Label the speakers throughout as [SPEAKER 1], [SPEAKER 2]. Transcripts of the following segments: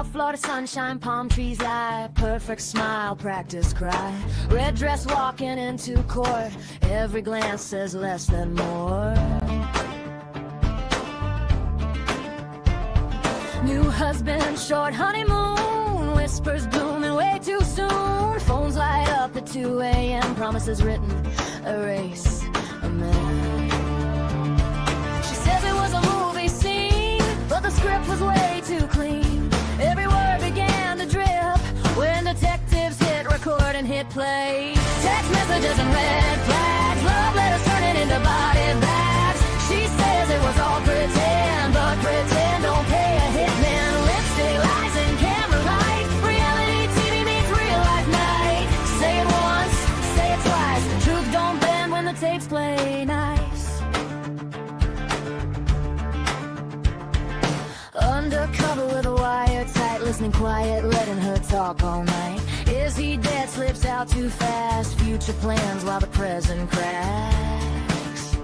[SPEAKER 1] South Florida sunshine, palm trees lie, perfect smile, practice cry. Red dress walking into court, every glance says less than more. New husband, short honeymoon, whispers blooming way too soon. Phones light up at 2 a.m., promises written, erase a man. She says it was a movie scene, but the script was way too clean. Every word began to drip when detectives hit record and hit play. Text messages and red flags, love letters turning into body bags. She says it was all pretend, but pretend don't pay a hitman. Lipstick, lies, and camera light. Reality TV meets real life night. Say it once, say it twice. Truth don't bend when the tapes play nice. Undercover with a wire tight, listening quiet, letting her talk all night. Is he dead? Slips out too fast. Future plans while the present cracks.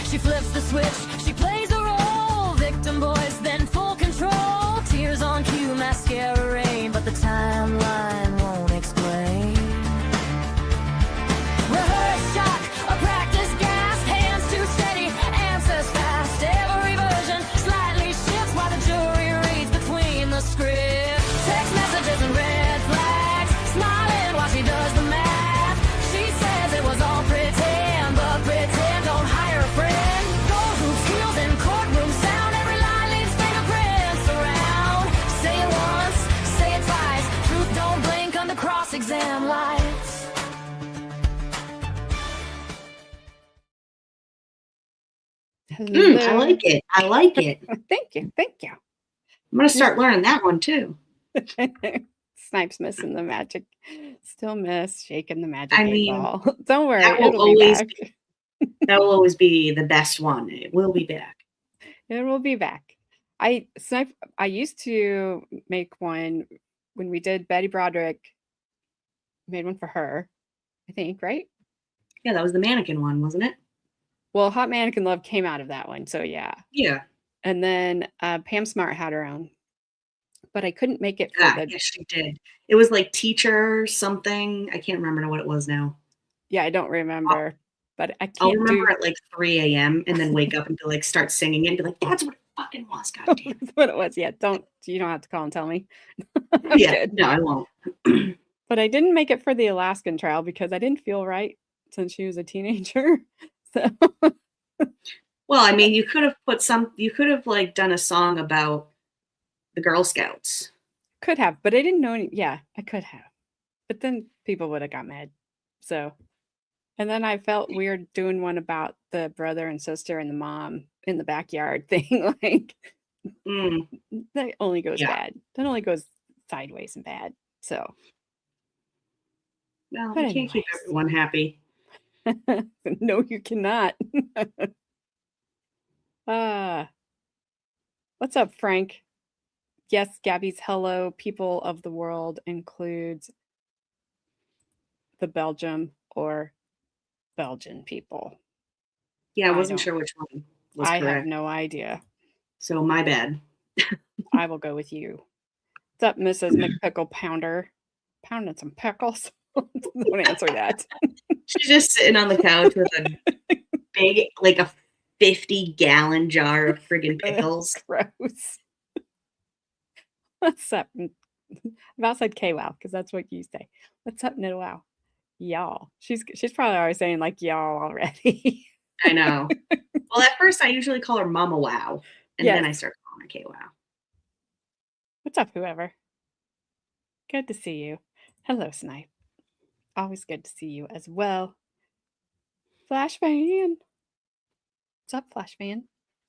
[SPEAKER 1] She flips the switch, she plays a role. Victim voice, then full control. Tears on cue, mascara rain, but the timeline won't explain. Rehearse shock, a practice gasp. Hands too steady, answers fast. Every version slightly shifts while the jury reads between the script. Text messages and red flags, smiling while she does the math. She says it was all pretend, but pretend don't hire a friend. Gold hoops, heels, and courtroom sound. Every line leaves fingerprints around. Say it once, say it twice. Truth don't blink under cross-exam lights.
[SPEAKER 2] I like it. I like it.
[SPEAKER 3] Thank you. Thank you.
[SPEAKER 2] I'm going to start learning that one too.
[SPEAKER 3] Snipes missing the magic. Still miss shaking the magic
[SPEAKER 2] I
[SPEAKER 3] 8
[SPEAKER 2] mean,
[SPEAKER 3] ball. Don't worry.
[SPEAKER 2] that will
[SPEAKER 3] It'll be
[SPEAKER 2] always
[SPEAKER 3] back.
[SPEAKER 2] That will always be the best one. It will be back.
[SPEAKER 3] It will be back. I used to make one when we did Betty Broderick. Made one for her, I think, right?
[SPEAKER 2] Yeah, that was the mannequin one, wasn't it?
[SPEAKER 3] Well, Hot Mannequin Love came out of that one, so yeah.
[SPEAKER 2] Yeah.
[SPEAKER 3] And then Pam Smart had her own, but I couldn't make it for the.
[SPEAKER 2] Yes, she did. It was like teacher something. I can't remember what it was now.
[SPEAKER 3] Yeah, I don't remember, but I
[SPEAKER 2] I'll
[SPEAKER 3] can't
[SPEAKER 2] remember
[SPEAKER 3] do.
[SPEAKER 2] at like 3 a.m. and then wake up and be like, start singing and be like, that's what it fucking was. Goddamn.
[SPEAKER 3] That's what it was. Yeah, you don't have to call and tell me.
[SPEAKER 2] Yeah, no, I won't.
[SPEAKER 3] But I didn't make it for the Alaskan trial because I didn't feel right since she was a teenager. So.
[SPEAKER 2] Well, I mean, you could have like done a song about the Girl Scouts.
[SPEAKER 3] Could have, but I didn't know any. Yeah, I could have, but then people would have got mad. So, and then I felt weird doing one about the brother and sister and the mom in the backyard thing. Like that only goes bad. That only goes sideways and bad. So,
[SPEAKER 2] well, you can't keep everyone happy.
[SPEAKER 3] No, you cannot. What's up, Frank? Yes, Gabby's hello, people of the world includes the Belgium or Belgian people.
[SPEAKER 2] Yeah, I wasn't sure which one was correct.
[SPEAKER 3] I have no idea.
[SPEAKER 2] So my bad.
[SPEAKER 3] I will go with you. What's up, Mrs. McPickle Pounder? Pounding some pickles. Don't answer that.
[SPEAKER 2] She's just sitting on the couch with a big, like a 50-gallon jar of friggin' pickles.
[SPEAKER 3] Gross. What's up? I've about said K-Wow because that's what you say. What's up, Nidwell? Y'all. She's probably always saying like y'all already.
[SPEAKER 2] I know. Well, at first I usually call her Mama Wow, and then I start calling her K-Wow.
[SPEAKER 3] What's up, whoever? Good to see you. Hello, Snipe. Always good to see you as well. Flash Fan. What's up, Flash Fan?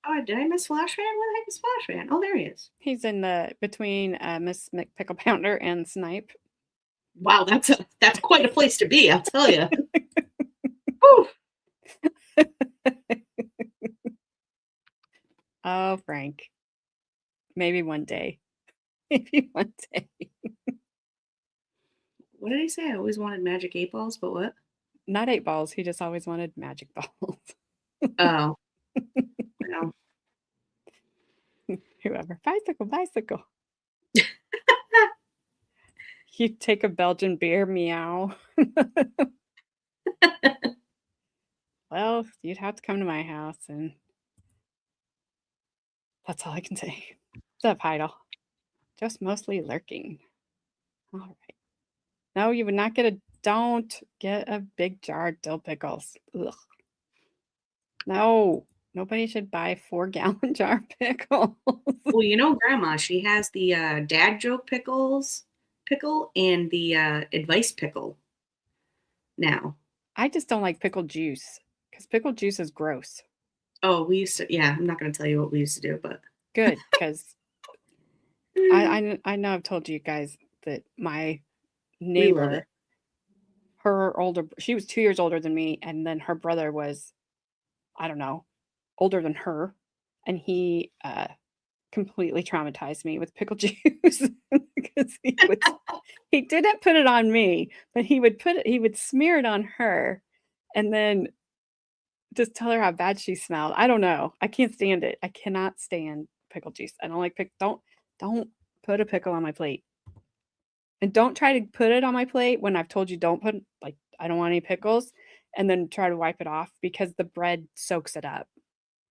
[SPEAKER 2] Oh, did I miss Flash Fan? Where the heck is Flash Fan? Oh, there he is.
[SPEAKER 3] He's in the between Miss McPickle Pounder and Snipe.
[SPEAKER 2] Wow, that's quite a place to be, I'll tell you.
[SPEAKER 3] Oh, Frank. Maybe one day. Maybe one day.
[SPEAKER 2] What did he say? I always wanted magic 8 balls, but what?
[SPEAKER 3] Not 8 balls. He just always wanted magic balls.
[SPEAKER 2] Oh. Well.
[SPEAKER 3] Whoever. Bicycle. You take a Belgian beer, meow. Well, you'd have to come to my house, and that's all I can say. What's up, Heidel? Just mostly lurking. All right. No, you would not don't get a big jar of dill pickles. Ugh. No, nobody should buy a 4-gallon jar of pickles.
[SPEAKER 2] Well, Grandma, she has the dad joke pickle and the advice pickle now.
[SPEAKER 3] I just don't like pickle juice because pickle juice is gross.
[SPEAKER 2] Oh, we used to, yeah, I'm not going to tell you what we used to do, but.
[SPEAKER 3] Good, because I know I've told you guys that my neighbor, she was 2 years older than me, and then her brother was, I don't know, older than her, and he completely traumatized me with pickle juice because he didn't put it on me, but he would smear it on her, and then just tell her how bad she smelled. I don't know. I can't stand it. I cannot stand pickle juice. I don't like don't put a pickle on my plate. And don't try to put it on my plate when I've told you don't put, like, I don't want any pickles, and then try to wipe it off because the bread soaks it up.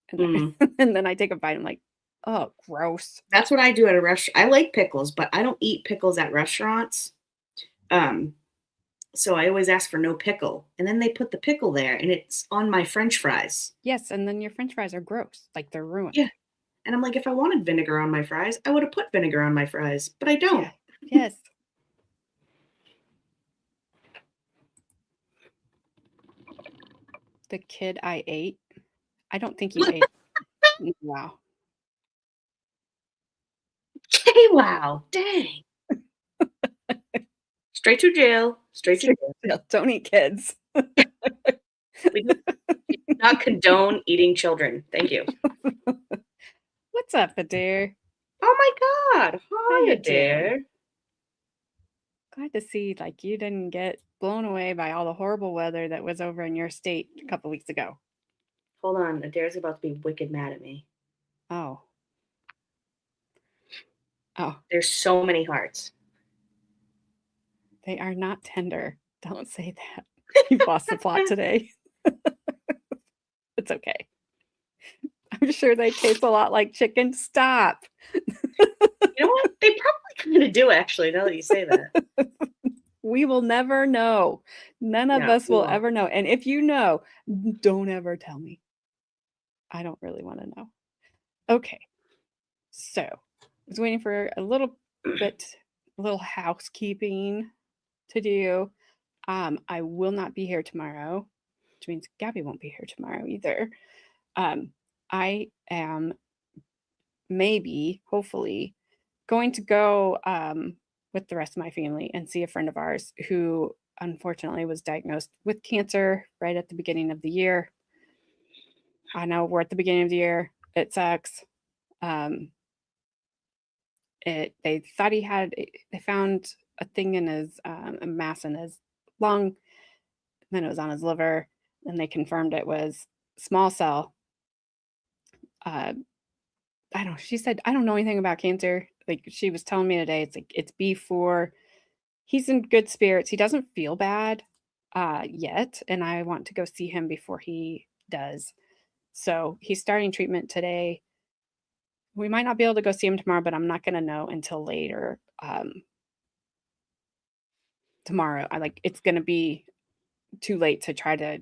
[SPEAKER 3] And then, and then I take a bite. I'm like, oh, gross.
[SPEAKER 2] That's what I do at a restaurant. I like pickles, but I don't eat pickles at restaurants. So I always ask for no pickle. And then they put the pickle there, and it's on my French fries.
[SPEAKER 3] Yes, and then your French fries are gross. Like, they're ruined.
[SPEAKER 2] Yeah. And I'm like, if I wanted vinegar on my fries, I would have put vinegar on my fries, but I don't.
[SPEAKER 3] Yeah. Yes. The kid I ate. I don't think you ate. Wow.
[SPEAKER 2] Okay, wow. Dang. Straight to jail. Straight to jail.
[SPEAKER 3] Don't eat kids.
[SPEAKER 2] We do not condone eating children. Thank you.
[SPEAKER 3] What's up, Adair?
[SPEAKER 2] Oh my God. Hi,
[SPEAKER 3] you
[SPEAKER 2] Adair.
[SPEAKER 3] Glad to see, like, you didn't get blown away by all the horrible weather that was over in your state a couple weeks ago.
[SPEAKER 2] Hold on. Adair's about to be wicked mad at me.
[SPEAKER 3] Oh.
[SPEAKER 2] There's so many hearts.
[SPEAKER 3] They are not tender. Don't say that. You've lost the plot today. It's okay. I'm sure they taste a lot like chicken. Stop.
[SPEAKER 2] You know what? They probably kind of do, actually, now that you say that.
[SPEAKER 3] We will never know. None of us will ever know. And if you know, don't ever tell me. I don't really want to know. Okay. So I was waiting for a little housekeeping to do. I will not be here tomorrow, which means Gabby won't be here tomorrow either. I am hopefully, going to go with the rest of my family and see a friend of ours who unfortunately was diagnosed with cancer right at the beginning of the year. I know we're at the beginning of the year. It sucks. They thought they found a thing in his, a mass in his lung, then it was on his liver, and they confirmed it was small cell. She said, I don't know anything about cancer. Like, she was telling me today, it's like, it's B4. He's in good spirits. He doesn't feel bad yet, and I want to go see him before he does. So he's starting treatment today. We might not be able to go see him tomorrow, but I'm not going to know until later. Tomorrow, it's going to be too late to try to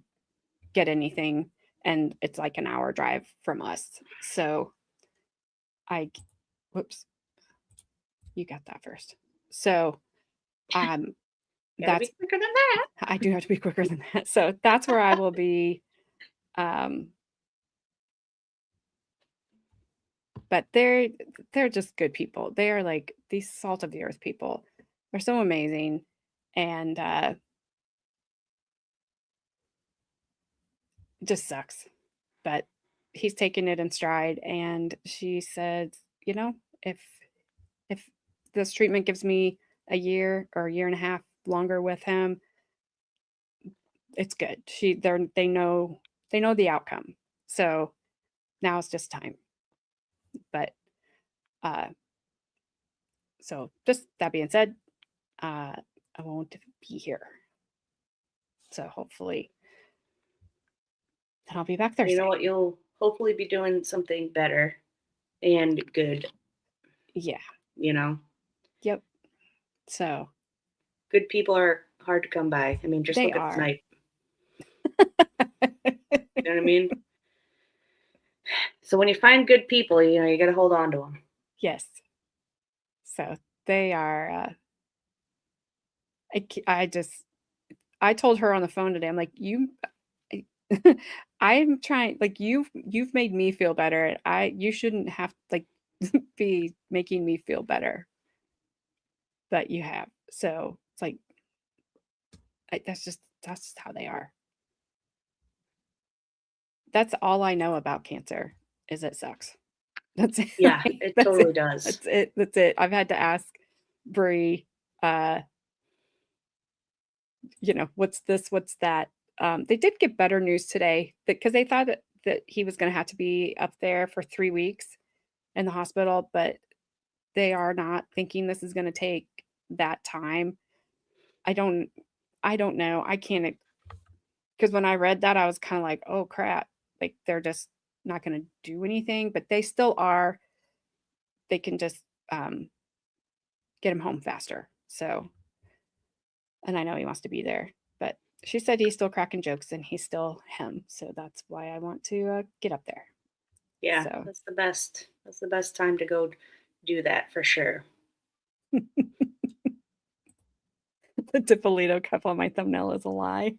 [SPEAKER 3] get anything, and it's like an hour drive from us. So whoops, you got that first. So that's
[SPEAKER 2] be quicker than that.
[SPEAKER 3] I do have to be quicker than that. So that's where I will be. But they're just good people. They are like these salt of the earth people. They're so amazing. And just sucks. But he's taking it in stride. And she said, if this treatment gives me a year or a year and a half longer with him, it's good. They know the outcome. So now it's just time. But so just that being said, I won't be here. So hopefully then I'll be back Thursday.
[SPEAKER 2] You know what? You'll hopefully be doing something better and good.
[SPEAKER 3] Yeah.
[SPEAKER 2] You know?
[SPEAKER 3] Yep. So
[SPEAKER 2] good people are hard to come by. I mean, just
[SPEAKER 3] they
[SPEAKER 2] look at
[SPEAKER 3] are.
[SPEAKER 2] tonight. You know what I mean? So when you find good people, you know, you got to hold on to them.
[SPEAKER 3] Yes. So they are. I told her on the phone today. I'm like, I'm trying. Like you've made me feel better. You shouldn't have like be making me feel better. But you have. So it's like that's just how they are. That's all I know about cancer. Is it sucks. That's it.
[SPEAKER 2] Yeah, it totally does.
[SPEAKER 3] That's it. I've had to ask Bree, you know, what's this, what's that. They did get better news today because they thought that he was going to have to be up there for 3 weeks in the hospital, but they are not thinking this is going to take that time. I don't know. I can't, because when I read that, I was kind of like, oh crap, like they're just not going to do anything, but they still are. They can just get him home faster. So, and I know he wants to be there, but she said he's still cracking jokes and he's still him. So that's why I want to get up there.
[SPEAKER 2] Yeah,
[SPEAKER 3] so.
[SPEAKER 2] That's the best. That's the best time to go do that for sure.
[SPEAKER 3] The Dippolito cup on my thumbnail is a lie.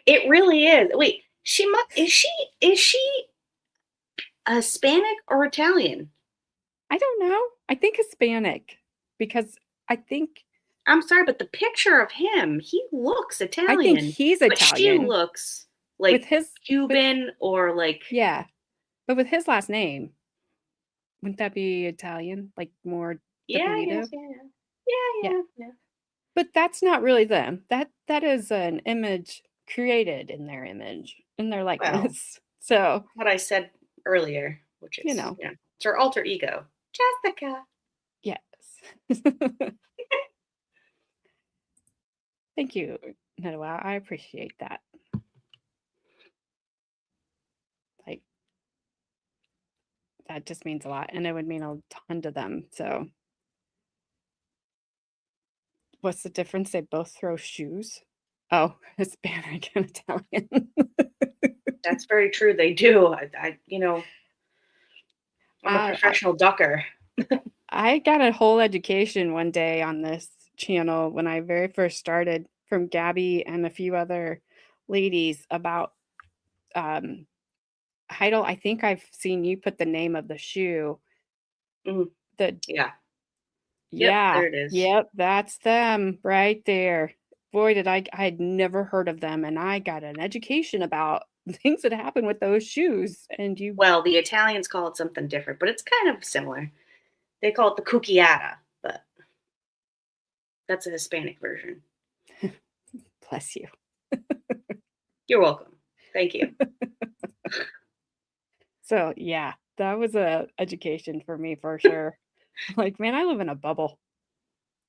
[SPEAKER 2] It really is. Wait, is she Hispanic or Italian?
[SPEAKER 3] I don't know. I think Hispanic because I think.
[SPEAKER 2] I'm sorry, but the picture of him, he looks Italian.
[SPEAKER 3] I think he's Italian.
[SPEAKER 2] But she looks like
[SPEAKER 3] with his
[SPEAKER 2] Cuban or like.
[SPEAKER 3] Yeah, but with his last name, wouldn't that be Italian? Like more Dippolito?
[SPEAKER 2] Yeah.
[SPEAKER 3] But that's not really them. That is an image created in their image, in their likeness. So
[SPEAKER 2] what I said earlier, which is, it's her alter ego, Jessica.
[SPEAKER 3] Yes. Thank you, Noah. I appreciate that. Like, that just means a lot, and it would mean a ton to them. So, what's the difference? They both throw shoes. Oh, Hispanic and Italian.
[SPEAKER 2] That's very true. They do. I'm a professional ducker.
[SPEAKER 3] I got a whole education one day on this channel when I very first started from Gabby and a few other ladies about Heidel. I think I've seen you put the name of the shoe.
[SPEAKER 2] Mm-hmm.
[SPEAKER 3] Yeah.
[SPEAKER 2] There it is.
[SPEAKER 3] Yep, that's them right there. Boy, did I had never heard of them, and I got an education about things that happen with those shoes. And
[SPEAKER 2] well, the Italians call it something different, but it's kind of similar. They call it the cucchiata, but that's a Hispanic version.
[SPEAKER 3] Bless you.
[SPEAKER 2] You're welcome. Thank you.
[SPEAKER 3] So yeah, that was a education for me for sure. Like, man, I live in a bubble.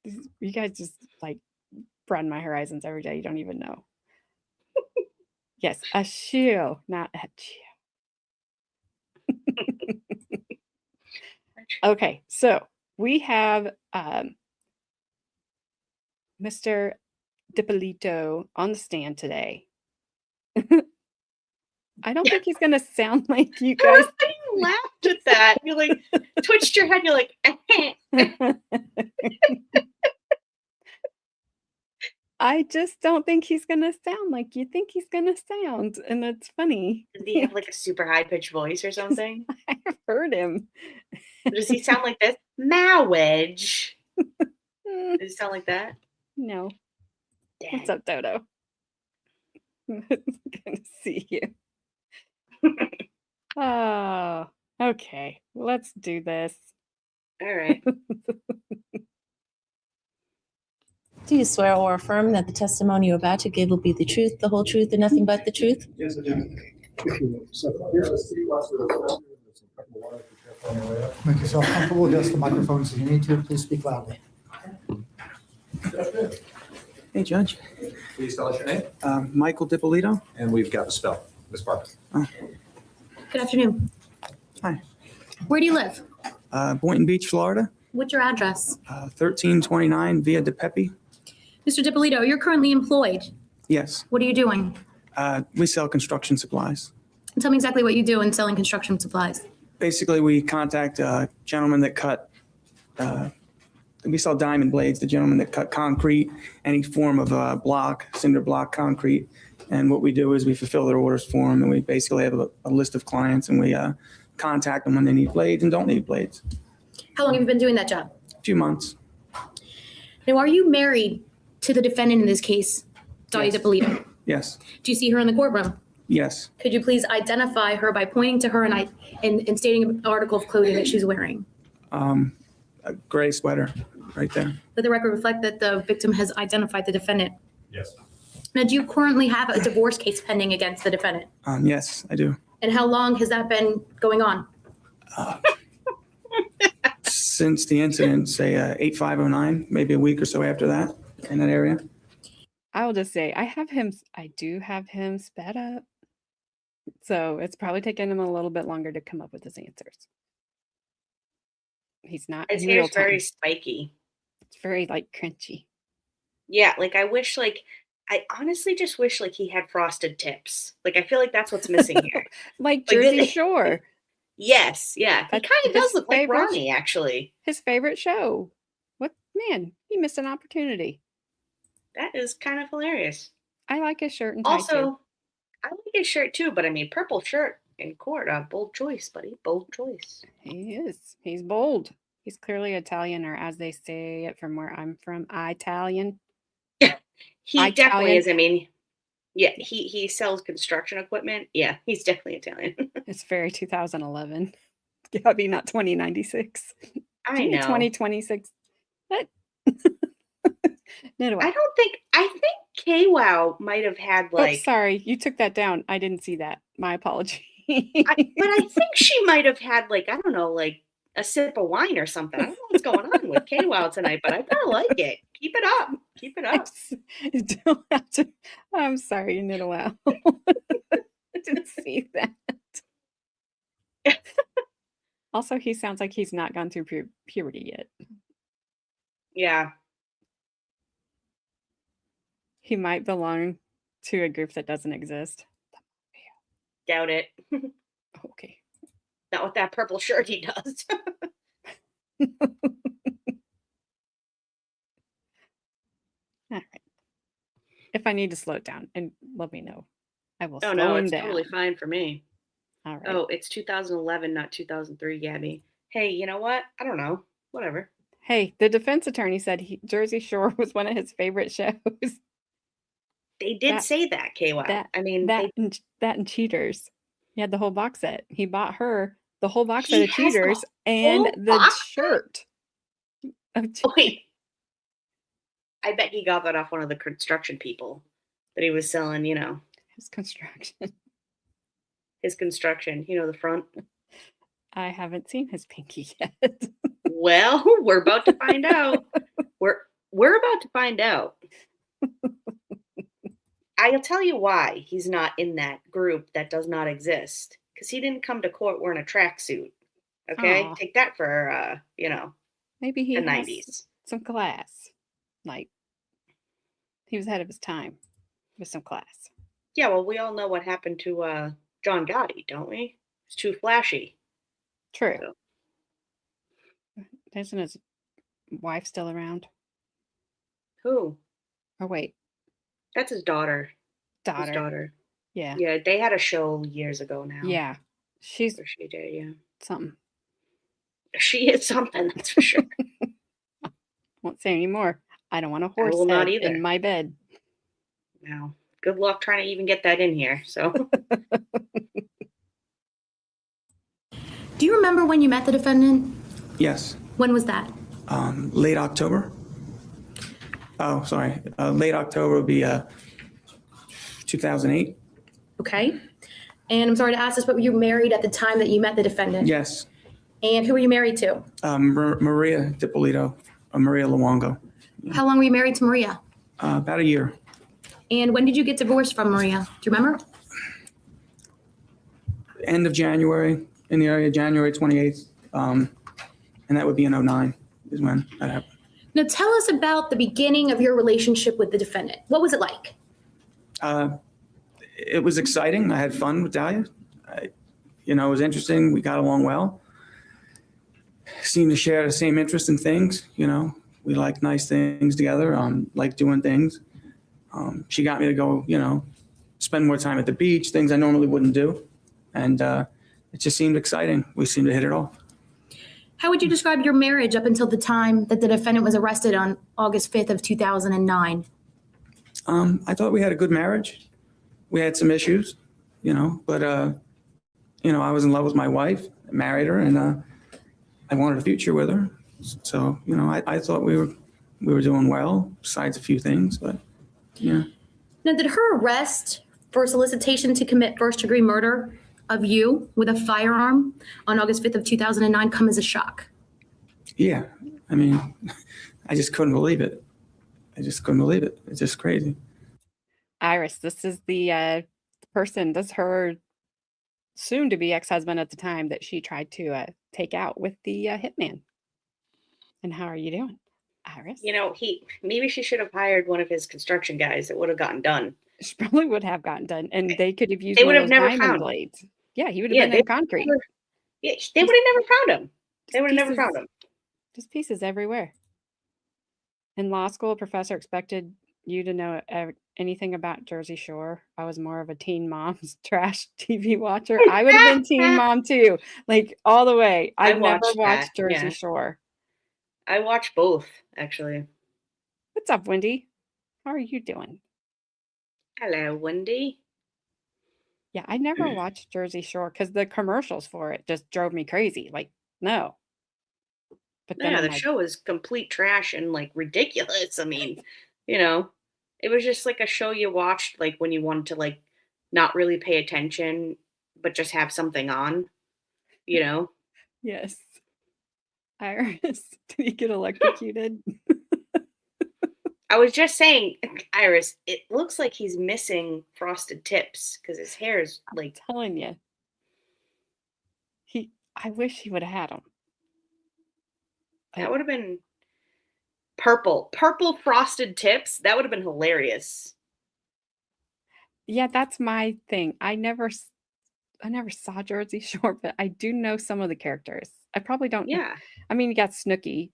[SPEAKER 3] You guys just like broaden my horizons every day. You don't even know. Yes, a shoe, not a shoe. Okay, so we have Mr. Dippolito on the stand today. I don't think he's going to sound like you guys.
[SPEAKER 2] You laughed at that. You like twitched your head. You're like,
[SPEAKER 3] I just don't think he's going to sound like you think he's going to sound. And it's funny.
[SPEAKER 2] Does he have like a super high pitched voice or something?
[SPEAKER 3] I've heard him.
[SPEAKER 2] Does he sound like this? Marriage. Does he sound like that?
[SPEAKER 3] No.
[SPEAKER 2] Dang.
[SPEAKER 3] What's up, Dodo? Good to see you. Oh, okay. Let's do this.
[SPEAKER 2] All right.
[SPEAKER 4] Do you swear or affirm that the testimony you're about to give will be the truth, the whole truth, and nothing but the truth?
[SPEAKER 5] Yes, I do. Make yourself comfortable, adjust the microphone if you need to. Please speak loudly.
[SPEAKER 6] Hey, Judge.
[SPEAKER 7] Please tell us your name.
[SPEAKER 6] Michael Dippolito.
[SPEAKER 7] And we've got the spell. Ms. Parker.
[SPEAKER 8] Good afternoon.
[SPEAKER 6] Hi.
[SPEAKER 8] Where do you live?
[SPEAKER 6] Boynton Beach, Florida.
[SPEAKER 8] What's your address?
[SPEAKER 6] 1329 Via de Pepe.
[SPEAKER 8] Mr. Dippolito, you're currently employed.
[SPEAKER 6] Yes.
[SPEAKER 8] What are you doing?
[SPEAKER 6] We sell construction supplies.
[SPEAKER 8] Tell me exactly what you do in selling construction supplies.
[SPEAKER 6] Basically, we contact gentlemen that cut, we sell diamond blades, the gentlemen that cut concrete, any form of block, cinder block concrete. And what we do is we fulfill their orders for them. And we basically have a list of clients, and we contact them when they need blades and don't need blades.
[SPEAKER 8] How long have you been doing that job?
[SPEAKER 6] A few months.
[SPEAKER 8] Now, are you married to the defendant in this case, Dalia
[SPEAKER 6] Yes.
[SPEAKER 8] Dippolito?
[SPEAKER 6] Yes.
[SPEAKER 8] Do you see her in the courtroom?
[SPEAKER 6] Yes.
[SPEAKER 8] Could you please identify her by pointing to her and stating an article of clothing that she's wearing?
[SPEAKER 6] A gray sweater right there.
[SPEAKER 8] Let the record reflect that the victim has identified the defendant.
[SPEAKER 7] Yes.
[SPEAKER 8] Now, do you currently have a divorce case pending against the defendant?
[SPEAKER 6] Yes, I do.
[SPEAKER 8] And how long has that been going on?
[SPEAKER 6] Since the incident, say 8509, maybe a week or so after that, in that area.
[SPEAKER 3] I will just say I do have him sped up. So it's probably taken him a little bit longer to come up with his answers. He's not
[SPEAKER 2] His
[SPEAKER 3] in real
[SPEAKER 2] hair's very
[SPEAKER 3] time.
[SPEAKER 2] spiky.
[SPEAKER 3] It's very like crunchy.
[SPEAKER 2] Yeah, like I honestly just wish like he had frosted tips. Like I feel like that's what's missing here.
[SPEAKER 3] Like
[SPEAKER 2] Like
[SPEAKER 3] Jersey
[SPEAKER 2] this-
[SPEAKER 3] Shore,
[SPEAKER 2] Yes, yeah. He
[SPEAKER 3] That's
[SPEAKER 2] kind of does
[SPEAKER 3] his
[SPEAKER 2] look like
[SPEAKER 3] favorite-
[SPEAKER 2] Ronnie, actually.
[SPEAKER 3] his favorite show. What man? He missed an opportunity.
[SPEAKER 2] That is kind of hilarious.
[SPEAKER 3] I like his shirt and tie too.
[SPEAKER 2] Also, I like his shirt too, but I mean, purple shirt in court, bold choice, buddy, bold choice.
[SPEAKER 3] He is. He's bold. He's clearly Italian, or as they say it from where I'm from, Italian.
[SPEAKER 2] He
[SPEAKER 3] Italian.
[SPEAKER 2] definitely is. I mean, yeah, he sells construction equipment. Yeah, he's definitely Italian.
[SPEAKER 3] It's very 2011. Gabby, not 2096.
[SPEAKER 2] I know.
[SPEAKER 3] 2026. What? No,
[SPEAKER 2] I think KWOW might have had like,
[SPEAKER 3] sorry, you took that down. I didn't see that. My apology.
[SPEAKER 2] but I think she might have had like, I don't know, like a sip of wine or something. I don't know what's going on with KWOW tonight, but I kind of like it. Keep it up. Keep it up.
[SPEAKER 3] You don't have to. I'm sorry, you did allow. I didn't see that. Also, he sounds like he's not gone through puberty yet.
[SPEAKER 2] Yeah.
[SPEAKER 3] He might belong to a group that doesn't exist.
[SPEAKER 2] Doubt it.
[SPEAKER 3] Okay.
[SPEAKER 2] Not with that purple shirt he does.
[SPEAKER 3] All right. If I need to slow it down, and let me know, I will
[SPEAKER 2] Oh
[SPEAKER 3] slow
[SPEAKER 2] no,
[SPEAKER 3] him
[SPEAKER 2] it's
[SPEAKER 3] down.
[SPEAKER 2] totally fine for me.
[SPEAKER 3] All right.
[SPEAKER 2] Oh, it's 2011, not 2003, Gabby. Hey, you know what? I don't know. Whatever.
[SPEAKER 3] Hey, the defense attorney said Jersey Shore was one of his favorite shows.
[SPEAKER 2] They did
[SPEAKER 3] That-
[SPEAKER 2] say that, KY. I mean,
[SPEAKER 3] that and Cheaters. He had the whole box set. He bought her the whole box
[SPEAKER 2] He
[SPEAKER 3] set of
[SPEAKER 2] has
[SPEAKER 3] Cheaters
[SPEAKER 2] the
[SPEAKER 3] and
[SPEAKER 2] whole
[SPEAKER 3] the
[SPEAKER 2] box set?
[SPEAKER 3] shirt. Of
[SPEAKER 2] wait. I bet he got that off one of the construction people that he was selling, you know,
[SPEAKER 3] his construction.
[SPEAKER 2] his construction, you know, the front.
[SPEAKER 3] I haven't seen his pinky yet.
[SPEAKER 2] Well, we're about to find out. We're about to find out. I'll tell you why he's not in that group that does not exist. Because he didn't come to court wearing a tracksuit. Okay?
[SPEAKER 3] Aw.
[SPEAKER 2] Take that for you know,
[SPEAKER 3] Maybe he
[SPEAKER 2] the
[SPEAKER 3] has
[SPEAKER 2] 90s.
[SPEAKER 3] some class. Like he was ahead of his time with some class.
[SPEAKER 2] Yeah, well, we all know what happened to John Gotti, don't we? It's too flashy.
[SPEAKER 3] True.
[SPEAKER 2] So-
[SPEAKER 3] Isn't his wife still around?
[SPEAKER 2] Who?
[SPEAKER 3] Or wait,
[SPEAKER 2] That's his daughter.
[SPEAKER 3] daughter.
[SPEAKER 2] His daughter.
[SPEAKER 3] Yeah.
[SPEAKER 2] Yeah, they had a show years ago now.
[SPEAKER 3] Yeah. She's
[SPEAKER 2] Where she did, yeah.
[SPEAKER 3] something.
[SPEAKER 2] She is something, that's for sure.
[SPEAKER 3] Won't say anymore. I don't want a
[SPEAKER 2] I
[SPEAKER 3] horse
[SPEAKER 2] will not
[SPEAKER 3] head
[SPEAKER 2] either.
[SPEAKER 3] in my bed.
[SPEAKER 2] Now, good luck trying to even get that in here. So,
[SPEAKER 8] Do you remember when you met the defendant?
[SPEAKER 6] Yes.
[SPEAKER 8] When was that?
[SPEAKER 6] Late October. Oh, sorry. Late October would be 2008.
[SPEAKER 8] Okay. And I'm sorry to ask this, but were you married at the time that you met the defendant?
[SPEAKER 6] Yes.
[SPEAKER 8] And who were you married to?
[SPEAKER 6] Maria Dippolito, Maria Luongo.
[SPEAKER 8] How long were you married to Maria?
[SPEAKER 6] About a year.
[SPEAKER 8] And when did you get divorced from Maria? Do you remember?
[SPEAKER 6] End of January, in the area, January 28th. And that would be in 09 is when that happened.
[SPEAKER 8] Now tell us about the beginning of your relationship with the defendant. What was it like?
[SPEAKER 6] It was exciting. I had fun with Dalia. It was interesting. We got along well. Seemed to share the same interest in things. We like nice things together. Like doing things. She got me to go, spend more time at the beach, things I normally wouldn't do. And it just seemed exciting. We seemed to hit it off.
[SPEAKER 8] How would you describe your marriage up until the time that the defendant was arrested on August 5th of 2009?
[SPEAKER 6] I thought we had a good marriage. We had some issues, but I was in love with my wife, I married her, and I wanted a future with her. So, I thought we were doing well, besides a few things, but yeah.
[SPEAKER 8] Now, did her arrest for solicitation to commit first-degree murder of you with a firearm on August 5th of 2009 come as a shock?
[SPEAKER 6] Yeah. I mean, I just couldn't believe it. It's just crazy.
[SPEAKER 3] Iris, this is the person, this is her soon-to-be ex-husband at the time that she tried to take out with the hitman. And how are you doing, Iris?
[SPEAKER 2] Maybe she should have hired one of his construction guys. It would have gotten done.
[SPEAKER 3] She probably would have gotten done, and they could have used
[SPEAKER 2] They
[SPEAKER 3] one
[SPEAKER 2] would
[SPEAKER 3] of
[SPEAKER 2] have
[SPEAKER 3] those
[SPEAKER 2] never
[SPEAKER 3] diamond
[SPEAKER 2] found him.
[SPEAKER 3] blades. Yeah, he would have been in concrete.
[SPEAKER 2] They would have never found him. They would have never
[SPEAKER 3] pieces.
[SPEAKER 2] found him.
[SPEAKER 3] Just pieces everywhere. In law school, a professor expected you to know anything about Jersey Shore. I was more of a teen mom's trash TV watcher. I would have been teen mom too, like all the way. I never
[SPEAKER 2] watched
[SPEAKER 3] watched
[SPEAKER 2] that,
[SPEAKER 3] Jersey
[SPEAKER 2] yeah.
[SPEAKER 3] Shore.
[SPEAKER 2] I watched both, actually.
[SPEAKER 3] What's up, Wendy? How are you doing?
[SPEAKER 2] Hello, Wendy.
[SPEAKER 3] Yeah, I never watched Jersey Shore because the commercials for it just drove me crazy. Like, no. But then
[SPEAKER 2] Yeah,
[SPEAKER 3] I'm
[SPEAKER 2] the
[SPEAKER 3] like,
[SPEAKER 2] show is complete trash and ridiculous. I mean, it was just like a show you watched when you wanted to not really pay attention, but just have something on,
[SPEAKER 3] yes. Iris, did he get electrocuted?
[SPEAKER 2] I was just saying, Iris, it looks like he's missing frosted tips because his hair is
[SPEAKER 3] Telling you. I wish he would have had them.
[SPEAKER 2] that would have been purple frosted tips. That would have been hilarious.
[SPEAKER 3] Yeah, that's my thing. I never saw Jersey Shore, but I do know some of the characters. I probably don't.
[SPEAKER 2] Yeah.
[SPEAKER 3] I mean, you got Snooki.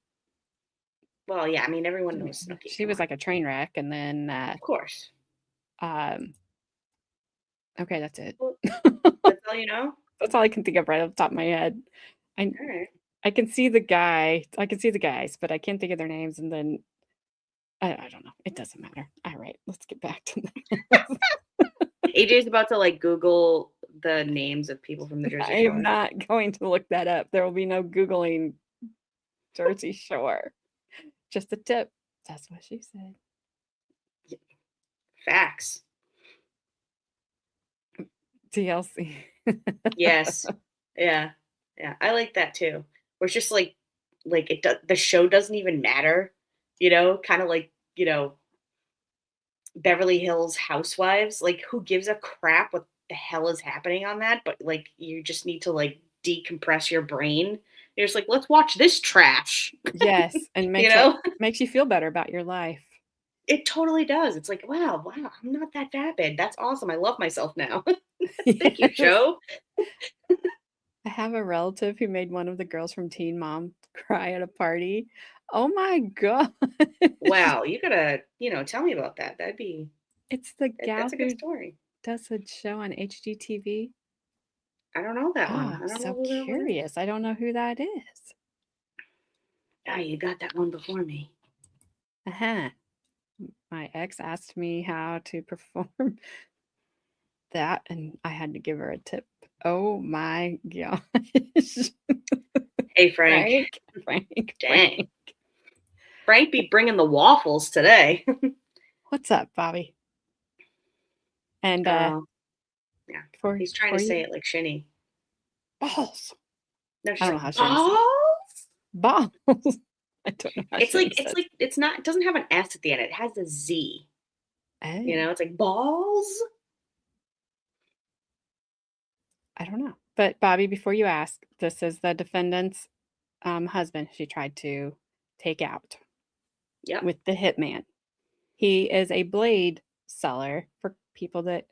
[SPEAKER 2] Well, yeah. I mean, everyone knows Snooki.
[SPEAKER 3] She was like a train wreck, and then
[SPEAKER 2] of course.
[SPEAKER 3] Okay, that's it.
[SPEAKER 2] Well, that's all you know.
[SPEAKER 3] That's all I can think of right off the top of my head.
[SPEAKER 2] All right.
[SPEAKER 3] I can see the guy. I can see the guys, but I can't think of their names. And then I don't know. It doesn't matter. All right, let's get back to that.
[SPEAKER 2] AJ's about to Google the names of people from the Jersey
[SPEAKER 3] I
[SPEAKER 2] Shore.
[SPEAKER 3] am not going to look that up. There will be no Googling Jersey Shore. Just a tip. That's what she said.
[SPEAKER 2] Facts.
[SPEAKER 3] TLC.
[SPEAKER 2] Yes. Yeah. I like that too. Where it's just the show doesn't even matter, kind of Beverly Hills Housewives. Who gives a crap what the hell is happening on that? But you just need to decompress your brain. You're just let's watch this trash.
[SPEAKER 3] Yes, and makes you feel better about your life.
[SPEAKER 2] It totally does. It's wow, I'm not that vapid. That's awesome. I love myself now. Thank you, show.
[SPEAKER 3] I have a relative who made one of the girls from Teen Mom cry at a party. Oh my god!
[SPEAKER 2] Wow, you gotta, tell me about that.
[SPEAKER 3] It's the gal
[SPEAKER 2] that's a
[SPEAKER 3] who
[SPEAKER 2] good story.
[SPEAKER 3] does a show on HGTV.
[SPEAKER 2] I don't know that one.
[SPEAKER 3] Oh,
[SPEAKER 2] I
[SPEAKER 3] I'm
[SPEAKER 2] don't
[SPEAKER 3] so
[SPEAKER 2] know who that one is.
[SPEAKER 3] curious. I don't know who that is.
[SPEAKER 2] Ah, you got that one before me.
[SPEAKER 3] Uh-huh. My ex asked me how to perform that, and I had to give her a tip. Oh my gosh.
[SPEAKER 2] Hey, Frank.
[SPEAKER 3] Frank.
[SPEAKER 2] Frank be bringing the waffles today.
[SPEAKER 3] What's up, Bobby? And
[SPEAKER 2] yeah.
[SPEAKER 3] for
[SPEAKER 2] He's trying to say it like Shinny.
[SPEAKER 3] balls.
[SPEAKER 2] No,
[SPEAKER 3] I
[SPEAKER 2] she's
[SPEAKER 3] don't know
[SPEAKER 2] like,
[SPEAKER 3] how she wants to-
[SPEAKER 2] balls?
[SPEAKER 3] balls. I don't know how
[SPEAKER 2] It's
[SPEAKER 3] she
[SPEAKER 2] like,
[SPEAKER 3] wants
[SPEAKER 2] it's
[SPEAKER 3] it.
[SPEAKER 2] like, it's not, it doesn't have an S at the end. It has a Z. You know, it's like balls.
[SPEAKER 3] I don't know. But Bobby, before you ask, this is the defendant's husband she tried to take out
[SPEAKER 2] Yep.
[SPEAKER 3] with the hitman. He is a blade seller for people that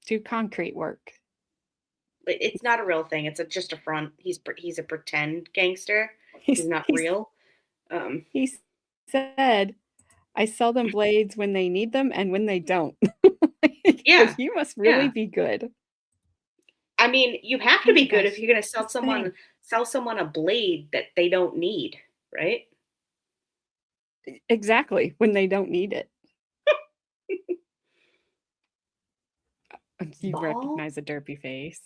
[SPEAKER 3] do concrete work.
[SPEAKER 2] But it's not a real thing. It's just a front. He's a pretend gangster. He's not real.
[SPEAKER 3] He said, I sell them blades when they need them and when they don't.
[SPEAKER 2] Yeah.
[SPEAKER 3] So you must really
[SPEAKER 2] Yeah.
[SPEAKER 3] be good.
[SPEAKER 2] I mean, you have
[SPEAKER 3] Oh
[SPEAKER 2] to
[SPEAKER 3] my
[SPEAKER 2] be good
[SPEAKER 3] gosh,
[SPEAKER 2] if you're going to sell
[SPEAKER 3] this thing.
[SPEAKER 2] someone a blade that they don't need, right?
[SPEAKER 3] Exactly, when they don't need it. You
[SPEAKER 2] Ball?
[SPEAKER 3] recognize a derpy face.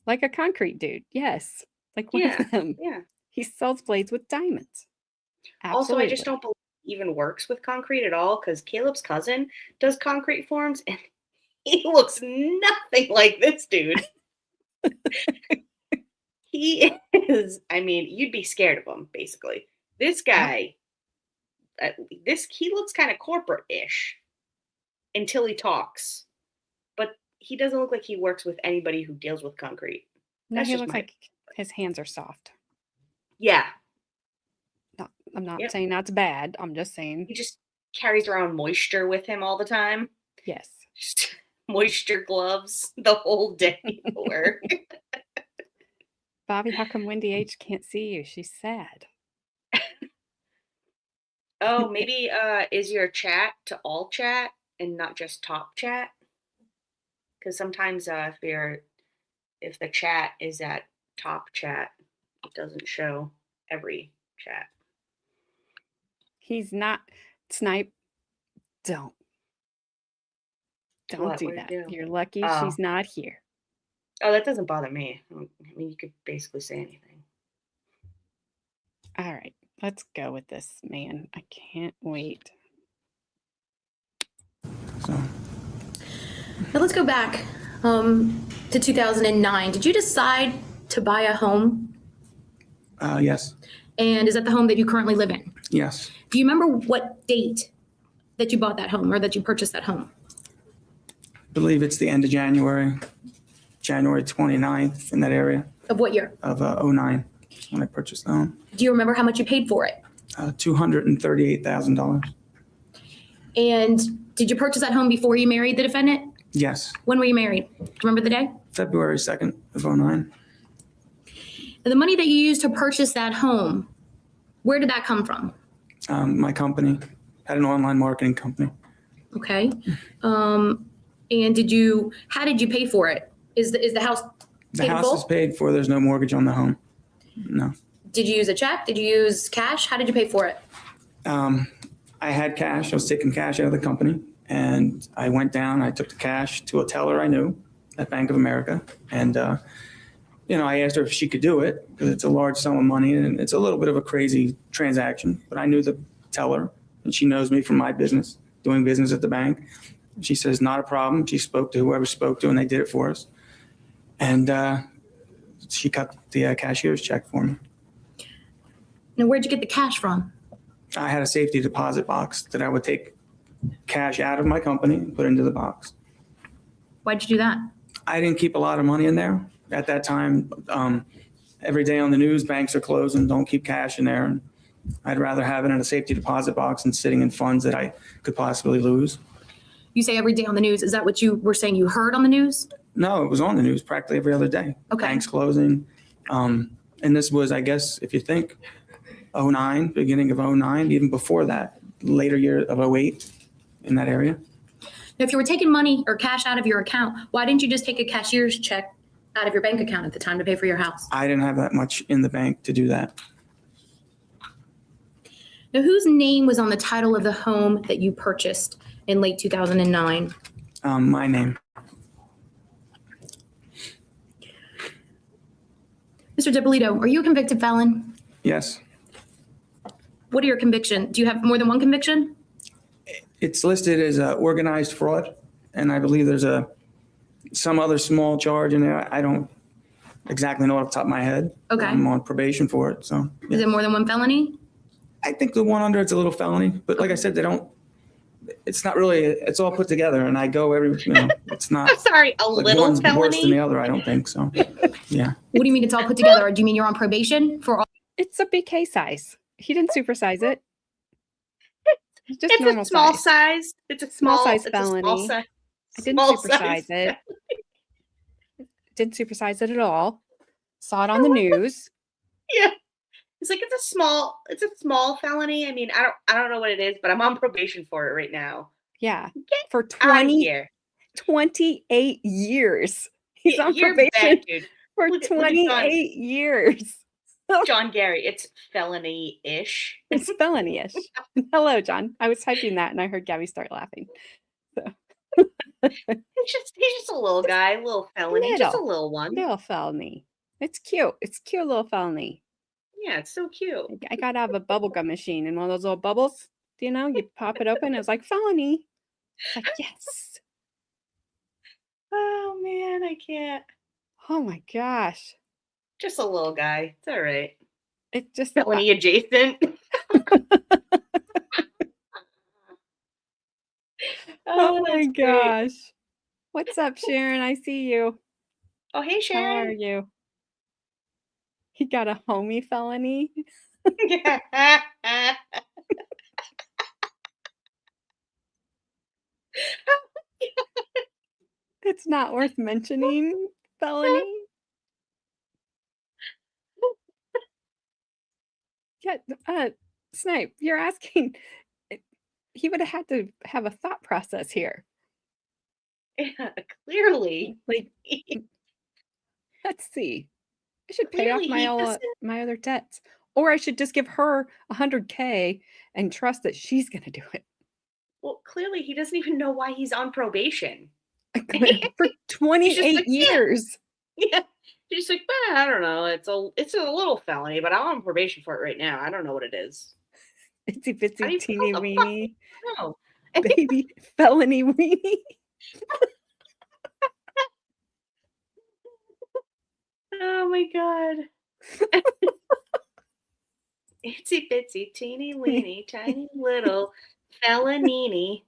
[SPEAKER 3] Like a concrete dude. Yes. Like one
[SPEAKER 2] Yeah.
[SPEAKER 3] of them.
[SPEAKER 2] Yeah.
[SPEAKER 3] He sells blades with diamonds.
[SPEAKER 2] Also, I just
[SPEAKER 3] Absolutely.
[SPEAKER 2] don't believe it even works with concrete at all because Caleb's cousin does concrete forms and he looks nothing like this dude. He is, I mean, you'd be scared of him, basically. This guy, he looks kind of corporate-ish until he talks. But he doesn't look like he works with anybody who deals with concrete.
[SPEAKER 3] No,
[SPEAKER 2] That's
[SPEAKER 3] he
[SPEAKER 2] just
[SPEAKER 3] looks
[SPEAKER 2] my-
[SPEAKER 3] like his hands are soft.
[SPEAKER 2] Yeah.
[SPEAKER 3] No, I'm not
[SPEAKER 2] Yep.
[SPEAKER 3] saying that's bad. I'm just saying,
[SPEAKER 2] He just carries around moisture with him all the time.
[SPEAKER 3] yes.
[SPEAKER 2] Just moisture gloves the whole day to work.
[SPEAKER 3] Bobby, how come Wendy H can't see you? She's sad.
[SPEAKER 2] Oh, maybe is your chat to all chat and not just top chat? Because sometimes if the chat is at top chat, it doesn't show every chat.
[SPEAKER 3] He's not. Snipe, don't
[SPEAKER 2] What?
[SPEAKER 3] do
[SPEAKER 2] What'd
[SPEAKER 3] that.
[SPEAKER 2] he do?
[SPEAKER 3] You're lucky
[SPEAKER 2] Oh.
[SPEAKER 3] she's not here.
[SPEAKER 2] Oh, that doesn't bother me. I mean, you could basically say anything.
[SPEAKER 3] All right, let's go with this, man. I can't wait.
[SPEAKER 6] So
[SPEAKER 8] Now let's go back to 2009. Did you decide to buy a home?
[SPEAKER 6] yes,
[SPEAKER 8] And is that the home that you currently live in?
[SPEAKER 6] yes.
[SPEAKER 8] Do you remember what date that you bought that home or that you purchased that home?
[SPEAKER 6] I believe it's the end of January 29th in that area
[SPEAKER 8] Of what year?
[SPEAKER 6] of 09 when I purchased the home.
[SPEAKER 8] Do you remember how much you paid for it?
[SPEAKER 6] $238,000.
[SPEAKER 8] And did you purchase that home before you married the defendant?
[SPEAKER 6] Yes,
[SPEAKER 8] When were you married? Do you remember the day?
[SPEAKER 6] February 2nd of 09.
[SPEAKER 8] And the money that you used to purchase that home, where did that come from?
[SPEAKER 6] My company had an online marketing company.
[SPEAKER 8] Okay. And how did you pay for it? Is the house
[SPEAKER 6] The
[SPEAKER 8] paid in
[SPEAKER 6] house
[SPEAKER 8] full?
[SPEAKER 6] is paid for. There's no mortgage on the home. No.
[SPEAKER 8] Did you use a check? Did you use cash? How did you pay for it?
[SPEAKER 6] I had cash. I was taking cash out of the company, and I went down. I took the cash to a teller I knew at Bank of America, and I asked her if she could do it because it's a large sum of money and it's a little bit of a crazy transaction. But I knew the teller, and she knows me from my business, doing business at the bank. She says, not a problem. She spoke to whoever spoke to, and they did it for us. And she cut the cashier's check for me.
[SPEAKER 8] Now, where'd you get the cash from?
[SPEAKER 6] I had a safety deposit box that I would take cash out of my company and put into the box.
[SPEAKER 8] Why'd you do that?
[SPEAKER 6] I didn't keep a lot of money in there at that time. Every day on the news, banks are closing, don't keep cash in there. And I'd rather have it in a safety deposit box than sitting in funds that I could possibly lose.
[SPEAKER 8] You say every day on the news. Is that what you were saying you heard on the news?
[SPEAKER 6] No, it was on the news practically every other day.
[SPEAKER 8] Okay.
[SPEAKER 6] Banks closing. And this was, I guess, if you think, 09, beginning of 09, even before that, later year of 08 in that area.
[SPEAKER 8] Now, if you were taking money or cash out of your account, why didn't you just take a cashier's check out of your bank account at the time to pay for your house?
[SPEAKER 6] I didn't have that much in the bank to do that.
[SPEAKER 8] Now, whose name was on the title of the home that you purchased in late 2009?
[SPEAKER 6] My name.
[SPEAKER 8] Mr. Dippolito, are you a convicted felon?
[SPEAKER 6] Yes.
[SPEAKER 8] What are your convictions? Do you have more than one conviction?
[SPEAKER 6] It's listed as organized fraud, and I believe there's some other small charge in there. I don't exactly know off the top of my head.
[SPEAKER 8] Okay.
[SPEAKER 6] I'm on probation for it, so.
[SPEAKER 8] Is
[SPEAKER 6] yeah.
[SPEAKER 8] it more than one felony?
[SPEAKER 6] I think the one under it's a little felony, but like I said, it's not really, it's all put together and I go it's not.
[SPEAKER 2] I'm sorry, a
[SPEAKER 6] like
[SPEAKER 2] little
[SPEAKER 6] one's worse than
[SPEAKER 2] felony.
[SPEAKER 6] the other, I don't think so. Yeah.
[SPEAKER 8] What do you mean it's all put together? Or do you mean you're on probation for all?
[SPEAKER 3] It's a BK size. He didn't supersize it. It's just
[SPEAKER 2] It's
[SPEAKER 3] normal
[SPEAKER 2] a small
[SPEAKER 3] size.
[SPEAKER 2] size. It's a
[SPEAKER 3] Small
[SPEAKER 2] small
[SPEAKER 3] size
[SPEAKER 2] it's a small
[SPEAKER 3] felony.
[SPEAKER 2] size.
[SPEAKER 3] I didn't
[SPEAKER 2] small
[SPEAKER 3] supersize
[SPEAKER 2] size
[SPEAKER 3] it. Didn't supersize it at all. Saw it on the news.
[SPEAKER 2] Yeah. It's like it's a small felony. I mean, I don't know what it is, but I'm on probation for it right now.
[SPEAKER 3] Yeah.
[SPEAKER 2] Get
[SPEAKER 3] For
[SPEAKER 2] out of here.
[SPEAKER 3] 28 years. He's on
[SPEAKER 2] You're
[SPEAKER 3] probation
[SPEAKER 2] bad, dude.
[SPEAKER 3] for
[SPEAKER 2] Look at John.
[SPEAKER 3] 28 years.
[SPEAKER 2] John Gary, it's felony-ish.
[SPEAKER 3] It's felony-ish. Hello, John. I was typing that and I heard Gabby start laughing. So.
[SPEAKER 2] He's just a little guy, a little felony, just a little one.
[SPEAKER 3] Little felony. It's cute. It's a cute little felony.
[SPEAKER 2] Yeah, it's so cute.
[SPEAKER 3] I got out of a bubblegum machine and one of those little bubbles, you pop it open. It was like felony. It's like, yes.
[SPEAKER 2] Oh man, I can't.
[SPEAKER 3] Oh my gosh.
[SPEAKER 2] Just a little guy. It's all right.
[SPEAKER 3] It just
[SPEAKER 2] Felony adjacent.
[SPEAKER 3] Oh my
[SPEAKER 2] that's great.
[SPEAKER 3] gosh. What's up, Sharon? I see you.
[SPEAKER 2] Oh, hey,
[SPEAKER 3] How are
[SPEAKER 2] Sharon.
[SPEAKER 3] you? He got a homie felony. It's not worth mentioning felony. Yeah, Snipe, you're asking. He would have had to have a thought process here.
[SPEAKER 2] Yeah, clearly.
[SPEAKER 3] Like, let's see. I should pay off
[SPEAKER 2] Clearly,
[SPEAKER 3] my
[SPEAKER 2] he
[SPEAKER 3] all
[SPEAKER 2] doesn't-
[SPEAKER 3] my other debts, or I should just give her $100K and trust that she's gonna do it.
[SPEAKER 2] Well, clearly he doesn't even know why he's on probation.
[SPEAKER 3] For 28
[SPEAKER 2] like, yeah.
[SPEAKER 3] years.
[SPEAKER 2] Yeah. He's like, I don't know. It's a little felony, but I'm on probation for it right now. I don't know what it is.
[SPEAKER 3] Itsy
[SPEAKER 2] How do
[SPEAKER 3] bitsy
[SPEAKER 2] you
[SPEAKER 3] teeny
[SPEAKER 2] how the
[SPEAKER 3] weeny
[SPEAKER 2] No.
[SPEAKER 3] baby felony weenie.
[SPEAKER 2] Oh my god. Itsy bitsy teeny weeny tiny little felonini.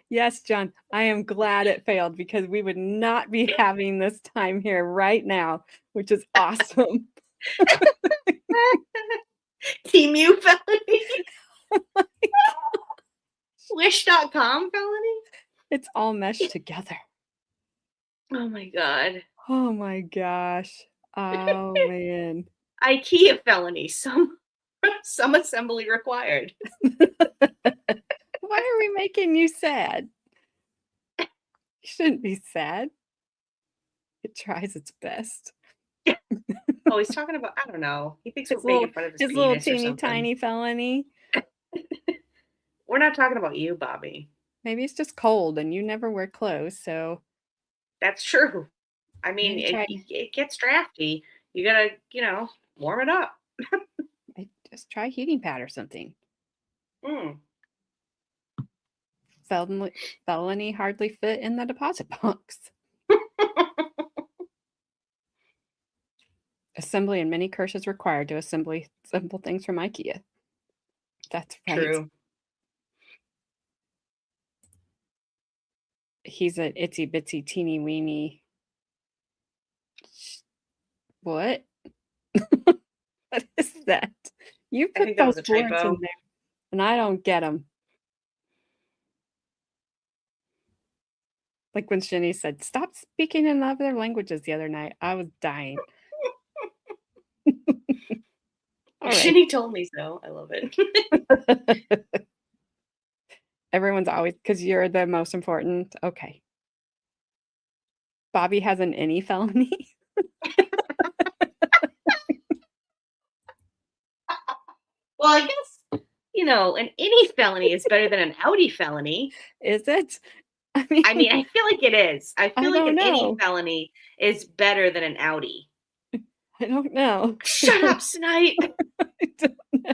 [SPEAKER 3] Yes, John, I am glad it failed because we would not be having this time here right now, which is awesome.
[SPEAKER 2] Temu felony. Wish.com felony.
[SPEAKER 3] It's all meshed together.
[SPEAKER 2] Oh my god.
[SPEAKER 3] Oh my gosh. Oh man.
[SPEAKER 2] IKEA felony. Some assembly required.
[SPEAKER 3] Why are we making you sad? You shouldn't be sad. It tries its best.
[SPEAKER 2] Oh, he's talking about, I don't know. He thinks
[SPEAKER 3] His
[SPEAKER 2] we're making fun of his
[SPEAKER 3] little
[SPEAKER 2] penis or
[SPEAKER 3] teeny
[SPEAKER 2] something.
[SPEAKER 3] tiny felony.
[SPEAKER 2] We're not talking about you, Bobby.
[SPEAKER 3] Maybe it's just cold and you never wear clothes, so
[SPEAKER 2] That's true. I mean,
[SPEAKER 3] Maybe try-
[SPEAKER 2] it gets drafty. You gotta, warm it up.
[SPEAKER 3] just try heating pad or something.
[SPEAKER 2] Mm.
[SPEAKER 3] Felony hardly fit in the deposit box. Assembly and many curses required to assemble simple things from IKEA. That's right.
[SPEAKER 2] True.
[SPEAKER 3] He's an itsy bitsy teeny weeny. What? What is that? You
[SPEAKER 2] I
[SPEAKER 3] put
[SPEAKER 2] think that was
[SPEAKER 3] those
[SPEAKER 2] a
[SPEAKER 3] words
[SPEAKER 2] typo.
[SPEAKER 3] in there, and I don't get them. Like when Shinny said, "Stop speaking in other languages" the other night, I was dying. All right.
[SPEAKER 2] Shinny told me so. I love it.
[SPEAKER 3] Everyone's always, because you're the most important. Okay. Bobby has an any felony.
[SPEAKER 2] Well, I guess, an any felony is better than an Audi felony.
[SPEAKER 3] Is it?
[SPEAKER 2] I mean, I feel like it is. I feel like
[SPEAKER 3] don't
[SPEAKER 2] an any
[SPEAKER 3] know.
[SPEAKER 2] felony is better than an Audi.
[SPEAKER 3] I don't know.
[SPEAKER 2] Shut up, Snipe.
[SPEAKER 3] I don't know.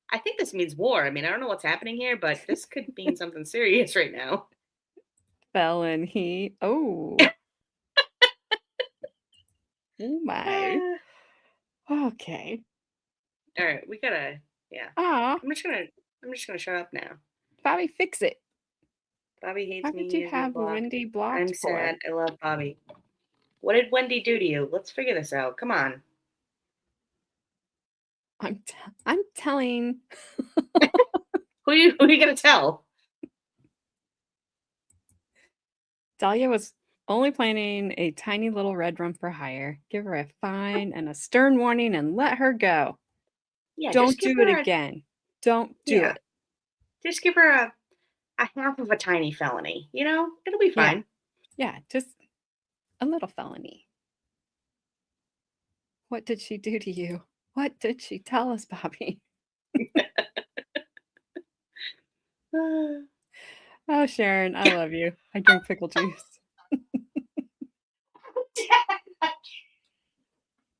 [SPEAKER 2] I think this means war. I mean, I don't know what's happening here, but this could mean something serious right now.
[SPEAKER 3] felony. Oh. Oh my. Okay.
[SPEAKER 2] All right, we gotta. Yeah,
[SPEAKER 3] Ah,
[SPEAKER 2] I'm just gonna shut up now.
[SPEAKER 3] Bobby, fix it.
[SPEAKER 2] Bobby hates
[SPEAKER 3] Why
[SPEAKER 2] me.
[SPEAKER 3] would you
[SPEAKER 2] He's my
[SPEAKER 3] have
[SPEAKER 2] block.
[SPEAKER 3] Wendy blocked
[SPEAKER 2] I'm
[SPEAKER 3] for?
[SPEAKER 2] sad. I love Bobby. What did Wendy do to you? Let's figure this out. Come on.
[SPEAKER 3] I'm telling.
[SPEAKER 2] Who you gonna tell?
[SPEAKER 3] Dalia was only planning a tiny little red room for hire. Give her a fine and a stern warning and let her go.
[SPEAKER 2] Yeah,
[SPEAKER 3] Don't
[SPEAKER 2] just give
[SPEAKER 3] do it
[SPEAKER 2] her
[SPEAKER 3] again. Don't do
[SPEAKER 2] Yeah.
[SPEAKER 3] it.
[SPEAKER 2] Just give her a half of a tiny felony. You know, it'll be
[SPEAKER 3] Yeah.
[SPEAKER 2] fine.
[SPEAKER 3] Yeah, just a little felony. What did she do to you? What did she tell us, Bobby? Oh, Sharon, I love you. I drink pickle juice.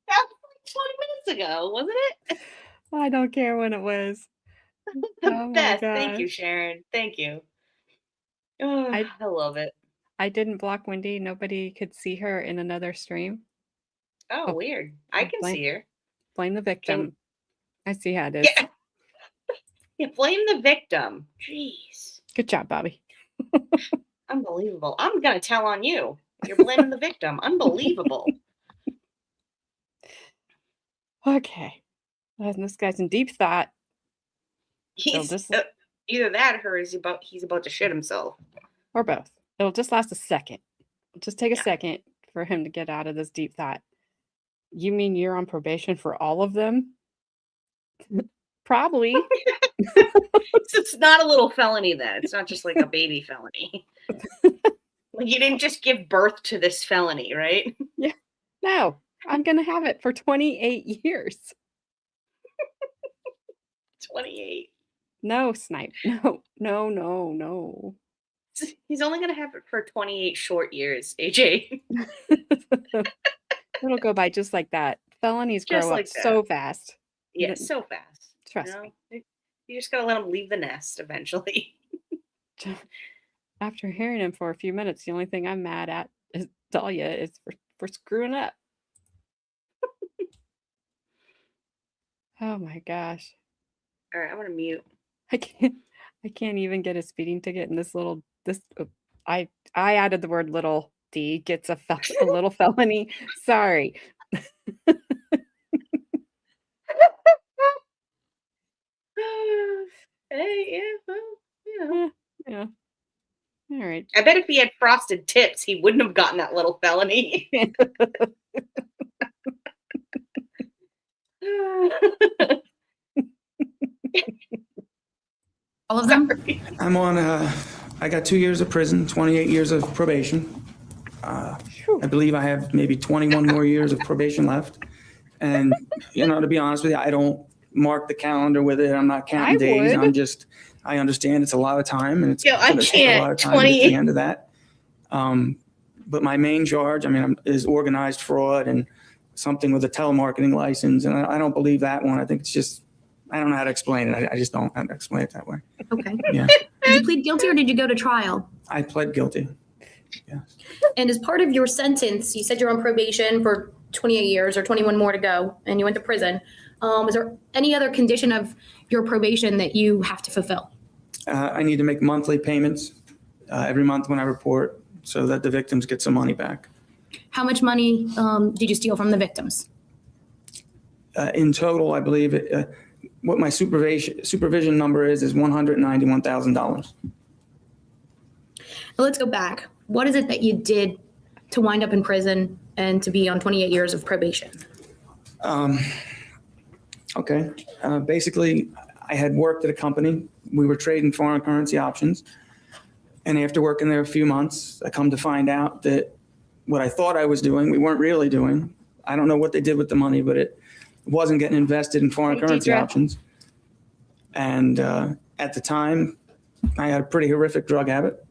[SPEAKER 2] That was like 20 minutes ago, wasn't it?
[SPEAKER 3] I don't care when it was.
[SPEAKER 2] The
[SPEAKER 3] Oh my
[SPEAKER 2] best. Thank you,
[SPEAKER 3] gosh.
[SPEAKER 2] Sharon. Thank you. Oh,
[SPEAKER 3] I
[SPEAKER 2] I love it.
[SPEAKER 3] I didn't block Wendy. Nobody could see her in another stream.
[SPEAKER 2] Oh,
[SPEAKER 3] Oh,
[SPEAKER 2] weird. I can
[SPEAKER 3] blame-
[SPEAKER 2] see her.
[SPEAKER 3] Blame the victim. I see how it is.
[SPEAKER 2] Yeah. Yeah, blame the victim. Jeez.
[SPEAKER 3] Good job, Bobby.
[SPEAKER 2] Unbelievable. I'm going to tell on you. You're blaming the victim. Unbelievable.
[SPEAKER 3] Okay. And this guy's in deep thought.
[SPEAKER 2] He's
[SPEAKER 3] just-
[SPEAKER 2] either that or he's about to shit himself.
[SPEAKER 3] Or both. It'll just last a second. It'll just take a
[SPEAKER 2] Yeah.
[SPEAKER 3] second for him to get out of this deep thought. You mean you're on probation for all of them? Probably.
[SPEAKER 2] It's not a little felony then. It's not just like a baby felony. Like you didn't just give birth to this felony, right?
[SPEAKER 3] No, I'm going to have it for 28 years.
[SPEAKER 2] 28.
[SPEAKER 3] No, Snipe. No.
[SPEAKER 2] He's only going to have it for 28 short years, AJ.
[SPEAKER 3] It'll go by just like that. Felonies
[SPEAKER 2] Just
[SPEAKER 3] grow
[SPEAKER 2] like
[SPEAKER 3] up
[SPEAKER 2] that.
[SPEAKER 3] so fast.
[SPEAKER 2] Yeah,
[SPEAKER 3] N-
[SPEAKER 2] so fast.
[SPEAKER 3] Trust
[SPEAKER 2] you know?
[SPEAKER 3] me.
[SPEAKER 2] You just got to let him leave the nest eventually.
[SPEAKER 3] After hearing him for a few minutes, the only thing I'm mad at is Dalia is for screwing up. Oh my gosh.
[SPEAKER 2] All right, I'm going to mute.
[SPEAKER 3] I can't even get a speeding ticket in I added the word little D gets a little felony. Sorry.
[SPEAKER 2] Hey, yeah, well, you know.
[SPEAKER 3] Yeah. All right.
[SPEAKER 2] I bet if he had frosted tips, he wouldn't have gotten that little felony.
[SPEAKER 8] All of them?
[SPEAKER 2] Sorry.
[SPEAKER 6] I'm on, I got 2 years of prison, 28 years of probation. I believe I have maybe 21 more years of probation left. And, to be honest with you, I don't mark the calendar with it. I'm not counting
[SPEAKER 3] I
[SPEAKER 6] days.
[SPEAKER 3] would.
[SPEAKER 6] I understand it's a lot of time and it's
[SPEAKER 2] Yo, I
[SPEAKER 6] gonna take a lot of
[SPEAKER 2] can't.
[SPEAKER 6] time to get to
[SPEAKER 2] 28.
[SPEAKER 6] the end of that. But my main charge, is organized fraud and something with a telemarketing license. And I don't believe that one. I think it's just, I don't know how to explain it. I just don't know how to explain it that way.
[SPEAKER 8] Okay.
[SPEAKER 6] Yeah.
[SPEAKER 8] Did you plead guilty or did you go to trial?
[SPEAKER 6] I pled guilty.
[SPEAKER 8] And as part of your sentence, you said you're on probation for 28 years or 21 more to go, and you went to prison. Is there any other condition of your probation that you have to fulfill?
[SPEAKER 6] I need to make monthly payments every month when I report so that the victims get some money back.
[SPEAKER 8] How much money did you steal from the victims?
[SPEAKER 6] In total, I believe what my supervision number is $191,000.
[SPEAKER 8] Let's go back. What is it that you did to wind up in prison and to be on 28 years of probation?
[SPEAKER 6] Okay. Basically, I had worked at a company. We were trading foreign currency options. And after working there a few months, I come to find out that what I thought I was doing, we weren't really doing. I don't know what they did with the money, but it wasn't getting invested in foreign
[SPEAKER 3] Hey,
[SPEAKER 6] currency
[SPEAKER 3] Deidre.
[SPEAKER 6] options. And at the time, I had a pretty horrific drug habit.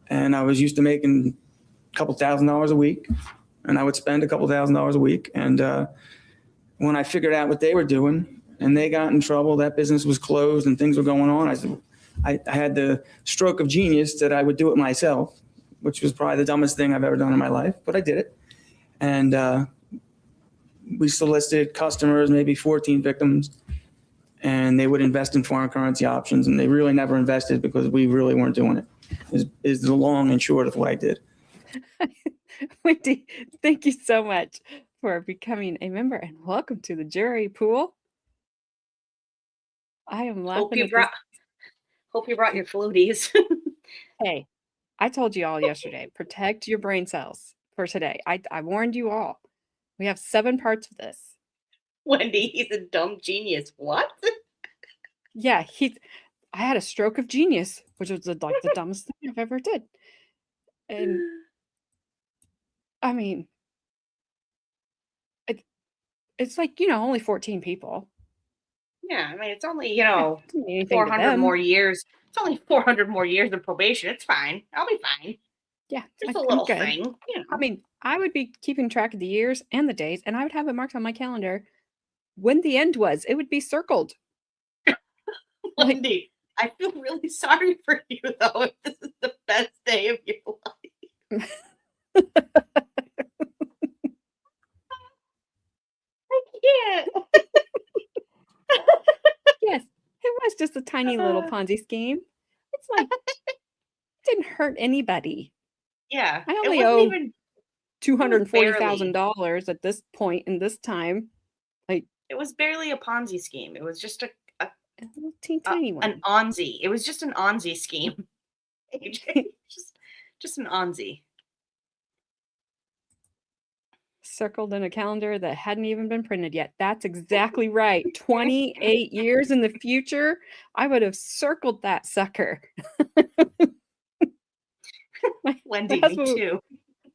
[SPEAKER 6] And I was used to making a couple $1,000s a week. And I would spend a couple $1,000s a week. And when I figured out what they were doing and they got in trouble, that business was closed and things were going on, I said, I had the stroke of genius that I would do it myself. which was probably the dumbest thing I've ever done in my life, but I did it. And we solicited customers, maybe 14 victims, and they would invest in foreign currency options, and they really never invested because we really weren't doing it, is the long and short of what I did.
[SPEAKER 3] Wendy, thank you so much for becoming a member, and welcome to the jury pool. I am laughing at this.
[SPEAKER 2] Hope you brought your floaties.
[SPEAKER 3] Hey, I told you all yesterday, protect your brain cells for today. I warned you all. We have 7 parts of this.
[SPEAKER 2] Wendy, he's a dumb genius. What?
[SPEAKER 3] Yeah, I had a stroke of genius, which was like the dumbest thing I've ever did. And I mean, it's like, only 14 people.
[SPEAKER 2] Yeah, I mean, it's only,
[SPEAKER 3] Doesn't mean anything to
[SPEAKER 2] 400
[SPEAKER 3] them.
[SPEAKER 2] more years. It's only 400 more years of probation. It's fine. I'll be fine.
[SPEAKER 3] Yeah,
[SPEAKER 2] Just
[SPEAKER 3] I'm
[SPEAKER 2] a little
[SPEAKER 3] good.
[SPEAKER 2] thing.
[SPEAKER 3] I mean, I would be keeping track of the years and the days, and I would have it marked on my calendar when the end was. It would be circled.
[SPEAKER 2] Wendy, I feel really sorry for you, though, if this is the best day of your life. I can't.
[SPEAKER 3] Yes, it was just a tiny little Ponzi scheme. It's like, it didn't hurt anybody.
[SPEAKER 2] Yeah.
[SPEAKER 3] I
[SPEAKER 2] it
[SPEAKER 3] only
[SPEAKER 2] wasn't
[SPEAKER 3] owe
[SPEAKER 2] even
[SPEAKER 3] $240,000 at this point in this time.
[SPEAKER 2] It was barely a Ponzi scheme. It was just a
[SPEAKER 3] little tiny one.
[SPEAKER 2] an Onzi. It was just an Onzi scheme. just an Onzi.
[SPEAKER 3] Circled in a calendar that hadn't even been printed yet. That's exactly right. 28 years in the future, I would have circled that sucker.
[SPEAKER 2] Wendy,
[SPEAKER 3] my
[SPEAKER 2] me
[SPEAKER 3] husband
[SPEAKER 2] too.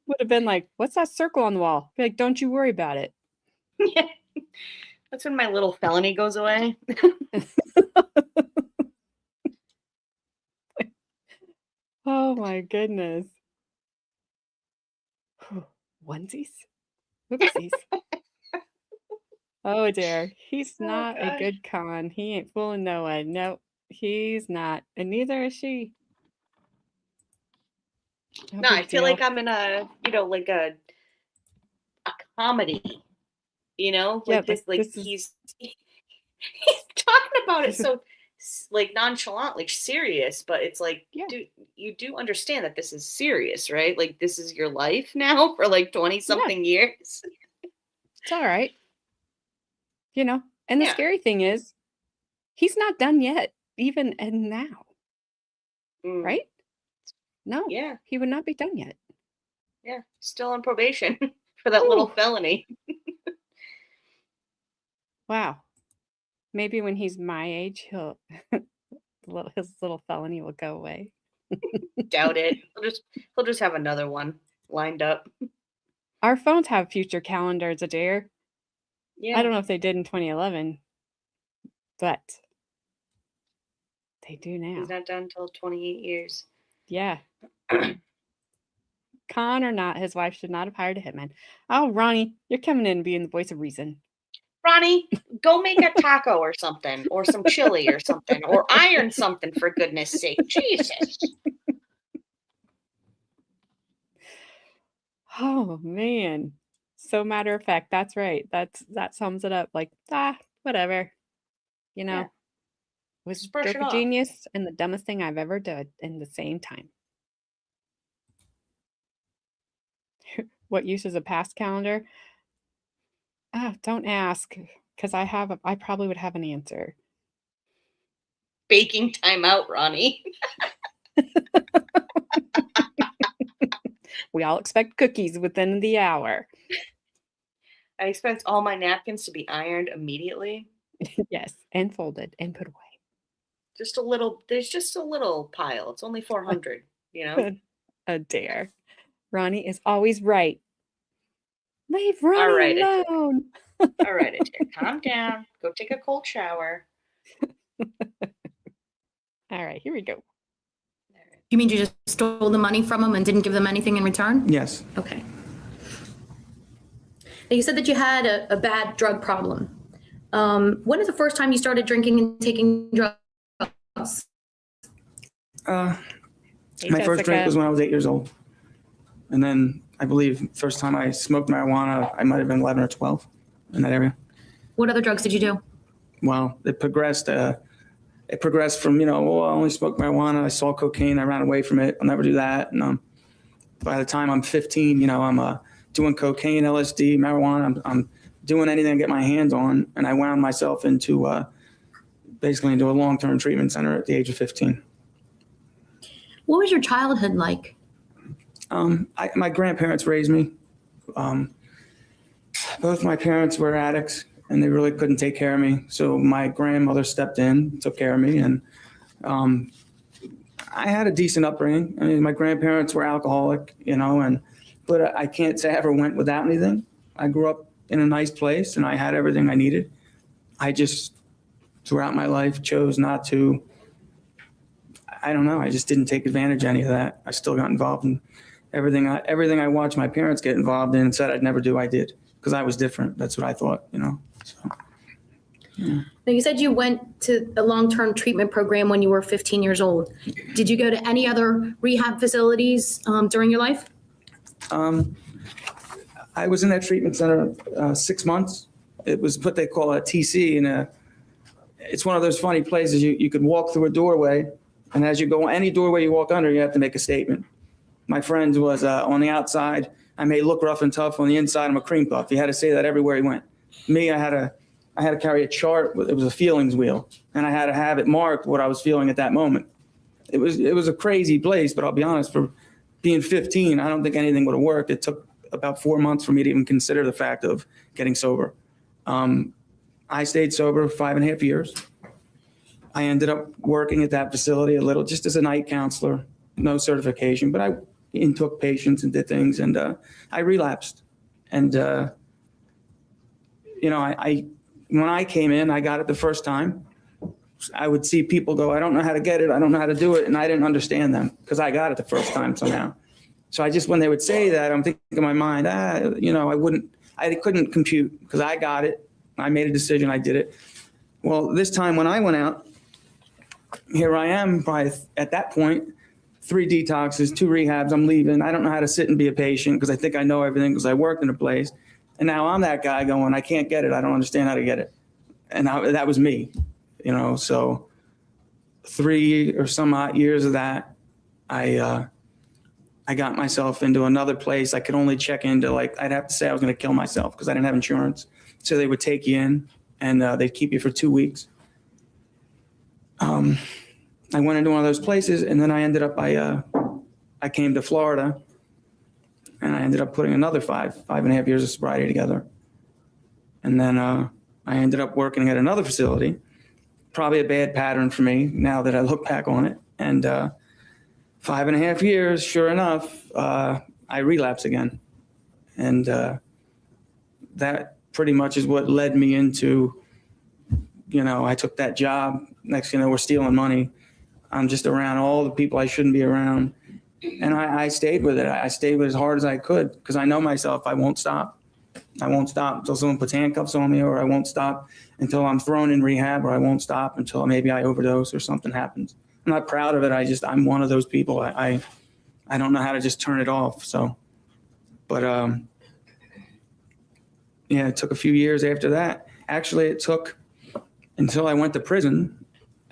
[SPEAKER 3] Would have been like, what's that circle on the wall? Be like, don't you worry about it.
[SPEAKER 2] Yeah. That's when my little felony goes away.
[SPEAKER 3] Oh my goodness. Onesies? Oopsies. Oh dear. He's not a
[SPEAKER 2] gosh.
[SPEAKER 3] good con. He ain't fooling no one. Nope, he's not. And neither is she.
[SPEAKER 2] No, I feel like I'm in a, like a comedy. Like this, like he's talking about it so like nonchalant, like serious, but it's like, dude, you do understand that this is serious, right? Like this is your life now for like 20 something years.
[SPEAKER 3] It's all right. And the scary thing is he's not done yet, even and now. Right? No.
[SPEAKER 2] Yeah.
[SPEAKER 3] He would not be done yet.
[SPEAKER 2] Yeah. Still on probation for that little felony.
[SPEAKER 3] Wow. Maybe when he's my age, his little felony will go away.
[SPEAKER 2] Doubt it. He'll just have another one lined up.
[SPEAKER 3] Our phones have future calendars, Adair.
[SPEAKER 2] Yeah.
[SPEAKER 3] I don't know if they did in 2011, but they do now.
[SPEAKER 2] He's not done until 28 years.
[SPEAKER 3] Yeah. Con or not, his wife should not have hired a hitman. Oh, Ronnie, you're coming in and being the voice of reason.
[SPEAKER 2] Ronnie, go make a taco or something, or some chili or something, or iron something for goodness sake. Jesus.
[SPEAKER 3] Oh man. So matter of fact, that's right. That sums it up. Like, whatever. It was a
[SPEAKER 2] brush
[SPEAKER 3] stroke
[SPEAKER 2] it
[SPEAKER 3] of
[SPEAKER 2] off.
[SPEAKER 3] genius and the dumbest thing I've ever done in the same time. What use is a past calendar? Don't ask, because I probably would have an answer.
[SPEAKER 2] Baking time out, Ronnie.
[SPEAKER 3] We all expect cookies within the hour.
[SPEAKER 2] I expect all my napkins to be ironed immediately.
[SPEAKER 3] Yes, and folded and put away.
[SPEAKER 2] There's just a little pile. It's only 400,
[SPEAKER 3] A dare. Ronnie is always right. Leave Ronnie
[SPEAKER 2] All right,
[SPEAKER 3] alone.
[SPEAKER 2] All right, Adair, calm down. Go take a cold shower.
[SPEAKER 3] All right, here we go.
[SPEAKER 8] You mean you just stole the money from them and didn't give them anything in return?
[SPEAKER 6] Yes.
[SPEAKER 8] Okay. Now you said that you had a bad drug problem. When is the first time you started drinking and taking drugs?
[SPEAKER 6] My first drink was when I was 8 years old. And then I believe first time I smoked marijuana, I might have been 11 or 12 in that area.
[SPEAKER 8] What other drugs did you do?
[SPEAKER 6] Well, it progressed from, I only smoked marijuana. I saw cocaine. I ran away from it. I'll never do that. And by the time I'm 15, I'm doing cocaine, LSD, marijuana. I'm doing anything to get my hands on. And I wound myself into basically into a long-term treatment center at the age of 15.
[SPEAKER 8] What was your childhood like?
[SPEAKER 6] My grandparents raised me. Both my parents were addicts, and they really couldn't take care of me. So my grandmother stepped in, took care of me, and I had a decent upbringing. I mean, my grandparents were alcoholic, but I can't say I ever went without anything. I grew up in a nice place, and I had everything I needed. I just, throughout my life, chose not to. I don't know. I just didn't take advantage of any of that. I still got involved in everything I watched my parents get involved in and said I'd never do, I did, because I was different. That's what I thought, So, yeah.
[SPEAKER 8] Now, you said you went to a long-term treatment program when you were 15 years old. Did you go to any other rehab facilities during your life?
[SPEAKER 6] I was in that treatment center 6 months. It was what they call a TC, and it's one of those funny places you could walk through a doorway, and as you go, any doorway you walk under, you have to make a statement. My friend was on the outside. I may look rough and tough. On the inside, I'm a cream puff. He had to say that everywhere he went. Me, I had to carry a chart. It was a feelings wheel, and I had to have it marked what I was feeling at that moment. It was a crazy place, but I'll be honest, for being 15, I don't think anything would have worked. It took about 4 months for me to even consider the fact of getting sober. I stayed sober 5.5 years. I ended up working at that facility a little, just as a night counselor, no certification, but I took patients and did things, and I relapsed. And when I came in, I got it the first time. I would see people go, I don't know how to get it. I don't know how to do it. And I didn't understand them because I got it the first time somehow. So when they would say that, I'm thinking in my mind, I couldn't compute because I got it. I made a decision. I did it. Well, this time when I went out, here I am probably at that point, 3 detoxes, 2 rehabs, I'm leaving. I don't know how to sit and be a patient because I think I know everything because I worked in a place. And now I'm that guy going, I can't get it. I don't understand how to get it. And that was me, so 3 or some odd years of that, I got myself into another place. I could only check into, I'd have to say I was going to kill myself because I didn't have insurance. So they would take you in and they'd keep you for 2 weeks. I went into one of those places, and then I ended up, I came to Florida, and I ended up putting another 5.5 years of sobriety together. And then I ended up working at another facility, probably a bad pattern for me now that I look back on it. And 5.5 years, sure enough, I relapsed again. And that pretty much is what led me into, I took that job. Next thing you know, we're stealing money. I'm just around all the people I shouldn't be around. And I stayed with it. I stayed with it as hard as I could because I know myself. I won't stop. I won't stop until someone puts handcuffs on me, or I won't stop until I'm thrown in rehab, or I won't stop until maybe I overdose or something happens. I'm not proud of it. I'm one of those people. I don't know how to just turn it off. So, but it took a few years after that. Actually, it took until I went to prison.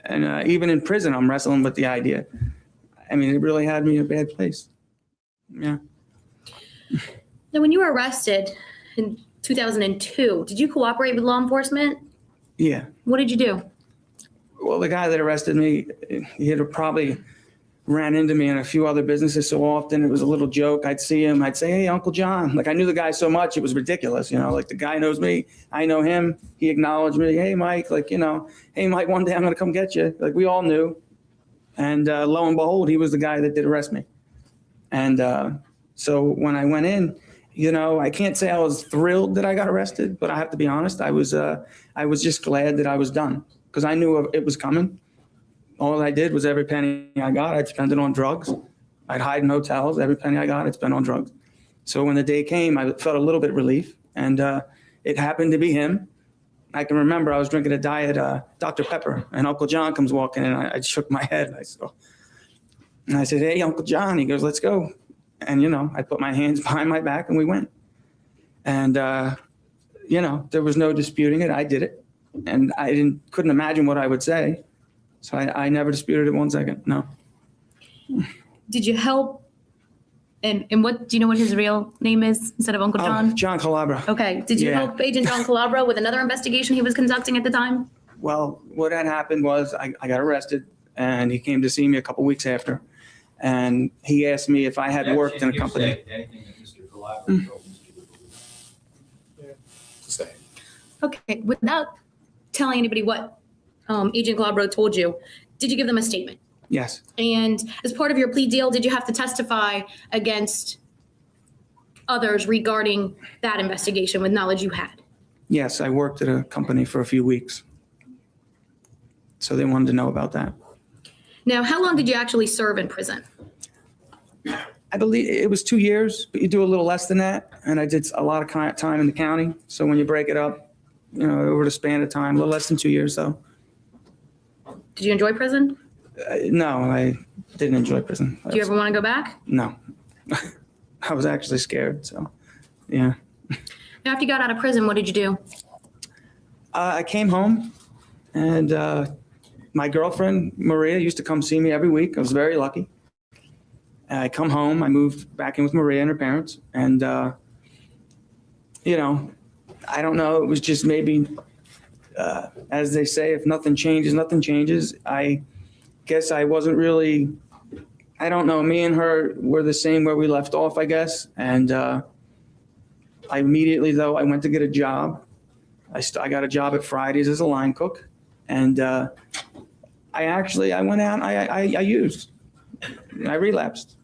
[SPEAKER 6] And even in prison, I'm wrestling with the idea. I mean, it really had me in a bad place. Yeah.
[SPEAKER 8] Now, when you were arrested in 2002, did you cooperate with law enforcement?
[SPEAKER 6] Yeah.
[SPEAKER 8] What did you do?
[SPEAKER 6] Well, the guy that arrested me, he had probably ran into me in a few other businesses so often. It was a little joke. I'd see him. I'd say, hey, Uncle John. I knew the guy so much. It was ridiculous. The guy knows me. I know him. He acknowledged me. Hey, Mike, hey, Mike, one day I'm going to come get you. We all knew. And lo and behold, he was the guy that did arrest me. And so when I went in, I can't say I was thrilled that I got arrested, but I have to be honest. I was just glad that I was done because I knew it was coming. All I did was every penny I got, I'd spend it on drugs. I'd hide in hotels. Every penny I got, I'd spend on drugs. So when the day came, I felt a little bit of relief. And it happened to be him. I can remember I was drinking a diet Dr. Pepper, and Uncle John comes walking in. I shook my head. And I said, hey, Uncle John. He goes, let's go. And, I put my hands behind my back and we went. And, there was no disputing it. I did it. And I couldn't imagine what I would say. So I never disputed it 1 second. No.
[SPEAKER 8] Did you help? And what do you know what his real name is instead of Uncle John?
[SPEAKER 6] John Calabra.
[SPEAKER 8] Okay. Did you
[SPEAKER 6] Yeah.
[SPEAKER 8] help Agent John Calabra with another investigation he was conducting at the time?
[SPEAKER 6] Well, what had happened was I got arrested and he came to see me a couple weeks after. And he asked me if I had worked in a company.
[SPEAKER 7] Anything that Mr. Calabro told Mr. Dippolito. Stay.
[SPEAKER 8] Okay. Without telling anybody what Agent Calabro told you, did you give them a statement?
[SPEAKER 6] Yes.
[SPEAKER 8] And as part of your plea deal, did you have to testify against others regarding that investigation with knowledge you had?
[SPEAKER 6] Yes, I worked at a company for a few weeks. So they wanted to know about that.
[SPEAKER 8] Now, how long did you actually serve in prison?
[SPEAKER 6] I believe it was 2 years, but you do a little less than that. And I did a lot of time in the county. So when you break it up, over the span of time, a little less than 2 years though.
[SPEAKER 8] Did you enjoy prison?
[SPEAKER 6] No, I didn't enjoy prison.
[SPEAKER 8] Do you ever want to go back?
[SPEAKER 6] No. I was actually scared. So, yeah.
[SPEAKER 8] Now, after you got out of prison, what did you do?
[SPEAKER 6] I came home and my girlfriend, Maria, used to come see me every week. I was very lucky. I come home, I moved back in with Maria and her parents. And, I don't know, it was just maybe, as they say, if nothing changes, nothing changes. I guess I wasn't really, I don't know, me and her were the same where we left off, I guess. And I immediately, though, I went to get a job. I got a job at Fridays as a line cook. And I went out and I used. I relapsed.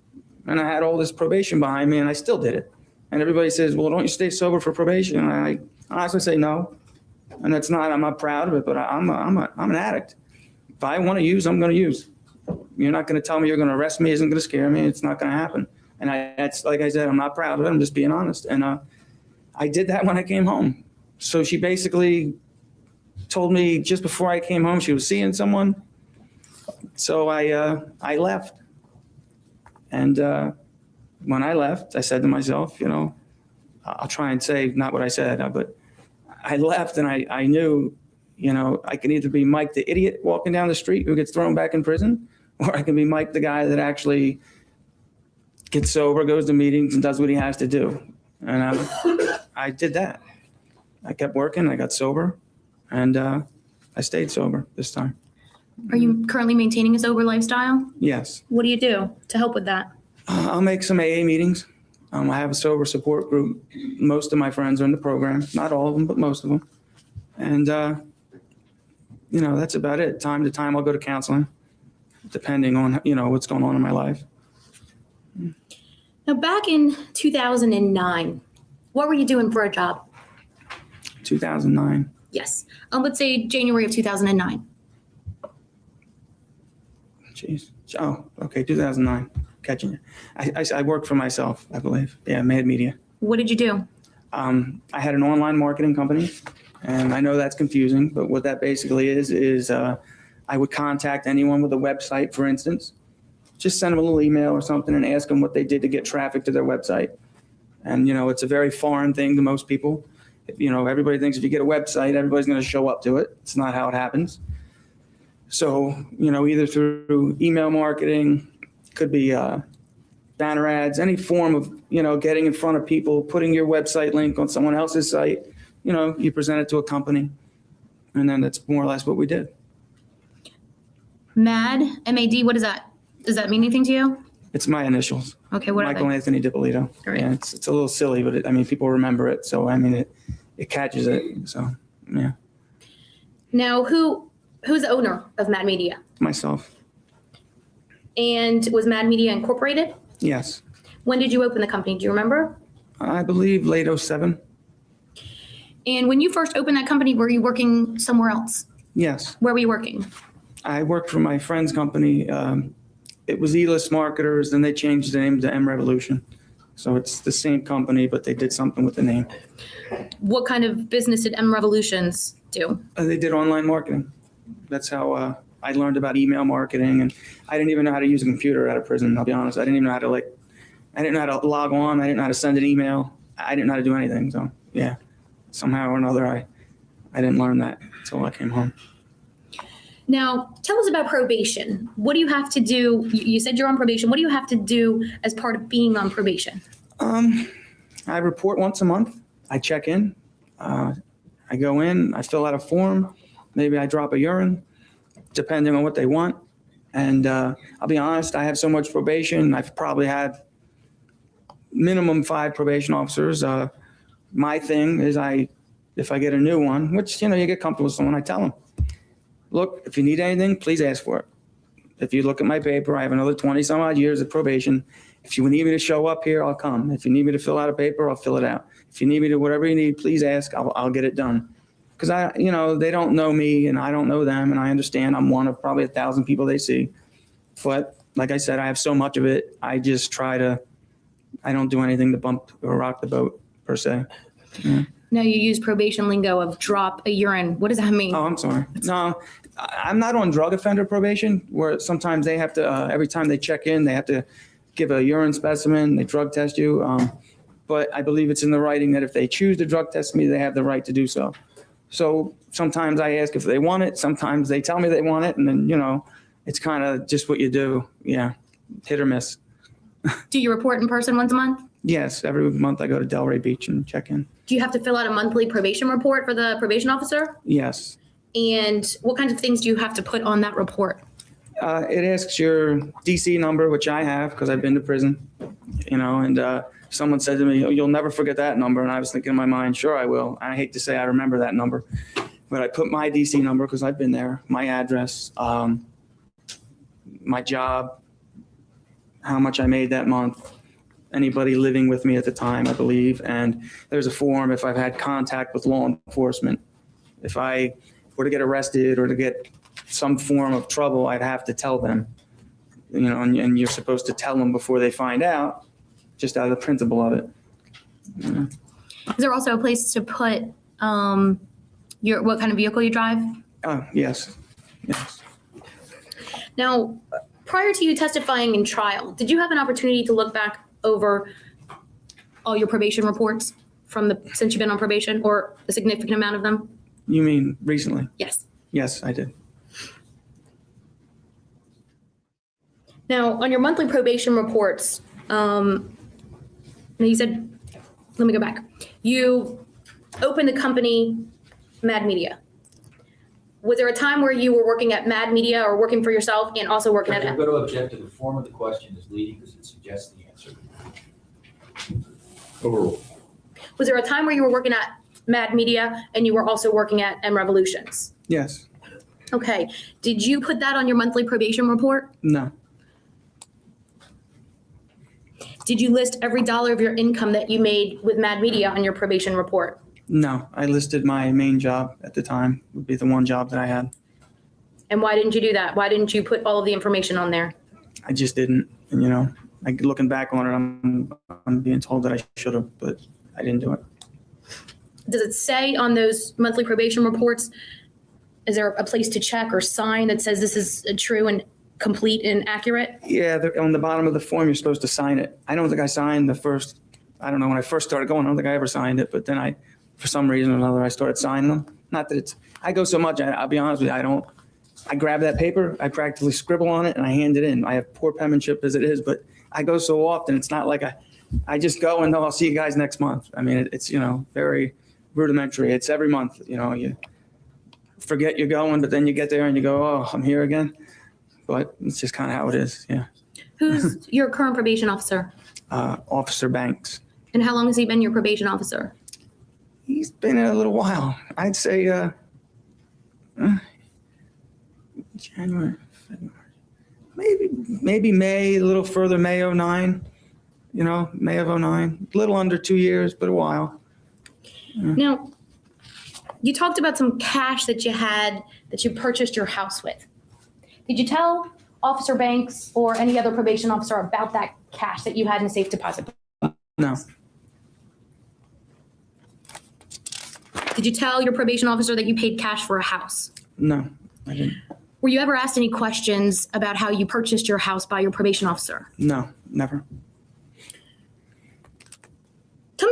[SPEAKER 6] And I had all this probation behind me and I still did it. And everybody says, well, don't you stay sober for probation? And I honestly say no. And I'm not proud of it, but I'm an addict. If I want to use, I'm going to use. You're not going to tell me you're going to arrest me. Isn't going to scare me. It's not going to happen. And that's, like I said, I'm not proud of it. I'm just being honest. And I did that when I came home. So she basically told me just before I came home she was seeing someone. So I left. And when I left, I said to myself, I'll try and say not what I said, but I left and I knew, I can either be Mike the idiot walking down the street who gets thrown back in prison, or I can be Mike the guy that actually gets sober, goes to meetings and does what he has to do. And I did that. I kept working, I got sober, and I stayed sober this time.
[SPEAKER 8] Are you currently maintaining a sober lifestyle?
[SPEAKER 6] Yes.
[SPEAKER 8] What do you do to help with that?
[SPEAKER 6] I'll make some AA meetings. I have a sober support group. Most of my friends are in the program. Not all of them, but most of them. And, that's about it. Time to time, I'll go to counseling, depending on, what's going on in my life.
[SPEAKER 8] Now, back in 2009, what were you doing for a job?
[SPEAKER 6] 2009.
[SPEAKER 8] Yes. Let's say January of 2009.
[SPEAKER 6] Jeez. Oh, okay. 2009. Catching you. I worked for myself, I believe. Yeah, Mad Media.
[SPEAKER 8] What did you do?
[SPEAKER 6] I had an online marketing company, and I know that's confusing, but what that basically is I would contact anyone with a website, for instance, just send them a little email or something and ask them what they did to get traffic to their website. And, it's a very foreign thing to most people. Everybody thinks if you get a website, everybody's going to show up to it. It's not how it happens. So, either through email marketing, could be banner ads, any form of, getting in front of people, putting your website link on someone else's site, you present it to a company. And then that's more or less what we did.
[SPEAKER 8] MAD, M-A-D, what is that? Does that mean anything to you?
[SPEAKER 6] It's my initials.
[SPEAKER 8] Okay, what
[SPEAKER 6] Michael
[SPEAKER 8] are they?
[SPEAKER 6] Anthony Dippolito.
[SPEAKER 8] Great.
[SPEAKER 6] Yeah, it's a little silly, but people remember it. So, it catches it. So, yeah.
[SPEAKER 8] Now, who's the owner of Mad Media?
[SPEAKER 6] Myself.
[SPEAKER 8] And was Mad Media incorporated?
[SPEAKER 6] Yes.
[SPEAKER 8] When did you open the company? Do you remember?
[SPEAKER 6] I believe late 07.
[SPEAKER 8] And when you first opened that company, were you working somewhere else?
[SPEAKER 6] Yes.
[SPEAKER 8] Where were you working?
[SPEAKER 6] I worked for my friend's company. It was E-List Marketers, then they changed the name to M Revolution. So it's the same company, but they did something with the name.
[SPEAKER 8] What kind of business did M Revolutions do?
[SPEAKER 6] They did online marketing. That's how I learned about email marketing. And I didn't even know how to use a computer out of prison, I'll be honest. I didn't even know how to I didn't know how to log on. I didn't know how to send an email. I didn't know how to do anything. So yeah, somehow or another, I didn't learn that until I came home.
[SPEAKER 8] Now, tell us about probation. What do you have to do? You said you're on probation. What do you have to do as part of being on probation?
[SPEAKER 6] I report once a month. I check in. I go in. I fill out a form. Maybe I drop a urine, depending on what they want. And I'll be honest, I have so much probation. I've probably had minimum 5 probation officers. My thing is if I get a new one, which, you get comfortable with someone, I tell them, look, if you need anything, please ask for it. If you look at my paper, I have another 20 some odd years of probation. If you need me to show up here, I'll come. If you need me to fill out a paper, I'll fill it out. If you need me to, whatever you need, please ask, I'll get it done. Because they don't know me and I don't know them, and I understand I'm one of probably 1,000 people they see. But like I said, I have so much of it. I just I don't do anything to bump or rock the boat per se. Yeah.
[SPEAKER 8] Now you use probation lingo of drop a urine. What does that mean?
[SPEAKER 6] Oh, I'm sorry. No, I'm not on drug offender probation, where sometimes they have to, every time they check in, they have to give a urine specimen, they drug test you. But I believe it's in the writing that if they choose to drug test me, they have the right to do so. So sometimes I ask if they want it. Sometimes they tell me they want it. And then, it's kind of just what you do. Yeah. Hit or miss.
[SPEAKER 8] Do you report in person once a month?
[SPEAKER 6] Yes. Every month I go to Delray Beach and check in.
[SPEAKER 8] Do you have to fill out a monthly probation report for the probation officer?
[SPEAKER 6] Yes.
[SPEAKER 8] And what kinds of things do you have to put on that report?
[SPEAKER 6] It asks your DC number, which I have because I've been to prison, and someone said to me, you'll never forget that number. And I was thinking in my mind, sure, I will. I hate to say I remember that number, but I put my DC number because I've been there, my address, my job, how much I made that month, anybody living with me at the time, I believe. And there's a form if I've had contact with law enforcement. If I were to get arrested or to get some form of trouble, I'd have to tell them, and you're supposed to tell them before they find out, just out of the principle of it. Yeah.
[SPEAKER 8] Is there also a place to put what kind of vehicle you drive?
[SPEAKER 6] Oh, yes. Yes.
[SPEAKER 8] Now, prior to you testifying in trial, did you have an opportunity to look back over all your probation reports since you've been on probation, or a significant amount of them?
[SPEAKER 6] You mean recently?
[SPEAKER 8] Yes.
[SPEAKER 6] Yes, I did.
[SPEAKER 8] Now, on your monthly probation reports, now you said, let me go back. You opened the company Mad Media. Was there a time where you were working at Mad Media or working for yourself and also working at?
[SPEAKER 7] I'm going to object to the form of the question is leading because it suggests the answer. Overruled.
[SPEAKER 8] Was there a time where you were working at Mad Media and you were also working at M Revolutions?
[SPEAKER 6] Yes.
[SPEAKER 8] Okay. Did you put that on your monthly probation report?
[SPEAKER 6] No.
[SPEAKER 8] Did you list every dollar of your income that you made with Mad Media on your probation report?
[SPEAKER 6] No. I listed my main job at the time, would be the one job that I had.
[SPEAKER 8] And why didn't you do that? Why didn't you put all of the information on there?
[SPEAKER 6] I just didn't. And, looking back on it, I'm being told that I should have, but I didn't do it.
[SPEAKER 8] Does it say on those monthly probation reports, is there a place to check or sign that says this is true and complete and accurate?
[SPEAKER 6] Yeah, on the bottom of the form, you're supposed to sign it. I don't think I signed when I first started going, I don't think I ever signed it, but then for some reason or another, I started signing them. Not that I go so much, I'll be honest with you, I grab that paper, I practically scribble on it and I hand it in. I have poor penmanship as it is, but I go so often, it's not like I just go and I'll see you guys next month. I mean, it's, very rudimentary. It's every month, you forget you're going, but then you get there and you go, oh, I'm here again. But it's just kind of how it is. Yeah.
[SPEAKER 8] Who's your current probation officer?
[SPEAKER 6] Officer Banks.
[SPEAKER 8] And how long has he been your probation officer?
[SPEAKER 6] He's been a little while. I'd say January, February, maybe May, a little further, May 09. May of 09. A little under 2 years, but a while. Yeah.
[SPEAKER 8] Now, you talked about some cash that you had that you purchased your house with. Did you tell Officer Banks or any other probation officer about that cash that you had in a safe deposit?
[SPEAKER 6] No.
[SPEAKER 8] Did you tell your probation officer that you paid cash for a house?
[SPEAKER 6] No, I didn't.
[SPEAKER 8] Were you ever asked any questions about how you purchased your house by your probation officer?
[SPEAKER 6] No, never.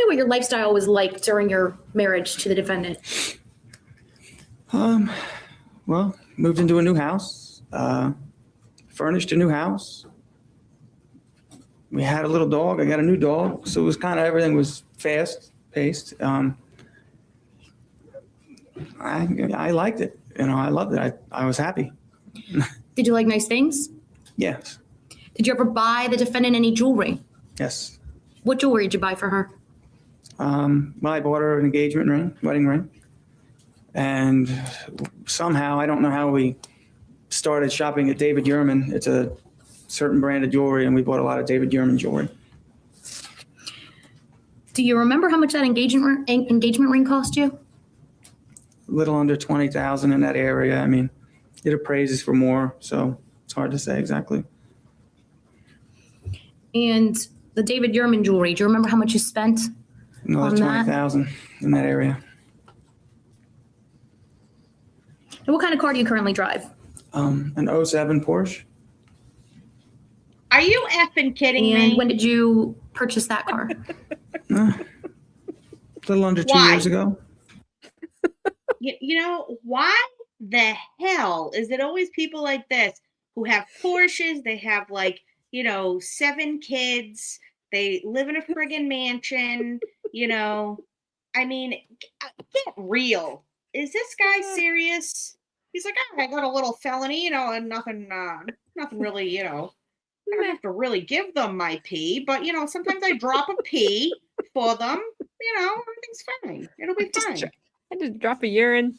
[SPEAKER 8] me what your lifestyle was like during your marriage to the defendant.
[SPEAKER 6] Well, moved into a new house, furnished a new house. We had a little dog. I got a new dog. So it was kind of, everything was fast paced. I liked it. I loved it. I was happy.
[SPEAKER 8] Did you like nice things?
[SPEAKER 6] Yes.
[SPEAKER 8] Did you ever buy the defendant any jewelry?
[SPEAKER 6] Yes.
[SPEAKER 8] What jewelry did you buy for her?
[SPEAKER 6] Well, I bought her an engagement ring, wedding ring. And somehow, I don't know how we started shopping at David Yurman. It's a certain brand of jewelry, and we bought a lot of David Yurman jewelry.
[SPEAKER 8] Do you remember how much that engagement ring cost you?
[SPEAKER 6] A little under 20,000 in that area. I mean, it appraises for more, so it's hard to say exactly.
[SPEAKER 8] And the David Yurman jewelry, do you remember how much you spent?
[SPEAKER 6] Another
[SPEAKER 8] On that?
[SPEAKER 6] 20,000 in that area.
[SPEAKER 8] And what kind of car do you currently drive?
[SPEAKER 6] An '07 Porsche.
[SPEAKER 2] Are you effing kidding
[SPEAKER 8] And
[SPEAKER 2] me?
[SPEAKER 8] when did you purchase that car?
[SPEAKER 6] A little under 2
[SPEAKER 2] Why?
[SPEAKER 6] years ago.
[SPEAKER 2] You know, why the hell is it always people like this who have Porsches? They have 7 kids. They live in a friggin' mansion. I mean, get real. Is this guy serious? He's like, I got a little felony, and nothing really, I don't have to really give them my pee, but sometimes I drop a pee for them. Everything's fine. It'll be fine.
[SPEAKER 3] I just drop a urine.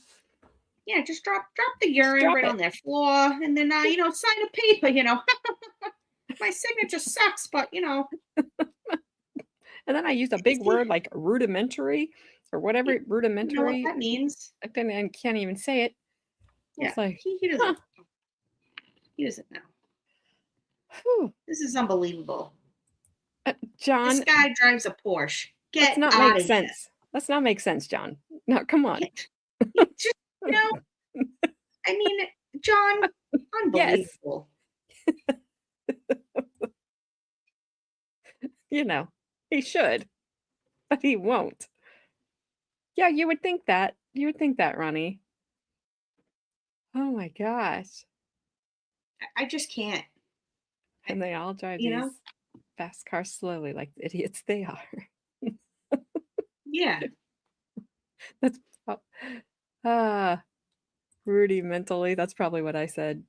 [SPEAKER 2] Yeah, just drop the urine
[SPEAKER 3] drop
[SPEAKER 2] right
[SPEAKER 3] it.
[SPEAKER 2] on their floor, and then sign a paper. My signature sucks, but
[SPEAKER 3] And then I use a big word like rudimentary or whatever
[SPEAKER 2] you know what
[SPEAKER 3] rudimentary.
[SPEAKER 2] that means.
[SPEAKER 3] I can't even say it.
[SPEAKER 2] Yeah,
[SPEAKER 3] It's like,
[SPEAKER 2] he doesn't. He doesn't know.
[SPEAKER 3] whew.
[SPEAKER 2] This is unbelievable.
[SPEAKER 3] John,
[SPEAKER 2] This guy drives a Porsche.
[SPEAKER 3] let's
[SPEAKER 2] Get
[SPEAKER 3] not
[SPEAKER 2] out
[SPEAKER 3] make
[SPEAKER 2] of
[SPEAKER 3] sense. Let's not make sense, John. No, come on.
[SPEAKER 2] here. Just, I mean, John, unbelievable.
[SPEAKER 3] He should, but he won't. Yeah, you would think that. You would think that, Ronnie. Oh my gosh.
[SPEAKER 2] I just can't.
[SPEAKER 3] And they all drive
[SPEAKER 2] You
[SPEAKER 3] these
[SPEAKER 2] know?
[SPEAKER 3] fast cars slowly like the idiots they are.
[SPEAKER 2] Yeah.
[SPEAKER 3] That's rudimentally. That's probably what I said.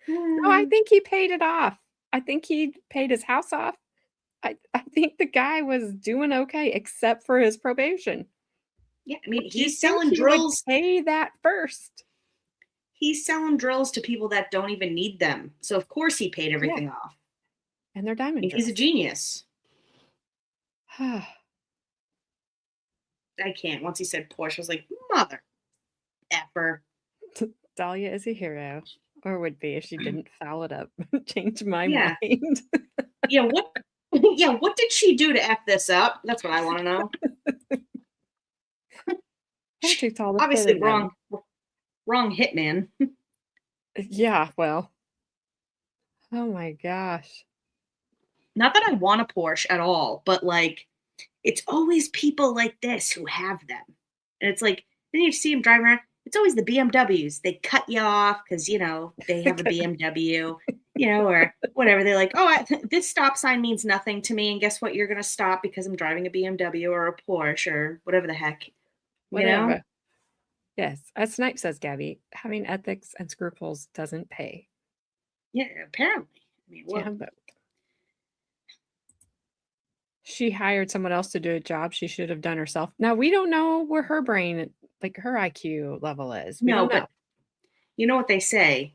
[SPEAKER 3] No, I think he paid it off. I think he paid his house off. I think the guy was doing okay, except for his probation.
[SPEAKER 2] Yeah, I mean,
[SPEAKER 3] Do you
[SPEAKER 2] he's
[SPEAKER 3] think
[SPEAKER 2] selling
[SPEAKER 3] he would
[SPEAKER 2] drills.
[SPEAKER 3] pay that first.
[SPEAKER 2] He's selling drills to people that don't even need them. So of course he paid everything off.
[SPEAKER 3] And they're
[SPEAKER 2] I
[SPEAKER 3] diamond
[SPEAKER 2] mean, he's a
[SPEAKER 3] drills.
[SPEAKER 2] genius.
[SPEAKER 3] Genius.
[SPEAKER 2] I can't. Once he said Porsche, I was like, mother effer.
[SPEAKER 3] Dalia is a hero, or would be if she didn't foul it up. Change my
[SPEAKER 2] Yeah.
[SPEAKER 3] mind.
[SPEAKER 2] Yeah, what did she do to F this up? That's what I want to know.
[SPEAKER 3] I'm too tall to fit
[SPEAKER 2] Obviously
[SPEAKER 3] in them.
[SPEAKER 2] wrong hitman.
[SPEAKER 3] Yeah, well. Oh my gosh.
[SPEAKER 2] Not that I want a Porsche at all, but it's always people like this who have them. And it's like, then you see them driving around. It's always the BMWs. They cut you off because, they have a BMW, or whatever. They're like, oh, this stop sign means nothing to me. And guess what? You're going to stop because I'm driving a BMW or a Porsche or whatever the heck.
[SPEAKER 3] Whatever. Yes. As Snipe says, Gabby, having ethics and scruples doesn't pay.
[SPEAKER 2] Yeah, apparently. I mean,
[SPEAKER 3] Yeah, but she hired someone else to do a job she should have done herself. Now, we don't know where her brain, like her IQ level is. We
[SPEAKER 2] no,
[SPEAKER 3] don't know.
[SPEAKER 2] but you know what they say?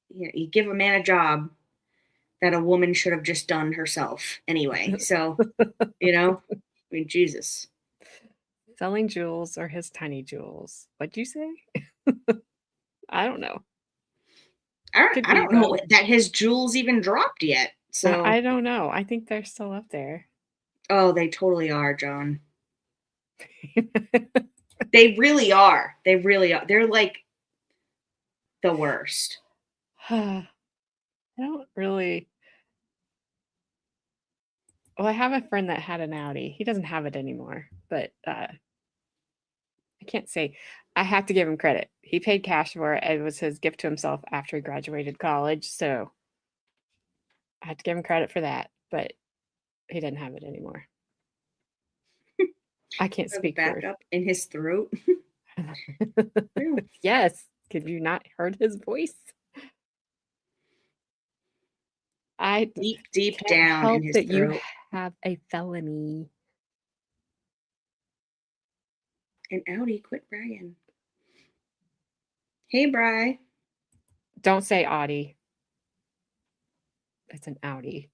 [SPEAKER 2] You give a man a job that a woman should have just done herself anyway. So, I mean, Jesus.
[SPEAKER 3] Selling jewels or his tiny jewels. What'd you say? I don't know.
[SPEAKER 2] I
[SPEAKER 3] Could
[SPEAKER 2] don't
[SPEAKER 3] be
[SPEAKER 2] know
[SPEAKER 3] both.
[SPEAKER 2] that his jewels even dropped yet. So
[SPEAKER 3] I don't know. I think they're still up there.
[SPEAKER 2] oh, they totally are, John. They really are. They really are. They're like the worst.
[SPEAKER 3] I don't really. Well, I have a friend that had an Audi. He doesn't have it anymore, but I can't say. I have to give him credit. He paid cash for it. It was his gift to himself after he graduated college, so I have to give him credit for that. But he doesn't have it anymore. I can't
[SPEAKER 2] The
[SPEAKER 3] speak for.
[SPEAKER 2] backup in his throat.
[SPEAKER 3] Yes. Could you not heard his voice? I
[SPEAKER 2] Deep
[SPEAKER 3] can't
[SPEAKER 2] down
[SPEAKER 3] help
[SPEAKER 2] in his
[SPEAKER 3] that
[SPEAKER 2] throat.
[SPEAKER 3] you have a felony.
[SPEAKER 2] An Audi, quit bragging. Hey, Bri.
[SPEAKER 3] Don't say Audi. It's an Audi.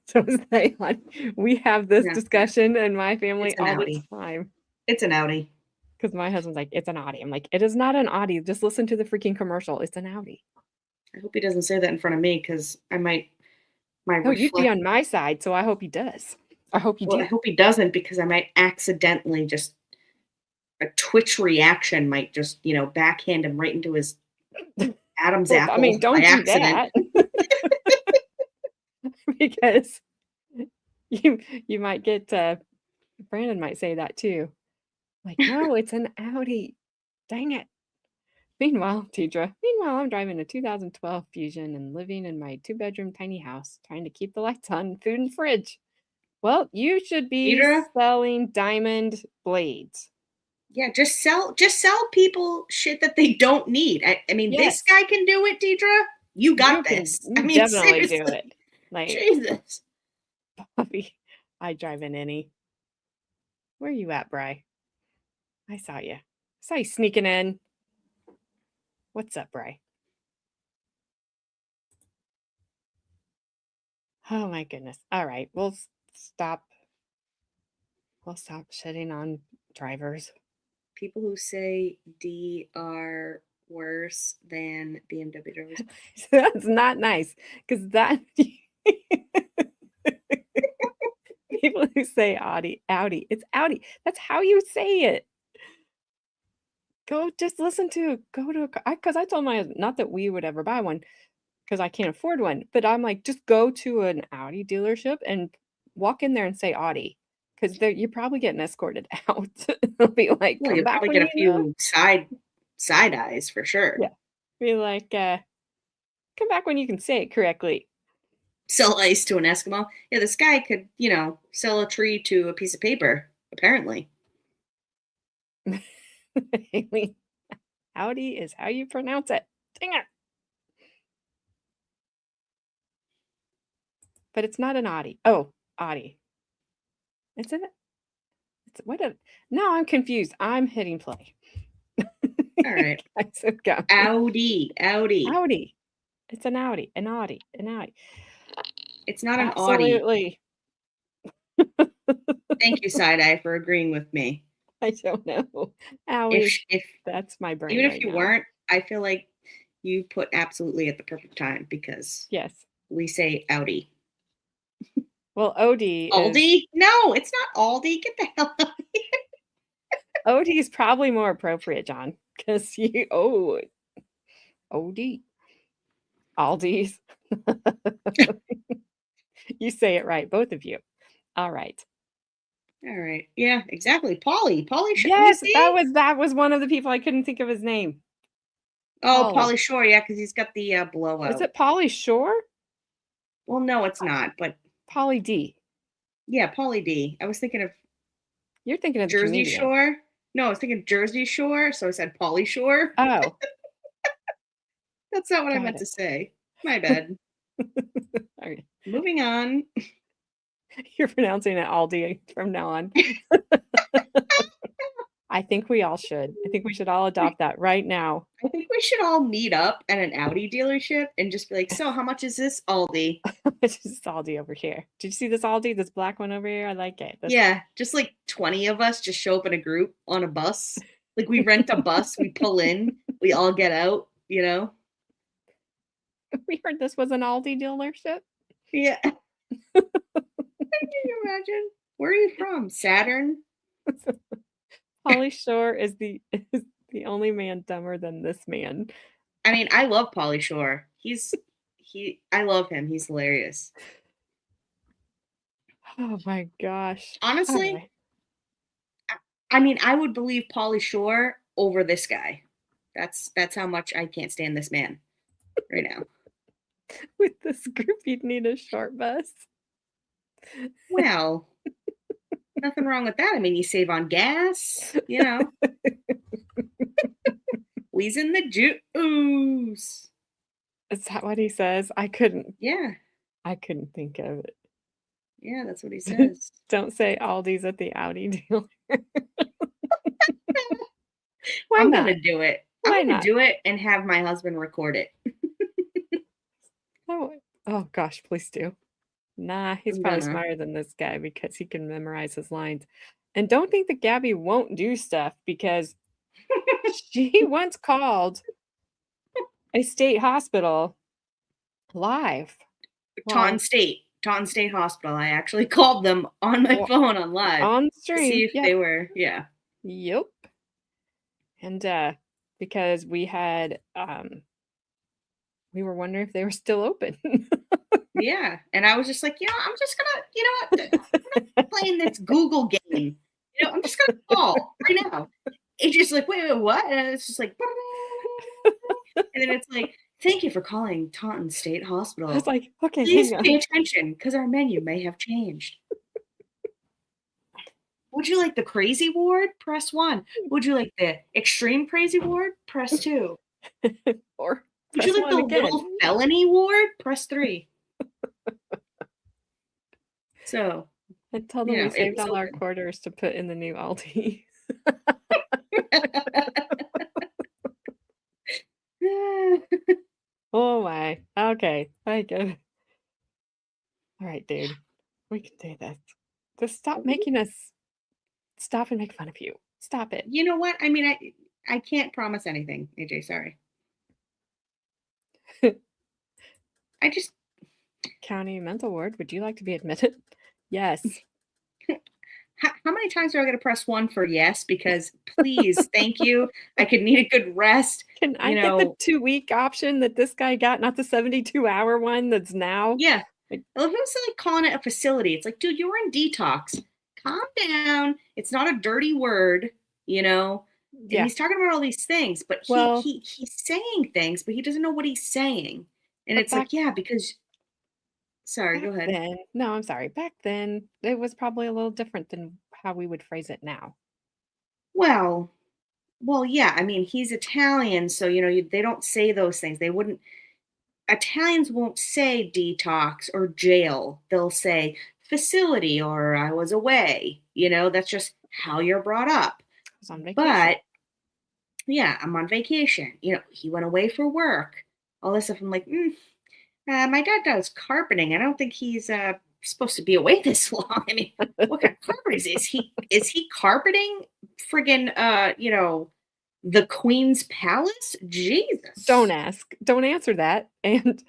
[SPEAKER 3] So say we have this
[SPEAKER 2] No.
[SPEAKER 3] discussion in my family
[SPEAKER 2] It's an
[SPEAKER 3] all
[SPEAKER 2] Audi.
[SPEAKER 3] the time.
[SPEAKER 2] It's an Audi.
[SPEAKER 3] Because my husband's like, it's an Audi. I'm like, it is not an Audi. Just listen to the freaking commercial. It's an Audi.
[SPEAKER 2] I hope he doesn't say that in front of me because I might.
[SPEAKER 3] Oh, you'd be on my side, so I hope he does. I hope you
[SPEAKER 2] Well,
[SPEAKER 3] do.
[SPEAKER 2] I hope he doesn't because I might accidentally just a twitch reaction might just backhand him right into his Adam's
[SPEAKER 3] Well,
[SPEAKER 2] apple
[SPEAKER 3] I mean, don't
[SPEAKER 2] by
[SPEAKER 3] do
[SPEAKER 2] accident.
[SPEAKER 3] that. Because you might get Brandon might say that too. Like, no, it's an Audi. Dang it. Meanwhile, I'm driving a 2012 Fusion and living in my 2-bedroom tiny house, trying to keep the lights on, food and fridge. Well, you should be
[SPEAKER 2] Deidre?
[SPEAKER 3] selling diamond blades.
[SPEAKER 2] Yeah, just sell people shit that they don't need. I mean,
[SPEAKER 3] Yes.
[SPEAKER 2] this guy can do it, Deidre. You got
[SPEAKER 3] You can-
[SPEAKER 2] this.
[SPEAKER 3] you
[SPEAKER 2] I mean,
[SPEAKER 3] definitely
[SPEAKER 2] seriously.
[SPEAKER 3] do it. Like,
[SPEAKER 2] Jesus.
[SPEAKER 3] Bobby, I drive in any. Where are you at, Bri? I saw you. I saw you sneaking in. What's up, Bri? Oh my goodness. All right. We'll stop shitting on drivers.
[SPEAKER 2] People who say D are worse than BMW drivers.
[SPEAKER 3] That's not nice because that people who say Audi, it's Audi. That's how you say it. Go just listen to because I told my not that we would ever buy one because I can't afford one, but I'm like, just go to an Audi dealership and walk in there and say Audi because you're probably getting escorted out. They'll be like,
[SPEAKER 2] Well,
[SPEAKER 3] come
[SPEAKER 2] you'll
[SPEAKER 3] back
[SPEAKER 2] probably
[SPEAKER 3] when
[SPEAKER 2] get a
[SPEAKER 3] you know.
[SPEAKER 2] few side eyes for sure.
[SPEAKER 3] Yeah. Be like, come back when you can say it correctly.
[SPEAKER 2] Sell ice to an Eskimo. Yeah, this guy could, sell a tree to a piece of paper, apparently.
[SPEAKER 3] Audi is how you pronounce it. Dang it. But it's not an Audi. Oh, Audi. It's an. It's what a. Now I'm confused. I'm hitting play.
[SPEAKER 2] All right.
[SPEAKER 3] So go.
[SPEAKER 2] Audi.
[SPEAKER 3] Audi. It's an Audi. An Audi. An Audi.
[SPEAKER 2] It's not an Audi.
[SPEAKER 3] Absolutely.
[SPEAKER 2] Thank you, Side Eye, for agreeing with me.
[SPEAKER 3] I don't know. Audi.
[SPEAKER 2] If
[SPEAKER 3] That's my brain.
[SPEAKER 2] even if
[SPEAKER 3] right
[SPEAKER 2] you
[SPEAKER 3] now.
[SPEAKER 2] weren't, I feel like you put absolutely at the perfect time because
[SPEAKER 3] Yes.
[SPEAKER 2] we say Audi.
[SPEAKER 3] Well, Odie.
[SPEAKER 2] Aldi? No, it's not Aldi. Get the hell out of here.
[SPEAKER 3] Odie is probably more appropriate, John, because Odie. Aldi's. You say it right, both of you. All right.
[SPEAKER 2] All right. Yeah, exactly. Pauly should
[SPEAKER 3] Yes,
[SPEAKER 2] see?
[SPEAKER 3] that was one of the people I couldn't think of his name.
[SPEAKER 2] Oh,
[SPEAKER 3] Pauly.
[SPEAKER 2] Pauly Shore, yeah, because he's got the blowout.
[SPEAKER 3] Is it Pauly Shore?
[SPEAKER 2] Well, no, it's not, but
[SPEAKER 3] Pauly D.
[SPEAKER 2] yeah, Pauly D. I was thinking of
[SPEAKER 3] You're thinking of the
[SPEAKER 2] Jersey
[SPEAKER 3] comedian.
[SPEAKER 2] Shore. No, I was thinking Jersey Shore, so I said Pauly Shore.
[SPEAKER 3] Oh.
[SPEAKER 2] That's not what I
[SPEAKER 3] Got
[SPEAKER 2] meant
[SPEAKER 3] it.
[SPEAKER 2] to say. My bad.
[SPEAKER 3] All right.
[SPEAKER 2] Moving on.
[SPEAKER 3] You're pronouncing it Aldi from now on. I think we all should. I think we should all adopt that right now.
[SPEAKER 2] I think we should all meet up at an Audi dealership and just be like, so how much is this Aldi?
[SPEAKER 3] It's just Aldi over here. Did you see this Aldi, this black one over here? I like it.
[SPEAKER 2] Yeah, just like 20 of us just show up in a group on a bus. Like we rent a bus, we pull in, we all get out,
[SPEAKER 3] We heard this was an Aldi dealership.
[SPEAKER 2] Yeah. Can you imagine? Where are you from? Saturn?
[SPEAKER 3] Pauly Shore is the only man dumber than this man.
[SPEAKER 2] I mean, I love Pauly Shore. I love him. He's hilarious.
[SPEAKER 3] Oh my gosh.
[SPEAKER 2] Honestly,
[SPEAKER 3] Alright.
[SPEAKER 2] I mean, I would believe Pauly Shore over this guy. That's how much I can't stand this man right now.
[SPEAKER 3] With this group, you'd need a short bus.
[SPEAKER 2] Well, nothing wrong with that. I mean, you save on gas, you know. We's in the juice.
[SPEAKER 3] Is that what he says? I
[SPEAKER 2] Yeah,
[SPEAKER 3] couldn't think of it.
[SPEAKER 2] yeah, that's what he says.
[SPEAKER 3] Don't say Aldi's at the Audi dealer. Why
[SPEAKER 2] I'm
[SPEAKER 3] not?
[SPEAKER 2] gonna do it.
[SPEAKER 3] Why
[SPEAKER 2] I'm gonna
[SPEAKER 3] not?
[SPEAKER 2] do it and have my husband record it.
[SPEAKER 3] Oh gosh, please do. Nah, he's
[SPEAKER 2] I'm
[SPEAKER 3] probably
[SPEAKER 2] gonna.
[SPEAKER 3] smarter than this guy because he can memorize his lines. And don't think that Gabby won't do stuff because she once called a state hospital live.
[SPEAKER 2] Taunton State Hospital. I actually called them on my phone on live
[SPEAKER 3] On
[SPEAKER 2] to
[SPEAKER 3] stream.
[SPEAKER 2] see if
[SPEAKER 3] Yep.
[SPEAKER 2] they were. Yeah.
[SPEAKER 3] Yep. And because we had we were wondering if they were still open.
[SPEAKER 2] Yeah. And I was just like, I'm just gonna, I'm not playing this Google game. I'm just gonna call right now. It's just like, wait, what? And it's just like, and then it's like, thank you for calling Taunton State Hospital.
[SPEAKER 3] I was like, okay,
[SPEAKER 2] Please
[SPEAKER 3] hang on.
[SPEAKER 2] pay attention because our menu may have changed. Would you like the crazy ward? Press 1. Would you like the extreme crazy ward? Press 2.
[SPEAKER 3] Or
[SPEAKER 2] Would
[SPEAKER 3] press
[SPEAKER 2] you like
[SPEAKER 3] one
[SPEAKER 2] the
[SPEAKER 3] again.
[SPEAKER 2] little felony ward? Press 3. So,
[SPEAKER 3] I told them we
[SPEAKER 2] it
[SPEAKER 3] saved
[SPEAKER 2] was
[SPEAKER 3] all our
[SPEAKER 2] open.
[SPEAKER 3] quarters to put in the new Aldi. Oh my. Okay. I get it. All right, dude. We can do this. Just stop making us stop and make fun of you. Stop it.
[SPEAKER 2] You know what? I mean, I can't promise anything, AJ. Sorry. I just,
[SPEAKER 3] County mental ward, would you like to be admitted? Yes.
[SPEAKER 2] how many times do I got to press 1 for yes? Because please, thank you. I could need a good rest.
[SPEAKER 3] Can I get the 2-week option that this guy got, not the 72-hour one that's now?
[SPEAKER 2] Yeah.
[SPEAKER 3] Like-
[SPEAKER 2] I love him like calling it a facility. It's like, dude, you were in detox. Calm down. It's not a dirty word, And
[SPEAKER 3] Yeah.
[SPEAKER 2] he's talking about all these things, but he's saying things, but he doesn't know what he's saying. And
[SPEAKER 3] But
[SPEAKER 2] it's like, yeah, because sorry, go ahead.
[SPEAKER 3] No, I'm sorry. Back then, it was probably a little different than how we would phrase it now.
[SPEAKER 2] Well, yeah. I mean, he's Italian, so they don't say those things. They wouldn't. Italians won't say detox or jail. They'll say facility or I was away. That's just how you're brought up.
[SPEAKER 3] I was on vacation.
[SPEAKER 2] But yeah, I'm on vacation. He went away for work. All this stuff. I'm like, my dad does carpeting. I don't think he's supposed to be away this long. I mean, what kind of carpeting is he? Is he carpeting friggin' the Queen's Palace? Jesus.
[SPEAKER 3] Don't ask. Don't answer that. And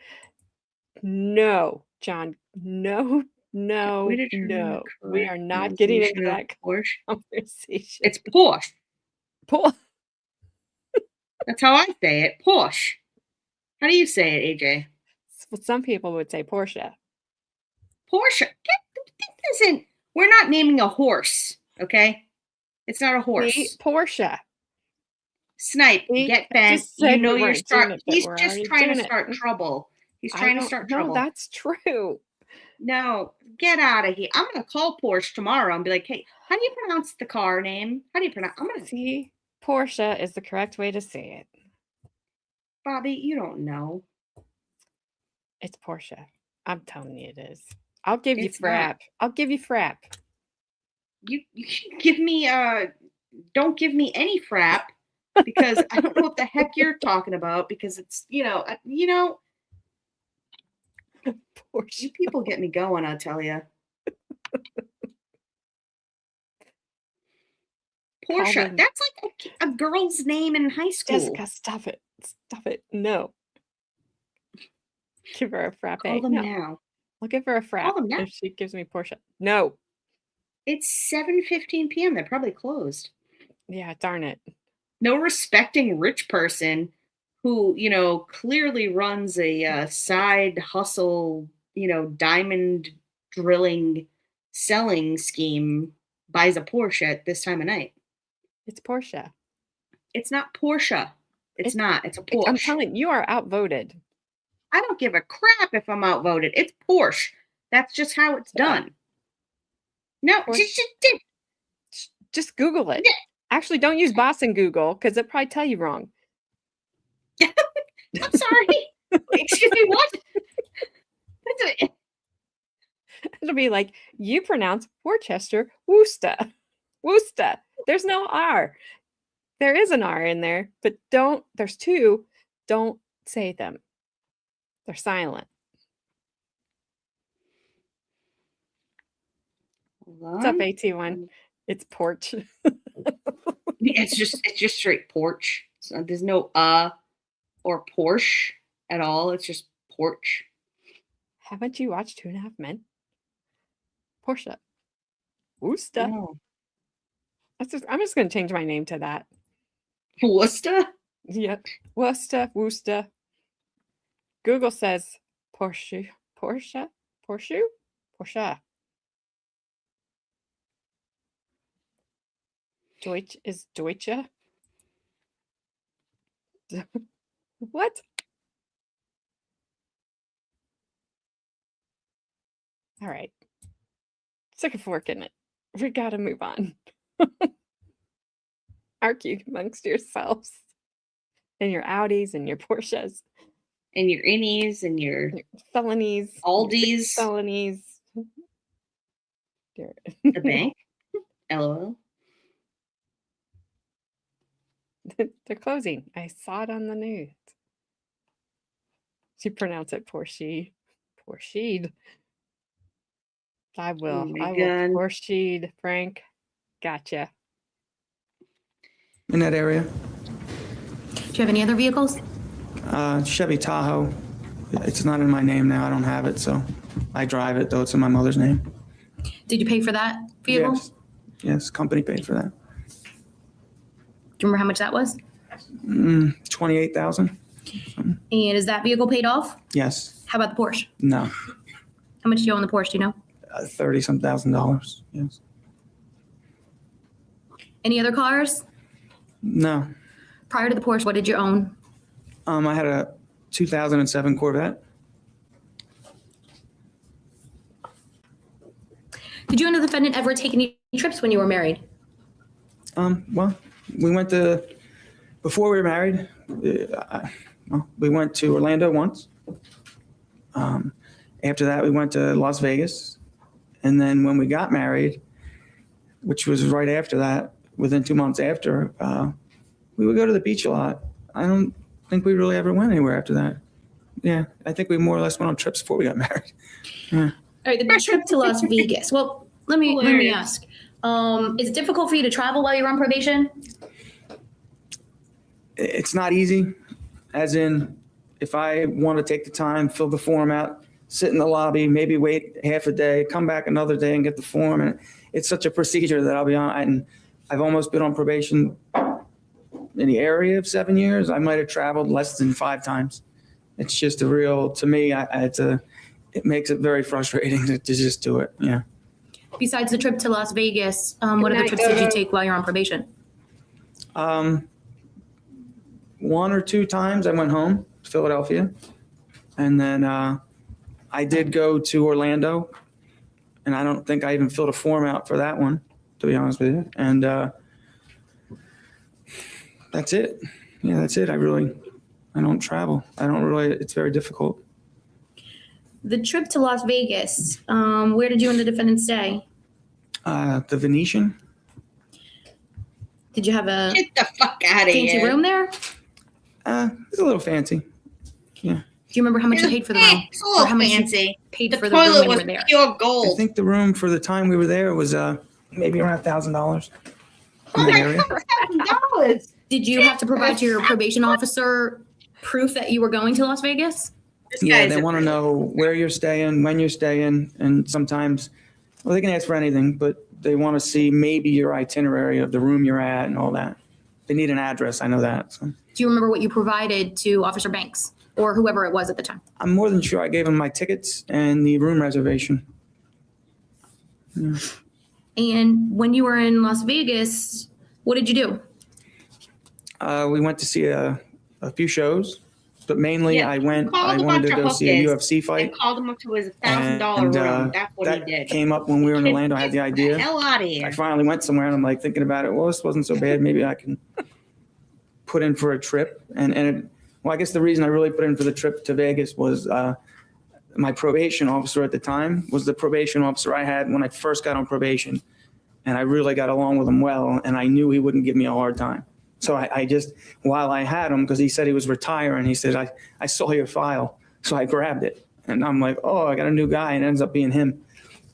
[SPEAKER 3] no, John, no. We are not getting into that
[SPEAKER 2] Porsche.
[SPEAKER 3] conversation.
[SPEAKER 2] It's Porsche.
[SPEAKER 3] Porsche.
[SPEAKER 2] That's how I say it. Porsche. How do you say it, AJ?
[SPEAKER 3] Well, some people would say Porsche.
[SPEAKER 2] Porsche. This isn't. We're not naming a horse, okay? It's not a horse.
[SPEAKER 3] Porsche.
[SPEAKER 2] Snipe, get bent. You're start. He's
[SPEAKER 3] We're
[SPEAKER 2] just
[SPEAKER 3] already
[SPEAKER 2] trying to
[SPEAKER 3] doing
[SPEAKER 2] start trouble. He's trying to start trouble.
[SPEAKER 3] No, that's true.
[SPEAKER 2] No, get out of here. I'm gonna call Porsche tomorrow and be like, hey, how do you pronounce the car name? How do you pronounce? I'm gonna
[SPEAKER 3] see. Porsche is the correct way to say it.
[SPEAKER 2] Bobby, you don't know.
[SPEAKER 3] It's Porsche. I'm telling you, it is. I'll give you
[SPEAKER 2] It's
[SPEAKER 3] frap.
[SPEAKER 2] not.
[SPEAKER 3] I'll give you frap.
[SPEAKER 2] You give me don't give me any frap because I don't know what the heck you're talking about because it's
[SPEAKER 3] Porsche.
[SPEAKER 2] you people get me going, I'll tell you. Portia, that's like a girl's name in high school.
[SPEAKER 3] Jessica, stop it. Stop it. No. Give her a frappe.
[SPEAKER 2] Call them now.
[SPEAKER 3] I'll give her a frappe if she gives me Porsche. No.
[SPEAKER 2] It's 7:15 p.m. They're probably closed.
[SPEAKER 3] Yeah, darn it.
[SPEAKER 2] No respecting rich person who, clearly runs a side hustle, diamond drilling selling scheme buys a Porsche at this time of night.
[SPEAKER 3] It's Portia.
[SPEAKER 2] It's not Porsche. It's not. It's a Porsche.
[SPEAKER 3] I'm telling you, you are outvoted.
[SPEAKER 2] I don't give a crap if I'm outvoted. It's Porsche. That's just how it's done. No,
[SPEAKER 3] Porsche. Just Google it.
[SPEAKER 2] Yeah.
[SPEAKER 3] Actually, don't use Boston Google because it'll probably tell you wrong.
[SPEAKER 2] I'm sorry. Excuse me, what?
[SPEAKER 3] It'll be like, you pronounce Worcester, Worcester. Worcester. There's no R. There is an R in there, but there's two. Don't say them. They're silent. What's up, AT1? It's porch.
[SPEAKER 2] It's just straight porch. So there's no or Porsche at all. It's just porch.
[SPEAKER 3] Haven't you watched 2.5 Men? Portia. Worcester.
[SPEAKER 2] No.
[SPEAKER 3] I'm just going to change my name to that.
[SPEAKER 2] Worcester?
[SPEAKER 3] Yeah. Worcester. Google says Porsche. Deutsch is Deutsche. What? All right. Stick a fork in it. We got to move on. Argue amongst yourselves and your Audis and your Porsches.
[SPEAKER 2] And your innies and your
[SPEAKER 3] felonies.
[SPEAKER 2] Aldis.
[SPEAKER 3] Felonies.
[SPEAKER 2] The bank. LOL.
[SPEAKER 3] They're closing. I saw it on the news. You pronounce it Porsche. Porscheed. I will.
[SPEAKER 2] Oh
[SPEAKER 3] I will Porsche, Frank. Gotcha.
[SPEAKER 6] In that area.
[SPEAKER 8] Do you have any other vehicles?
[SPEAKER 6] Chevy Tahoe. It's not in my name now. I don't have it, so I drive it, though it's in my mother's name.
[SPEAKER 8] Did you pay for that vehicle?
[SPEAKER 6] Yes, company paid for that.
[SPEAKER 8] Do you remember how much that was?
[SPEAKER 6] $28,000.
[SPEAKER 8] And is that vehicle paid off?
[SPEAKER 6] Yes.
[SPEAKER 8] How about the Porsche?
[SPEAKER 6] No.
[SPEAKER 8] How much do you owe on the Porsche? Do you know?
[SPEAKER 6] $30-some thousand. Yes.
[SPEAKER 8] Any other cars?
[SPEAKER 6] No.
[SPEAKER 8] Prior to the Porsche, what did you own?
[SPEAKER 6] I had a 2007 Corvette.
[SPEAKER 8] Did you and the defendant ever take any trips when you were married?
[SPEAKER 6] Well, we went to, before we were married, we went to Orlando once. After that, we went to Las Vegas. And then when we got married, which was right after that, within 2 months after, we would go to the beach a lot. I don't think we really ever went anywhere after that. Yeah, I think we more or less went on trips before we got married. Yeah.
[SPEAKER 8] All right, the trip to Las Vegas. Well, let me ask. Is it difficult for you to travel while you're on probation?
[SPEAKER 6] It's not easy, as in if I want to take the time, fill the form out, sit in the lobby, maybe wait half a day, come back another day and get the form. And it's such a procedure that I'll be on. And I've almost been on probation in the area of 7 years. I might have traveled less than 5 times. It's just a real, to me, it makes it very frustrating to just do it. Yeah.
[SPEAKER 8] Besides the trip to Las Vegas, what other trips did you take while you're on probation?
[SPEAKER 6] 1 or 2 times I went home to Philadelphia. And then I did go to Orlando. And I don't think I even filled a form out for that one, to be honest with you. And that's it. Yeah, that's it. I don't travel. It's very difficult.
[SPEAKER 8] The trip to Las Vegas, where did you and the defendant stay?
[SPEAKER 6] The Venetian.
[SPEAKER 8] Did you have a
[SPEAKER 2] Get the fuck out of
[SPEAKER 8] fancy
[SPEAKER 2] here.
[SPEAKER 8] room there?
[SPEAKER 6] It's a little fancy. Yeah.
[SPEAKER 8] Do you remember how much you paid for the room?
[SPEAKER 2] It's a little
[SPEAKER 8] Or how much you
[SPEAKER 2] fancy.
[SPEAKER 8] paid
[SPEAKER 2] The
[SPEAKER 8] for the room
[SPEAKER 2] toilet
[SPEAKER 8] when you
[SPEAKER 2] was
[SPEAKER 8] were there?
[SPEAKER 2] pure
[SPEAKER 6] I
[SPEAKER 2] gold.
[SPEAKER 6] think the room for the time we were there was maybe around $1,000.
[SPEAKER 2] Oh my God, $1,000.
[SPEAKER 8] Did you have to provide to your probation officer proof that you were going to Las Vegas?
[SPEAKER 2] This
[SPEAKER 6] Yeah,
[SPEAKER 2] guy's
[SPEAKER 6] they
[SPEAKER 2] a-
[SPEAKER 6] want to know where you're staying, when you're staying, and sometimes, well, they can ask for anything, but they want to see maybe your itinerary of the room you're at and all that. They need an address. I know that. So
[SPEAKER 8] Do you remember what you provided to Officer Banks or whoever it was at the time?
[SPEAKER 6] I'm more than sure I gave them my tickets and the room reservation.
[SPEAKER 8] And when you were in Las Vegas, what did you do?
[SPEAKER 6] We went to see a few shows, but mainly
[SPEAKER 2] Yeah,
[SPEAKER 6] I
[SPEAKER 2] he
[SPEAKER 6] wanted
[SPEAKER 2] called a bunch
[SPEAKER 6] to
[SPEAKER 2] of
[SPEAKER 6] go see a
[SPEAKER 2] hookers
[SPEAKER 6] UFC fight.
[SPEAKER 2] and called him up to his $1,000
[SPEAKER 6] And
[SPEAKER 2] room. That's what he
[SPEAKER 6] that
[SPEAKER 2] did.
[SPEAKER 6] came up when we were in Orlando. I had the
[SPEAKER 2] Get
[SPEAKER 6] idea.
[SPEAKER 2] the hell out of
[SPEAKER 6] I
[SPEAKER 2] here.
[SPEAKER 6] finally went somewhere and I'm like thinking about it. Well, this wasn't so bad. Maybe I can put in for a trip. Well, I guess the reason I really put in for the trip to Vegas was my probation officer at the time was the probation officer I had when I first got on probation. And I really got along with him well. And I knew he wouldn't give me a hard time. So I just, while I had him, because he said he was retiring, he said, I saw your file. So I grabbed it. And I'm like, oh, I got a new guy. And it ends up being him.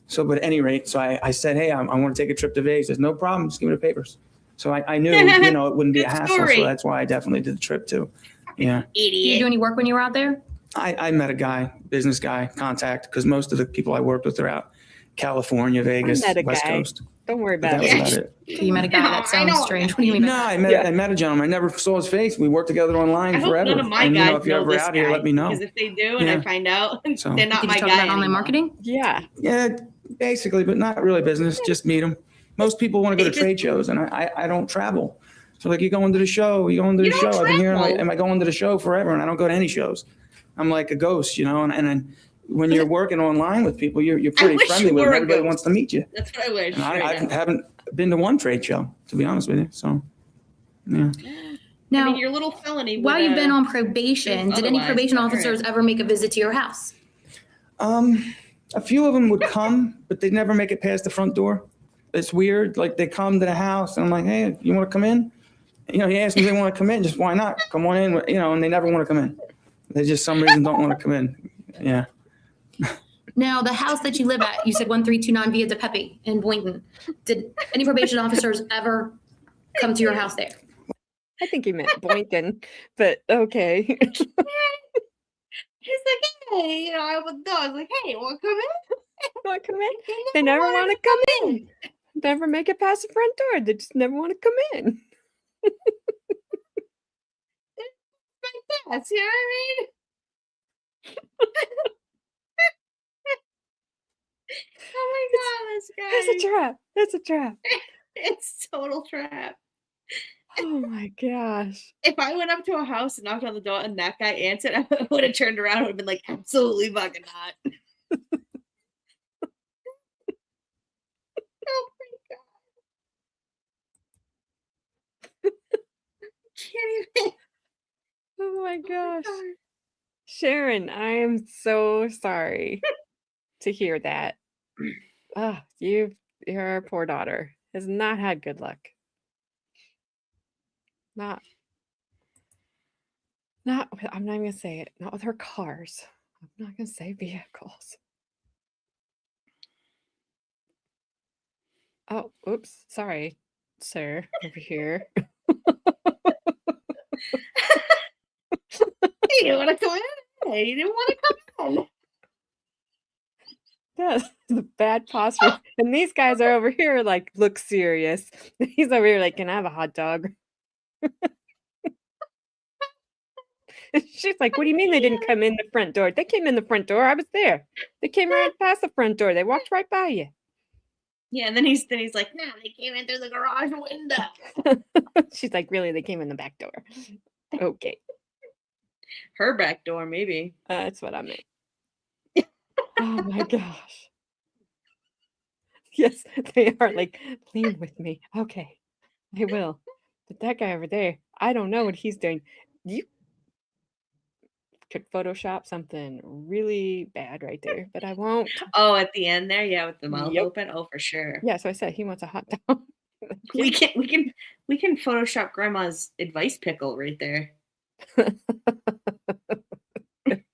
[SPEAKER 6] So, but at any rate, so I said, hey, I want to take a trip to Vegas. He says, no problem. Just give me the papers. So I knew, it wouldn't be a
[SPEAKER 2] Good
[SPEAKER 6] hassle.
[SPEAKER 2] story.
[SPEAKER 6] So that's why I definitely did the trip too. Yeah.
[SPEAKER 8] Did you do
[SPEAKER 2] Idiot.
[SPEAKER 8] any work when you were out there?
[SPEAKER 6] I met a guy, business guy, contact, because most of the people I worked with are out California, Vegas,
[SPEAKER 3] met a
[SPEAKER 6] West
[SPEAKER 3] guy.
[SPEAKER 6] Coast.
[SPEAKER 3] Don't worry
[SPEAKER 6] But
[SPEAKER 3] about
[SPEAKER 6] that was
[SPEAKER 3] it.
[SPEAKER 6] about it.
[SPEAKER 8] You met a guy.
[SPEAKER 2] No,
[SPEAKER 8] That
[SPEAKER 2] I
[SPEAKER 8] sounds
[SPEAKER 2] know.
[SPEAKER 8] strange. What do you mean?
[SPEAKER 6] No, I met a gentleman. I never saw his face. We worked together online
[SPEAKER 2] I hope
[SPEAKER 6] forever.
[SPEAKER 2] none of my
[SPEAKER 6] And
[SPEAKER 2] guys
[SPEAKER 6] if you're
[SPEAKER 2] know
[SPEAKER 6] ever
[SPEAKER 2] this
[SPEAKER 6] out
[SPEAKER 2] guy.
[SPEAKER 6] here, let me know.
[SPEAKER 2] Because if they do and I
[SPEAKER 6] Yeah.
[SPEAKER 2] find out,
[SPEAKER 6] So-
[SPEAKER 2] they're not
[SPEAKER 8] Did
[SPEAKER 2] my
[SPEAKER 8] you talk
[SPEAKER 2] guy
[SPEAKER 8] about online
[SPEAKER 2] anymore.
[SPEAKER 8] marketing?
[SPEAKER 3] Yeah.
[SPEAKER 6] Yeah, basically, but not really business. Just meet them. Most people want to go to trade shows, and I don't travel. So like, you going to the show? You going to the
[SPEAKER 2] You don't
[SPEAKER 6] show? I've been here.
[SPEAKER 2] travel?
[SPEAKER 6] Am I going to the show forever? And I don't go to any shows. I'm like a ghost, And then when you're working online with people, you're pretty
[SPEAKER 2] wish
[SPEAKER 6] friendly
[SPEAKER 2] you
[SPEAKER 6] with
[SPEAKER 2] were
[SPEAKER 6] them.
[SPEAKER 2] a
[SPEAKER 6] Everybody
[SPEAKER 2] ghost.
[SPEAKER 6] wants to meet you.
[SPEAKER 2] That's what I wish.
[SPEAKER 6] And
[SPEAKER 2] right
[SPEAKER 6] I
[SPEAKER 2] now.
[SPEAKER 6] haven't been to one trade show, to be honest with you. So, yeah.
[SPEAKER 8] Now,
[SPEAKER 2] I mean, your little felony.
[SPEAKER 8] while
[SPEAKER 2] would,
[SPEAKER 8] you've been on probation, did any
[SPEAKER 2] otherwise,
[SPEAKER 8] probation
[SPEAKER 2] but all right.
[SPEAKER 8] officers ever make a visit to your house?
[SPEAKER 6] A few of them would come, but they'd never make it past the front door. It's weird. Like, they come to the house, and I'm like, hey, you want to come in? He asked me if they want to come in. Just why not? Come on in. And they never want to come in. They just some reason don't want to come in. Yeah.
[SPEAKER 8] Now, the house that you live at, you said 1329 Via de Pepe in Boynton. Did any probation officers ever come to your house there?
[SPEAKER 3] I think he meant Boynton, but okay.
[SPEAKER 2] He's like, hey, I was like, hey, want to come in?
[SPEAKER 3] Want to come in? They never want to come in. Never make it past the front door. They just never want to come in.
[SPEAKER 2] That's, you know what I mean? Oh my god, this guy.
[SPEAKER 3] It's a trap. It's a trap.
[SPEAKER 2] It's total trap.
[SPEAKER 3] Oh my gosh.
[SPEAKER 2] If I went up to a house and knocked on the door and that guy answered, I would have turned around and would have been like, absolutely fucking not. Oh my god. Can't even.
[SPEAKER 3] Oh my gosh.
[SPEAKER 2] God.
[SPEAKER 3] Sharon, I am so sorry to hear that. Oh, your poor daughter has not had good luck. Not I'm not even gonna say it. Not with her cars. I'm not gonna say vehicles. Oh, oops. Sorry, sir, over here.
[SPEAKER 2] You didn't want to come in. Hey, you didn't want to come in.
[SPEAKER 3] That's the bad posture. And these guys are over here like, look serious. He's over here like, can I have a hot dog? She's like, what do you mean they didn't come in the front door? They came in the front door. I was there. They came right past the front door. They walked right by you.
[SPEAKER 2] Yeah, and then he's like, no, they came in through the garage window.
[SPEAKER 3] She's like, really? They came in the back door. Okay.
[SPEAKER 2] Her back door, maybe.
[SPEAKER 3] That's what I meant. Oh my gosh. Yes, they are like, lean with me. Okay, I will. But that guy over there, I don't know what he's doing. You could Photoshop something really bad right there, but I won't.
[SPEAKER 2] Oh, at the end there, yeah, with the mouth
[SPEAKER 3] Yep.
[SPEAKER 2] open. Oh, for sure.
[SPEAKER 3] Yeah, so I said he wants a hot dog.
[SPEAKER 2] We can Photoshop grandma's advice pickle right there.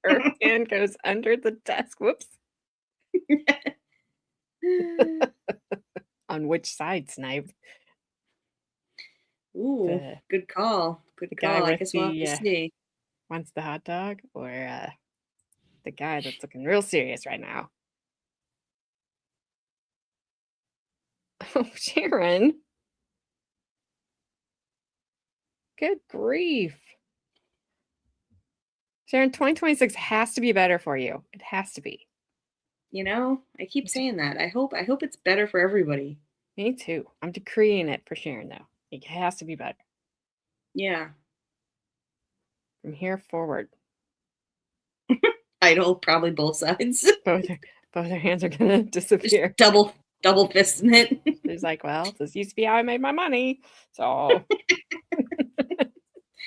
[SPEAKER 3] Her hand goes under the desk. Whoops. On which side, Snipe?
[SPEAKER 2] Ooh,
[SPEAKER 3] The-
[SPEAKER 2] good call. Good
[SPEAKER 3] the guy
[SPEAKER 2] call. I
[SPEAKER 3] with
[SPEAKER 2] guess we'll have
[SPEAKER 3] the,
[SPEAKER 2] to see.
[SPEAKER 3] Wants the hot dog, or the guy that's looking real serious right now? Oh, Sharon. Good grief. Sharon, 2026 has to be better for you. It has to be.
[SPEAKER 2] You know, I keep saying that. I hope it's better for everybody.
[SPEAKER 3] Me too. I'm decreeing it for Sharon, though. It has to be better
[SPEAKER 2] Yeah.
[SPEAKER 3] from here forward.
[SPEAKER 2] Idle, probably both sides.
[SPEAKER 3] Both their hands are gonna disappear.
[SPEAKER 2] Double fisting it.
[SPEAKER 3] She's like, well, this used to be how I made my money, so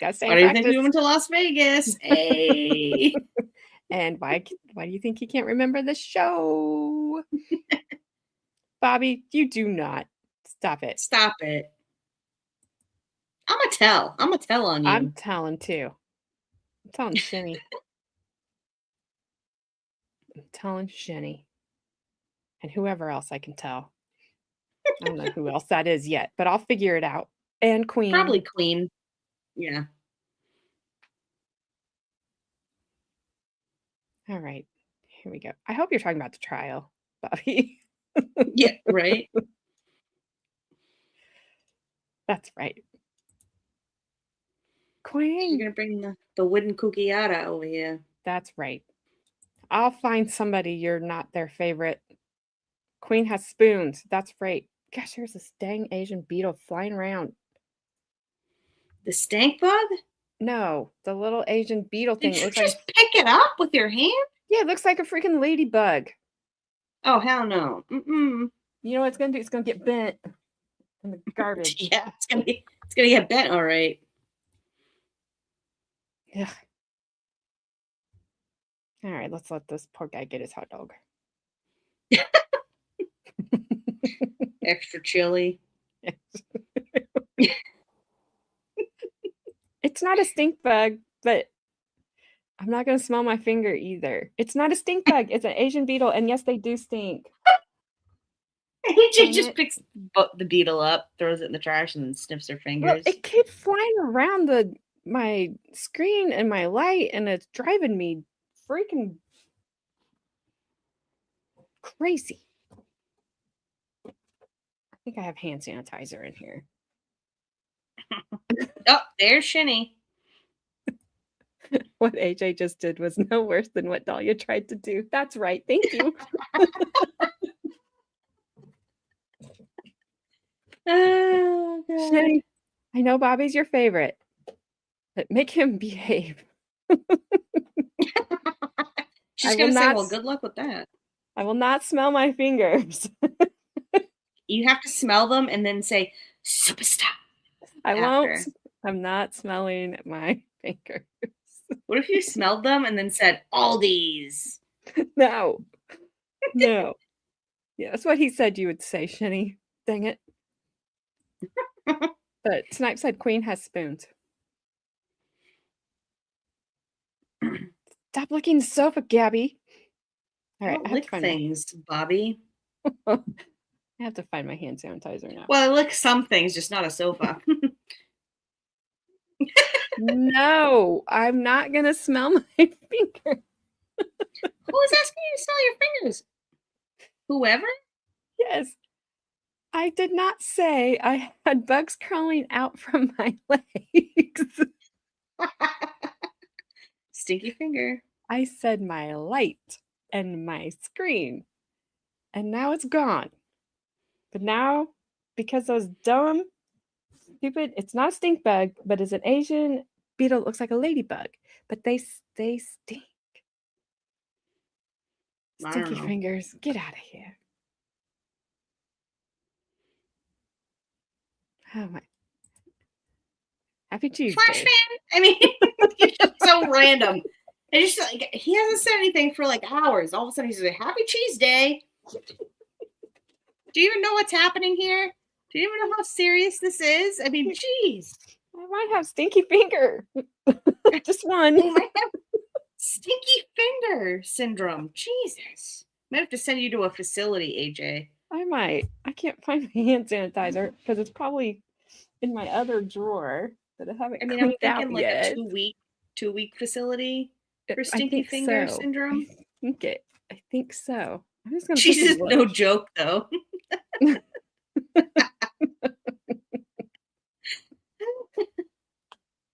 [SPEAKER 3] gotta stay
[SPEAKER 2] Why
[SPEAKER 3] in
[SPEAKER 2] do you think we
[SPEAKER 3] practice.
[SPEAKER 2] went to Las Vegas? Hey.
[SPEAKER 3] And why do you think he can't remember the show? Bobby, you do not. Stop it.
[SPEAKER 2] Stop it. I'm gonna tell on you.
[SPEAKER 3] I'm telling too. I'm telling Shinny. I'm telling Shinny. And whoever else I can tell. I don't know who else that is yet, but I'll figure it out. And Queen.
[SPEAKER 2] Probably Queen. Yeah.
[SPEAKER 3] All right. Here we go. I hope you're talking about the trial, Bobby.
[SPEAKER 2] Yeah, right.
[SPEAKER 3] That's right.
[SPEAKER 2] You're
[SPEAKER 3] Queen.
[SPEAKER 2] gonna bring the wooden cookiata over here.
[SPEAKER 3] That's right. I'll find somebody you're not their favorite. Queen has spoons. That's right. Gosh, there's this dang Asian beetle flying around.
[SPEAKER 2] The stank bug?
[SPEAKER 3] No, the little Asian beetle thing.
[SPEAKER 2] Did you
[SPEAKER 3] Looks
[SPEAKER 2] just
[SPEAKER 3] like,
[SPEAKER 2] pick it up with your hand?
[SPEAKER 3] yeah, it looks like a freaking ladybug.
[SPEAKER 2] Oh hell no. Mm-mm.
[SPEAKER 3] You know what it's gonna do? It's gonna get bent in the garbage.
[SPEAKER 2] Yeah, it's gonna get bent, all right.
[SPEAKER 3] Ugh. All right, let's let this poor guy get his hot dog.
[SPEAKER 2] Extra chili.
[SPEAKER 3] It's not a stink bug, but I'm not gonna smell my finger either. It's not a stink bug. It's an Asian beetle, and yes, they do stink.
[SPEAKER 2] He
[SPEAKER 3] Dang
[SPEAKER 2] just
[SPEAKER 3] it.
[SPEAKER 2] picks the beetle up, throws it in the trash, and then sniffs her
[SPEAKER 3] Well,
[SPEAKER 2] fingers.
[SPEAKER 3] it keeps flying around my screen and my light, and it's driving me freaking crazy. I think I have hand sanitizer in here.
[SPEAKER 2] Oh, there's Shinny.
[SPEAKER 3] What AJ just did was no worse than what Dalia tried to do. That's right. Thank you.
[SPEAKER 2] Oh, God.
[SPEAKER 3] Shinny, I know Bobby's your favorite, but make him behave.
[SPEAKER 2] She's
[SPEAKER 3] I
[SPEAKER 2] gonna
[SPEAKER 3] will
[SPEAKER 2] say,
[SPEAKER 3] not
[SPEAKER 2] well,
[SPEAKER 3] s-
[SPEAKER 2] good luck with that.
[SPEAKER 3] I will not smell my fingers.
[SPEAKER 2] You have to smell them and then say, superstar.
[SPEAKER 3] I
[SPEAKER 2] After.
[SPEAKER 3] won't. I'm not smelling my fingers.
[SPEAKER 2] What if you smelled them and then said, Aldi's?
[SPEAKER 3] No. No. Yeah, that's what he said you would say, Shinny. Dang it. But Snipe said Queen has spoons. Stop licking the sofa, Gabby. All right,
[SPEAKER 2] Don't
[SPEAKER 3] I have to
[SPEAKER 2] lick
[SPEAKER 3] find
[SPEAKER 2] things, Bobby.
[SPEAKER 3] I have to find my hand sanitizer now.
[SPEAKER 2] Well, I lick some things, just not a sofa.
[SPEAKER 3] No, I'm not gonna smell my finger.
[SPEAKER 2] Who was asking you to smell your fingers? Whoever?
[SPEAKER 3] Yes. I did not say I had bugs crawling out from my legs.
[SPEAKER 2] Stinky finger.
[SPEAKER 3] I said my light and my screen. And now it's gone. But now, because those dumb, stupid, it's not a stink bug, but it's an Asian beetle that looks like a ladybug. But they stink.
[SPEAKER 2] I don't
[SPEAKER 3] Stinky
[SPEAKER 2] know.
[SPEAKER 3] fingers, get out of here. Oh my. Happy Tuesday.
[SPEAKER 2] Flash fan. I mean, it's just so random. And just like he hasn't said anything for like hours. All of a sudden he's like, Happy Cheese Day. Do you even know what's happening here? Do you even know how serious this is? I mean, geez.
[SPEAKER 3] I might have stinky finger. Just one.
[SPEAKER 2] You might have stinky finger syndrome. Jesus. Might have to send you to a facility, AJ.
[SPEAKER 3] I might. I can't find my hand sanitizer because it's probably in my other drawer that I haven't
[SPEAKER 2] I mean, I'm
[SPEAKER 3] cleaned out
[SPEAKER 2] thinking like
[SPEAKER 3] yet.
[SPEAKER 2] a two-week facility for
[SPEAKER 3] I
[SPEAKER 2] stinky
[SPEAKER 3] think
[SPEAKER 2] finger
[SPEAKER 3] so.
[SPEAKER 2] syndrome.
[SPEAKER 3] I think so. I'm just gonna.
[SPEAKER 2] Jesus, no joke though.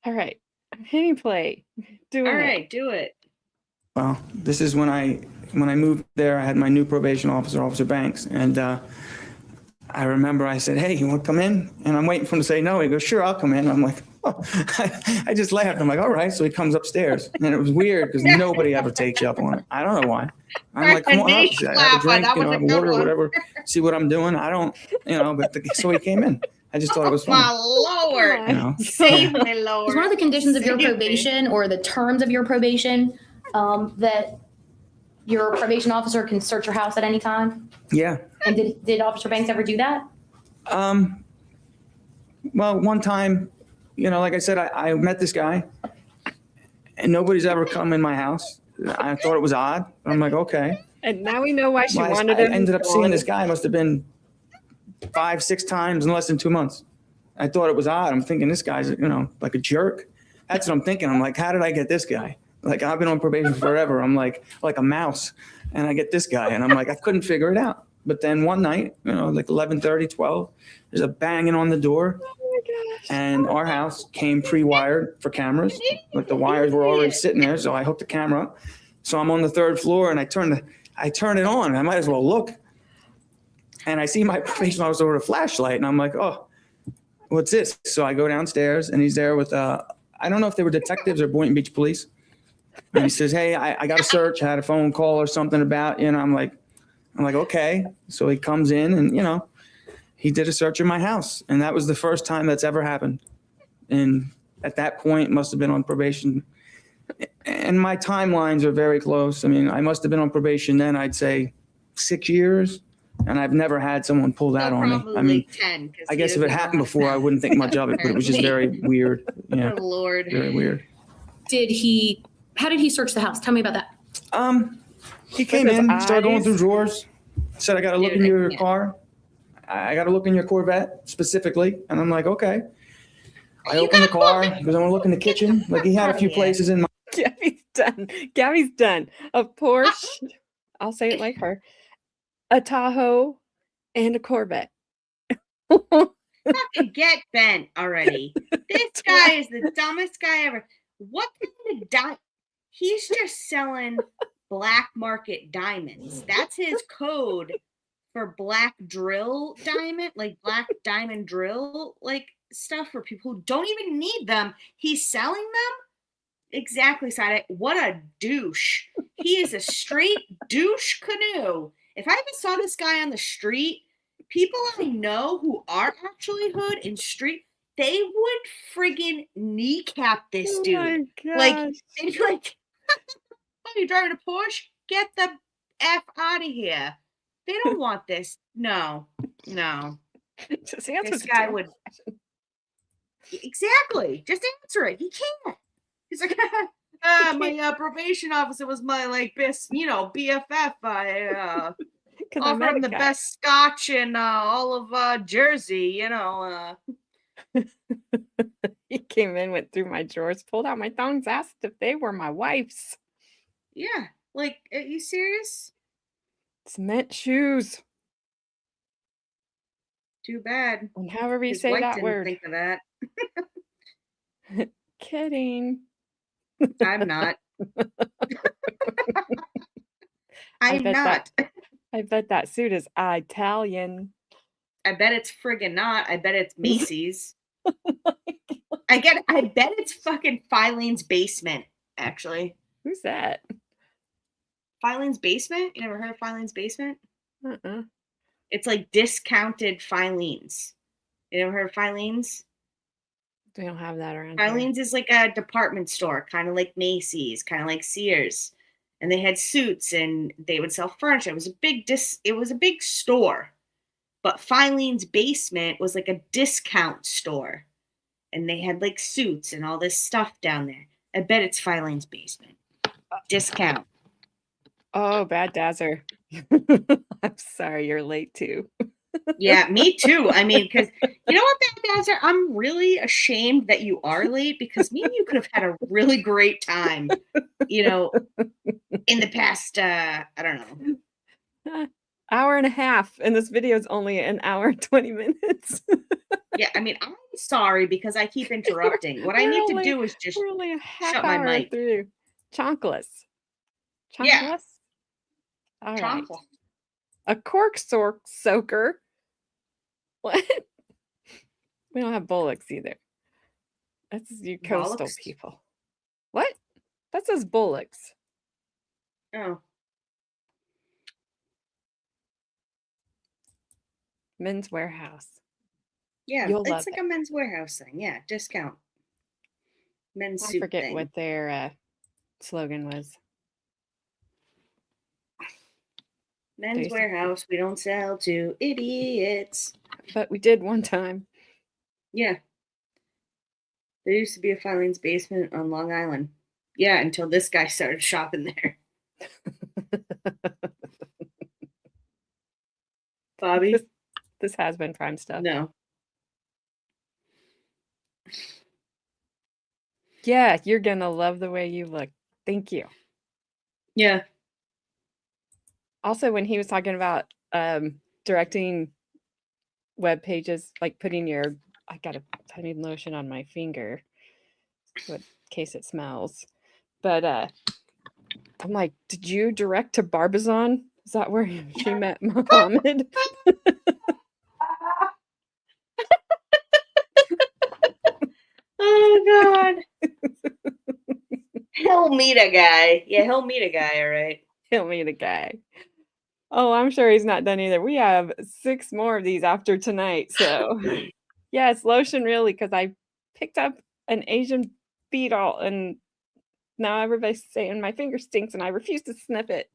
[SPEAKER 3] All right, I'm hitting play. Doing
[SPEAKER 2] All
[SPEAKER 3] it.
[SPEAKER 2] right, do it.
[SPEAKER 6] Well, this is when I moved there, I had my new probation officer, Officer Banks, and I remember I said, "Hey, you want to come in?" And I'm waiting for him to say no. He goes, "Sure, I'll come in." I'm like, "Oh," I just laughed. I'm like, "All right." So he comes upstairs, and it was weird because nobody ever takes you up on it. I don't know why. I'm like, "Come on up, have a drink,
[SPEAKER 2] That was a
[SPEAKER 6] have
[SPEAKER 2] good
[SPEAKER 6] water,
[SPEAKER 2] one.
[SPEAKER 6] whatever. See what I'm doing." I don't, but so he came in. I just thought it was
[SPEAKER 2] My
[SPEAKER 6] funny.
[SPEAKER 2] Lord.
[SPEAKER 6] You know?
[SPEAKER 2] Save me, Lord.
[SPEAKER 8] Is one of the conditions of your
[SPEAKER 2] Save me.
[SPEAKER 8] probation or the terms of your probation that your probation officer can search your house at any time?
[SPEAKER 6] Yeah.
[SPEAKER 8] And did Officer Banks ever do that?
[SPEAKER 6] Well, one time, like I said, I met this guy, and nobody's ever come in my house. I thought it was odd. I'm like, okay.
[SPEAKER 3] And now we know why she
[SPEAKER 6] Well,
[SPEAKER 3] wanted
[SPEAKER 6] I
[SPEAKER 3] him.
[SPEAKER 6] ended up seeing this guy must have been 5-6 times in less than 2 months. I thought it was odd. I'm thinking this guy's, like a jerk. That's what I'm thinking. I'm like, how did I get this guy? Like, I've been on probation forever. I'm like a mouse, and I get this guy, and I'm like, I couldn't figure it out. But then one night, like 11:30, 12, there's a banging on the door, and our house came pre-wired for cameras. Like the wires were already sitting there, so I hooked the camera up. So I'm on the 3rd floor, and I turn it on. I might as well look. And I see my probation officer with a flashlight, and I'm like, oh, what's this? So I go downstairs, and he's there with, I don't know if they were detectives or Boynton Beach Police. And he says, hey, I got a search, I had a phone call or something about, I'm like, okay. So he comes in, and, he did a search in my house. And that was the first time that's ever happened. And at that point, must have been on probation. And my timelines are very close. I mean, I must have been on probation then, I'd say 6 years. And I've never had someone pull that on me. I mean,
[SPEAKER 2] 10. 'Cause
[SPEAKER 6] I
[SPEAKER 2] he
[SPEAKER 6] guess if it
[SPEAKER 2] doesn't
[SPEAKER 6] happened
[SPEAKER 2] know
[SPEAKER 6] before, I wouldn't think much of it, but it was just very weird. Yeah,
[SPEAKER 2] Oh, Lord.
[SPEAKER 6] very weird.
[SPEAKER 8] How did he search the house? Tell me about that.
[SPEAKER 6] He came
[SPEAKER 3] his
[SPEAKER 6] in, started going
[SPEAKER 3] eyes.
[SPEAKER 6] through drawers, said, I got to look in
[SPEAKER 2] Dude,
[SPEAKER 6] your
[SPEAKER 2] yeah.
[SPEAKER 6] car. I got to look in your Corvette specifically. And I'm like, okay. I opened the car because I want to look in the kitchen. Like he had a few
[SPEAKER 2] Yeah.
[SPEAKER 6] places in my,
[SPEAKER 3] Gabby's done. Gabby's done. A Porsche. I'll say it like her. A Tahoe and a Corvette.
[SPEAKER 2] Fucking get bent already. This guy is the dumbest guy ever. What kind of He's just selling black market diamonds. That's his code for black drill diamond, like black diamond drill, like stuff for people who don't even need them. He's selling them. Exactly, Side. What a douche. He is a straight douche canoe. If I ever saw this guy on the street, people I know who are actually hood and street, they would friggin' kneecap this
[SPEAKER 3] Oh
[SPEAKER 2] dude.
[SPEAKER 3] my
[SPEAKER 2] Like,
[SPEAKER 3] gosh.
[SPEAKER 2] they'd be like, oh, you're driving a Porsche? Get the F out of here. They don't want this. No.
[SPEAKER 3] Just answer
[SPEAKER 2] This
[SPEAKER 3] the
[SPEAKER 2] guy
[SPEAKER 3] damn
[SPEAKER 2] would.
[SPEAKER 3] question.
[SPEAKER 2] Exactly. Just answer it. He can't. He's like, my probation officer was my best, BFF. I
[SPEAKER 3] 'Cause I
[SPEAKER 2] offer
[SPEAKER 3] met
[SPEAKER 2] him
[SPEAKER 3] a
[SPEAKER 2] the
[SPEAKER 3] guy.
[SPEAKER 2] best scotch in all of Jersey.
[SPEAKER 3] He came in, went through my drawers, pulled out my thongs, asked if they were my wife's.
[SPEAKER 2] Yeah. Like, are you serious?
[SPEAKER 3] Cement shoes.
[SPEAKER 2] Too bad.
[SPEAKER 3] And however you
[SPEAKER 2] His
[SPEAKER 3] say
[SPEAKER 2] wife
[SPEAKER 3] that
[SPEAKER 2] didn't
[SPEAKER 3] word.
[SPEAKER 2] think of that.
[SPEAKER 3] Kidding.
[SPEAKER 2] I'm not.
[SPEAKER 3] I
[SPEAKER 2] I'm
[SPEAKER 3] bet
[SPEAKER 2] not.
[SPEAKER 3] I bet that suit is Italian.
[SPEAKER 2] I bet it's friggin' not. I bet it's Macy's. I bet it's fucking Filene's Basement, actually.
[SPEAKER 3] Who's that?
[SPEAKER 2] Filene's Basement? You never heard of Filene's Basement?
[SPEAKER 3] Uh-uh.
[SPEAKER 2] It's like discounted Filene's. You never heard of Filene's?
[SPEAKER 3] We don't have that around here.
[SPEAKER 2] Filene's is like a department store, kind of like Macy's, kind of like Sears. And they had suits and they would sell furniture. It was a big store. But Filene's Basement was like a discount store. And they had like suits and all this stuff down there. I bet it's Filene's Basement. Discount.
[SPEAKER 3] Oh, Bad Dazzer. I'm sorry, you're late too.
[SPEAKER 2] Yeah, me too. I mean, because you know what, Bad Dancer? I'm really ashamed that you are late because me and you could have had a really great time, in the past, I don't know.
[SPEAKER 3] Hour and a half, and this video is only an hour and 20 minutes.
[SPEAKER 2] Yeah, I mean, I'm sorry because I keep interrupting. What I need to do is just
[SPEAKER 3] we're only a half
[SPEAKER 2] shut my
[SPEAKER 3] hour
[SPEAKER 2] mic.
[SPEAKER 3] through. Chonkless.
[SPEAKER 2] Yeah.
[SPEAKER 3] Chunkless? All right.
[SPEAKER 2] Chocolate.
[SPEAKER 3] A cork soaker. What? We don't have bullocks either. That's you coastal
[SPEAKER 2] Bollocks?
[SPEAKER 3] people. What? That says bullocks.
[SPEAKER 2] Oh.
[SPEAKER 3] Men's Warehouse.
[SPEAKER 2] Yeah,
[SPEAKER 3] You'll
[SPEAKER 2] it's
[SPEAKER 3] love
[SPEAKER 2] like
[SPEAKER 3] it.
[SPEAKER 2] a Men's Warehouse thing. Yeah, discount. Men's
[SPEAKER 3] I
[SPEAKER 2] suit
[SPEAKER 3] forget
[SPEAKER 2] thing.
[SPEAKER 3] what their slogan was.
[SPEAKER 2] Men's
[SPEAKER 3] Jason.
[SPEAKER 2] Warehouse, we don't sell to idiots.
[SPEAKER 3] But we did one time.
[SPEAKER 2] Yeah. There used to be a Filene's basement on Long Island. Yeah, until this guy started shopping there. Bobby?
[SPEAKER 3] This has been prime stuff.
[SPEAKER 2] No.
[SPEAKER 3] Yeah, you're gonna love the way you look. Thank you.
[SPEAKER 2] Yeah.
[SPEAKER 3] Also, when he was talking about directing web pages, like putting your, I got a tiny lotion on my finger, in case it smells. But I'm like, did you direct to Barbizon? Is that where she met Muhammad?
[SPEAKER 2] Oh, God. He'll meet a guy. Yeah, he'll meet a guy, all right.
[SPEAKER 3] He'll meet a guy. Oh, I'm sure he's not done either. We have 6 more of these after tonight. So, yes, lotion really, because I picked up an Asian beetle and now everybody's saying my finger stinks and I refuse to sniff it.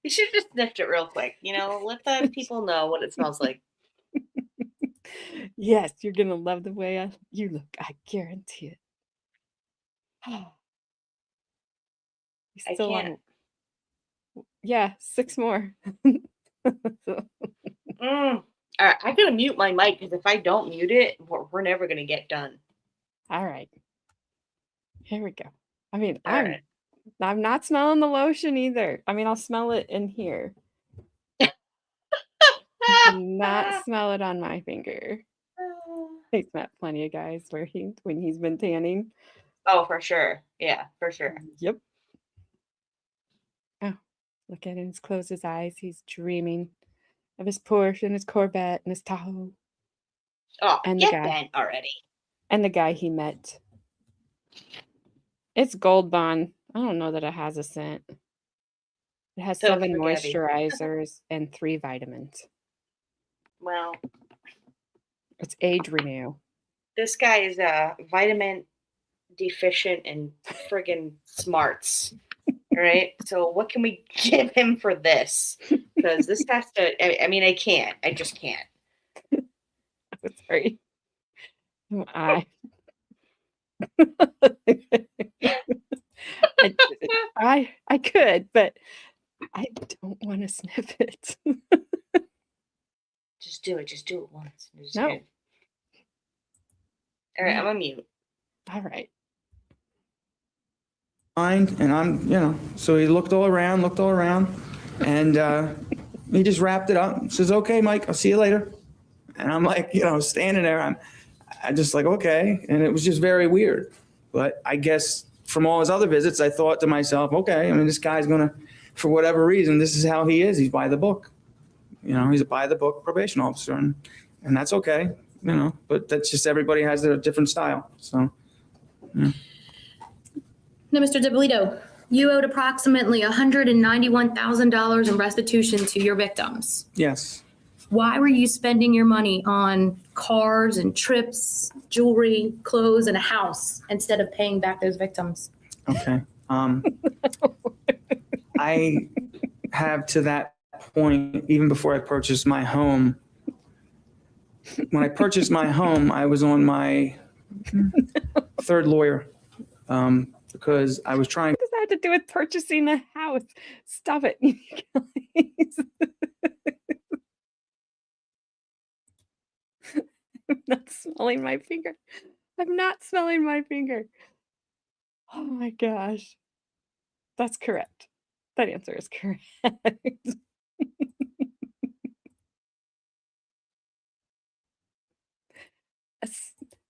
[SPEAKER 2] You should have just sniffed it real quick. Let the people know what it smells like.
[SPEAKER 3] Yes, you're going to love the way you look. I guarantee it.
[SPEAKER 2] I can't.
[SPEAKER 3] Yeah, 6 more.
[SPEAKER 2] All right, I gotta mute my mic because if I don't mute it, we're never gonna get done.
[SPEAKER 3] All right. Here we go. I mean,
[SPEAKER 2] All right.
[SPEAKER 3] I'm not smelling the lotion either. I mean, I'll smell it in here. I not smell it on my finger. He's met plenty of guys when he's been tanning.
[SPEAKER 2] Oh, for sure. Yeah, for sure.
[SPEAKER 3] Yep. Oh, look at him. He's closed his eyes. He's dreaming of his Porsche and his Corvette and his Tahoe.
[SPEAKER 2] Oh,
[SPEAKER 3] And the
[SPEAKER 2] get
[SPEAKER 3] guy.
[SPEAKER 2] bent already.
[SPEAKER 3] And the guy he met. It's Gold Bond. I don't know that it has a scent. It has
[SPEAKER 2] So
[SPEAKER 3] 7
[SPEAKER 2] for Gabby.
[SPEAKER 3] moisturizers and 3 vitamins.
[SPEAKER 2] Well,
[SPEAKER 3] It's age renew.
[SPEAKER 2] this guy is vitamin deficient and friggin' smarts. All right. So what can we give him for this? Because this has to. I mean, I can't. I just can't.
[SPEAKER 3] Sorry. I could, but I don't want to sniff it.
[SPEAKER 2] Just do it. Just do it once. Just
[SPEAKER 3] No.
[SPEAKER 2] do it. All right,
[SPEAKER 3] No.
[SPEAKER 2] I'm on mute.
[SPEAKER 3] All right.
[SPEAKER 6] And I'm, so he looked all around, and he just wrapped it up. Says, "Okay, Mike, I'll see you later." And I'm like, standing there, I just like, okay. And it was just very weird. But I guess from all his other visits, I thought to myself, okay, I mean, this guy's gonna, for whatever reason, this is how he is. He's by the book. He's a by the book probation officer, and that's okay. But that's just, everybody has their different style. So. Yeah.
[SPEAKER 8] Now, Mr. Dippolito, you owed approximately $191,000 in restitution to your victims.
[SPEAKER 6] Yes.
[SPEAKER 8] Why were you spending your money on cars and trips, jewelry, clothes, and a house instead of paying back those victims?
[SPEAKER 6] Okay. I have, to that point, even before I purchased my home, when I purchased my home, I was on my 3rd lawyer because I was trying.
[SPEAKER 3] What does that have to do with purchasing a house? Stop it. Please. I'm not smelling my finger. I'm not smelling my finger. Oh my gosh. That's correct. That answer is correct.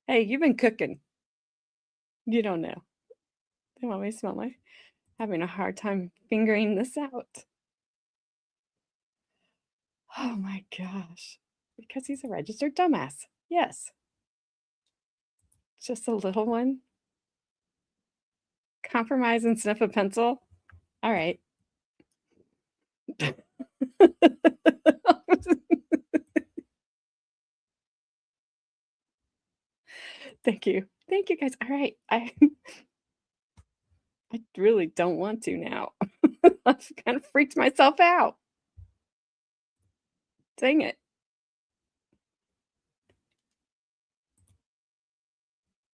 [SPEAKER 3] Hey, you've been cooking. You don't know. You want me to smell my having a hard time figuring this out. Oh my gosh. Because he's a registered dumbass. Yes. Just a little one. Compromise and sniff a pencil. All right. Thank you. Thank you guys. All right. I really don't want to now. I've kind of freaked myself out. Dang it.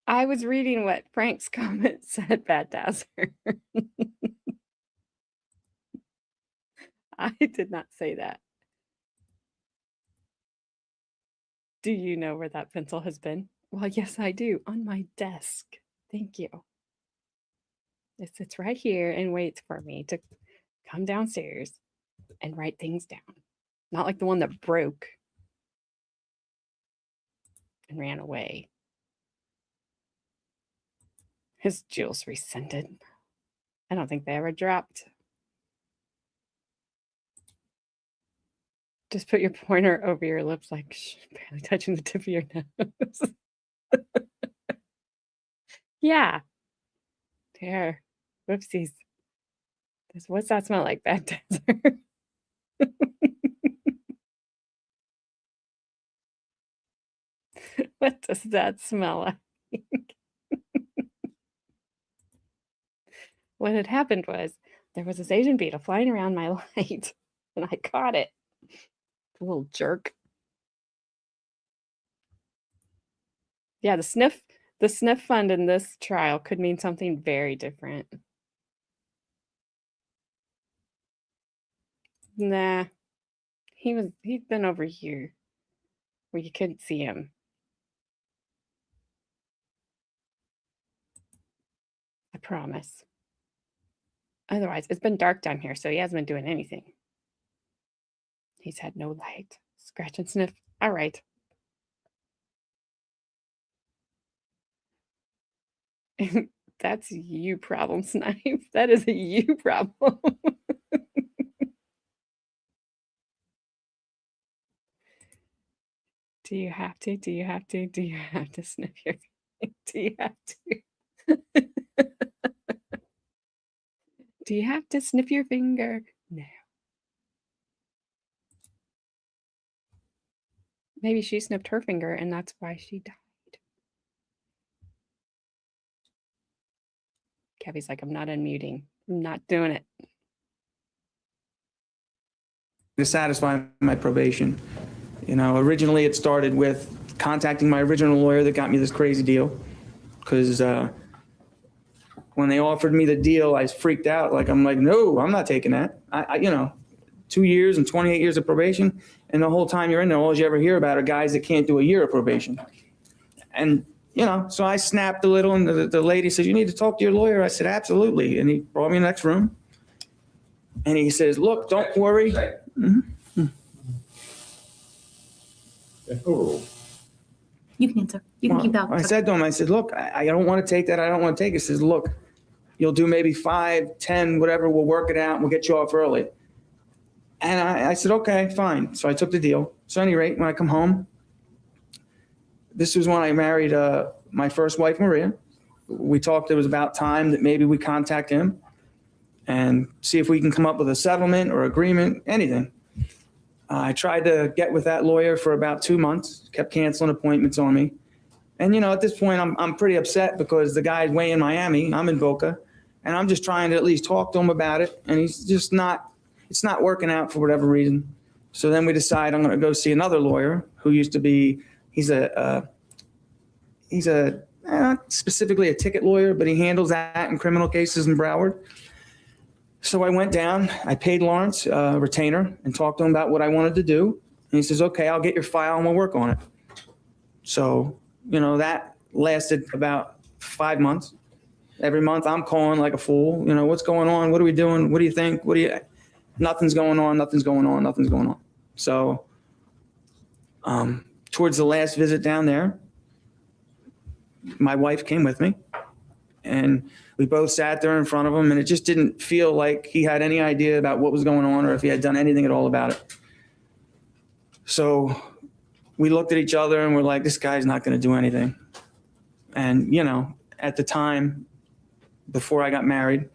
[SPEAKER 3] I was reading what Frank's comment said, Bad Dazzer. I did not say that. Do you know where that pencil has been? Well, yes, I do. On my desk. Thank you. It sits right here and waits for me to come downstairs and write things down. Not like the one that broke and ran away. His jewels rescinded. I don't think they ever dropped. Just put your pointer over your lips like barely touching the tip of your nose. Yeah. There. Whoopsies. What's that smell like, Bad Dazzer? What does that smell like? What had happened was there was this Asian beetle flying around my light, and I caught it. The little jerk. Yeah, the sniff fund in this trial could mean something very different. Nah, he'd been over here where you couldn't see him. I promise. Otherwise, it's been dark down here, so he hasn't been doing anything. He's had no light. Scratch and sniff. All right. That's you problem, Snipe. That is a you problem. Do you have to? Do you have to? Do you have to sniff your? Do you have to? Do you have to sniff your finger? No. Maybe she snipped her finger and that's why she died. Kevy's like, I'm not unmuting. I'm not doing it.
[SPEAKER 6] To satisfy my probation. You know, originally it started with contacting my original lawyer that got me this crazy deal. Because when they offered me the deal, I freaked out. I'm like, no, I'm not taking that. You know, 2 years and 28 years of probation. And the whole time you're in there, all you ever hear about are guys that can't do a year of probation. And, you know, so I snapped a little and the lady said, you need to talk to your lawyer. I said, absolutely. And he brought me in the next room. And he says, look, don't worry. Mm-hmm.
[SPEAKER 7] Oh.
[SPEAKER 8] You can answer. You can keep out.
[SPEAKER 6] I said to him, I said, look, I don't want to take that. I don't want to take it. He says, look, you'll do maybe 5, 10, whatever. We'll work it out. And we'll get you off early. And I said, okay, fine. So I took the deal. So at any rate, when I come home, this was when I married my first wife, Maria. We talked, it was about time that maybe we contact him and see if we can come up with a settlement or agreement, anything. I tried to get with that lawyer for about 2 months, kept canceling appointments on me. And, you know, at this point, I'm pretty upset because the guy's way in Miami, I'm in Boca, and I'm just trying to at least talk to him about it. And he's just not, it's not working out for whatever reason. So then we decide I'm going to go see another lawyer who used to be, he's not specifically a ticket lawyer, but he handles that in criminal cases in Broward. So I went down, I paid Lawrence a retainer and talked to him about what I wanted to do. And he says, okay, I'll get your file and we'll work on it. So, you know, that lasted about 5 months. Every month I'm calling like a fool. You know, what's going on? What are we doing? What do you think? Nothing's going on. Nothing's going on. Nothing's going on. So towards the last visit down there, my wife came with me And we both sat there in front of him, and it just didn't feel like he had any idea about what was going on or if he had done anything at all about it. So we looked at each other and we're like, this guy's not going to do anything. And, you know, at the time, before I got married,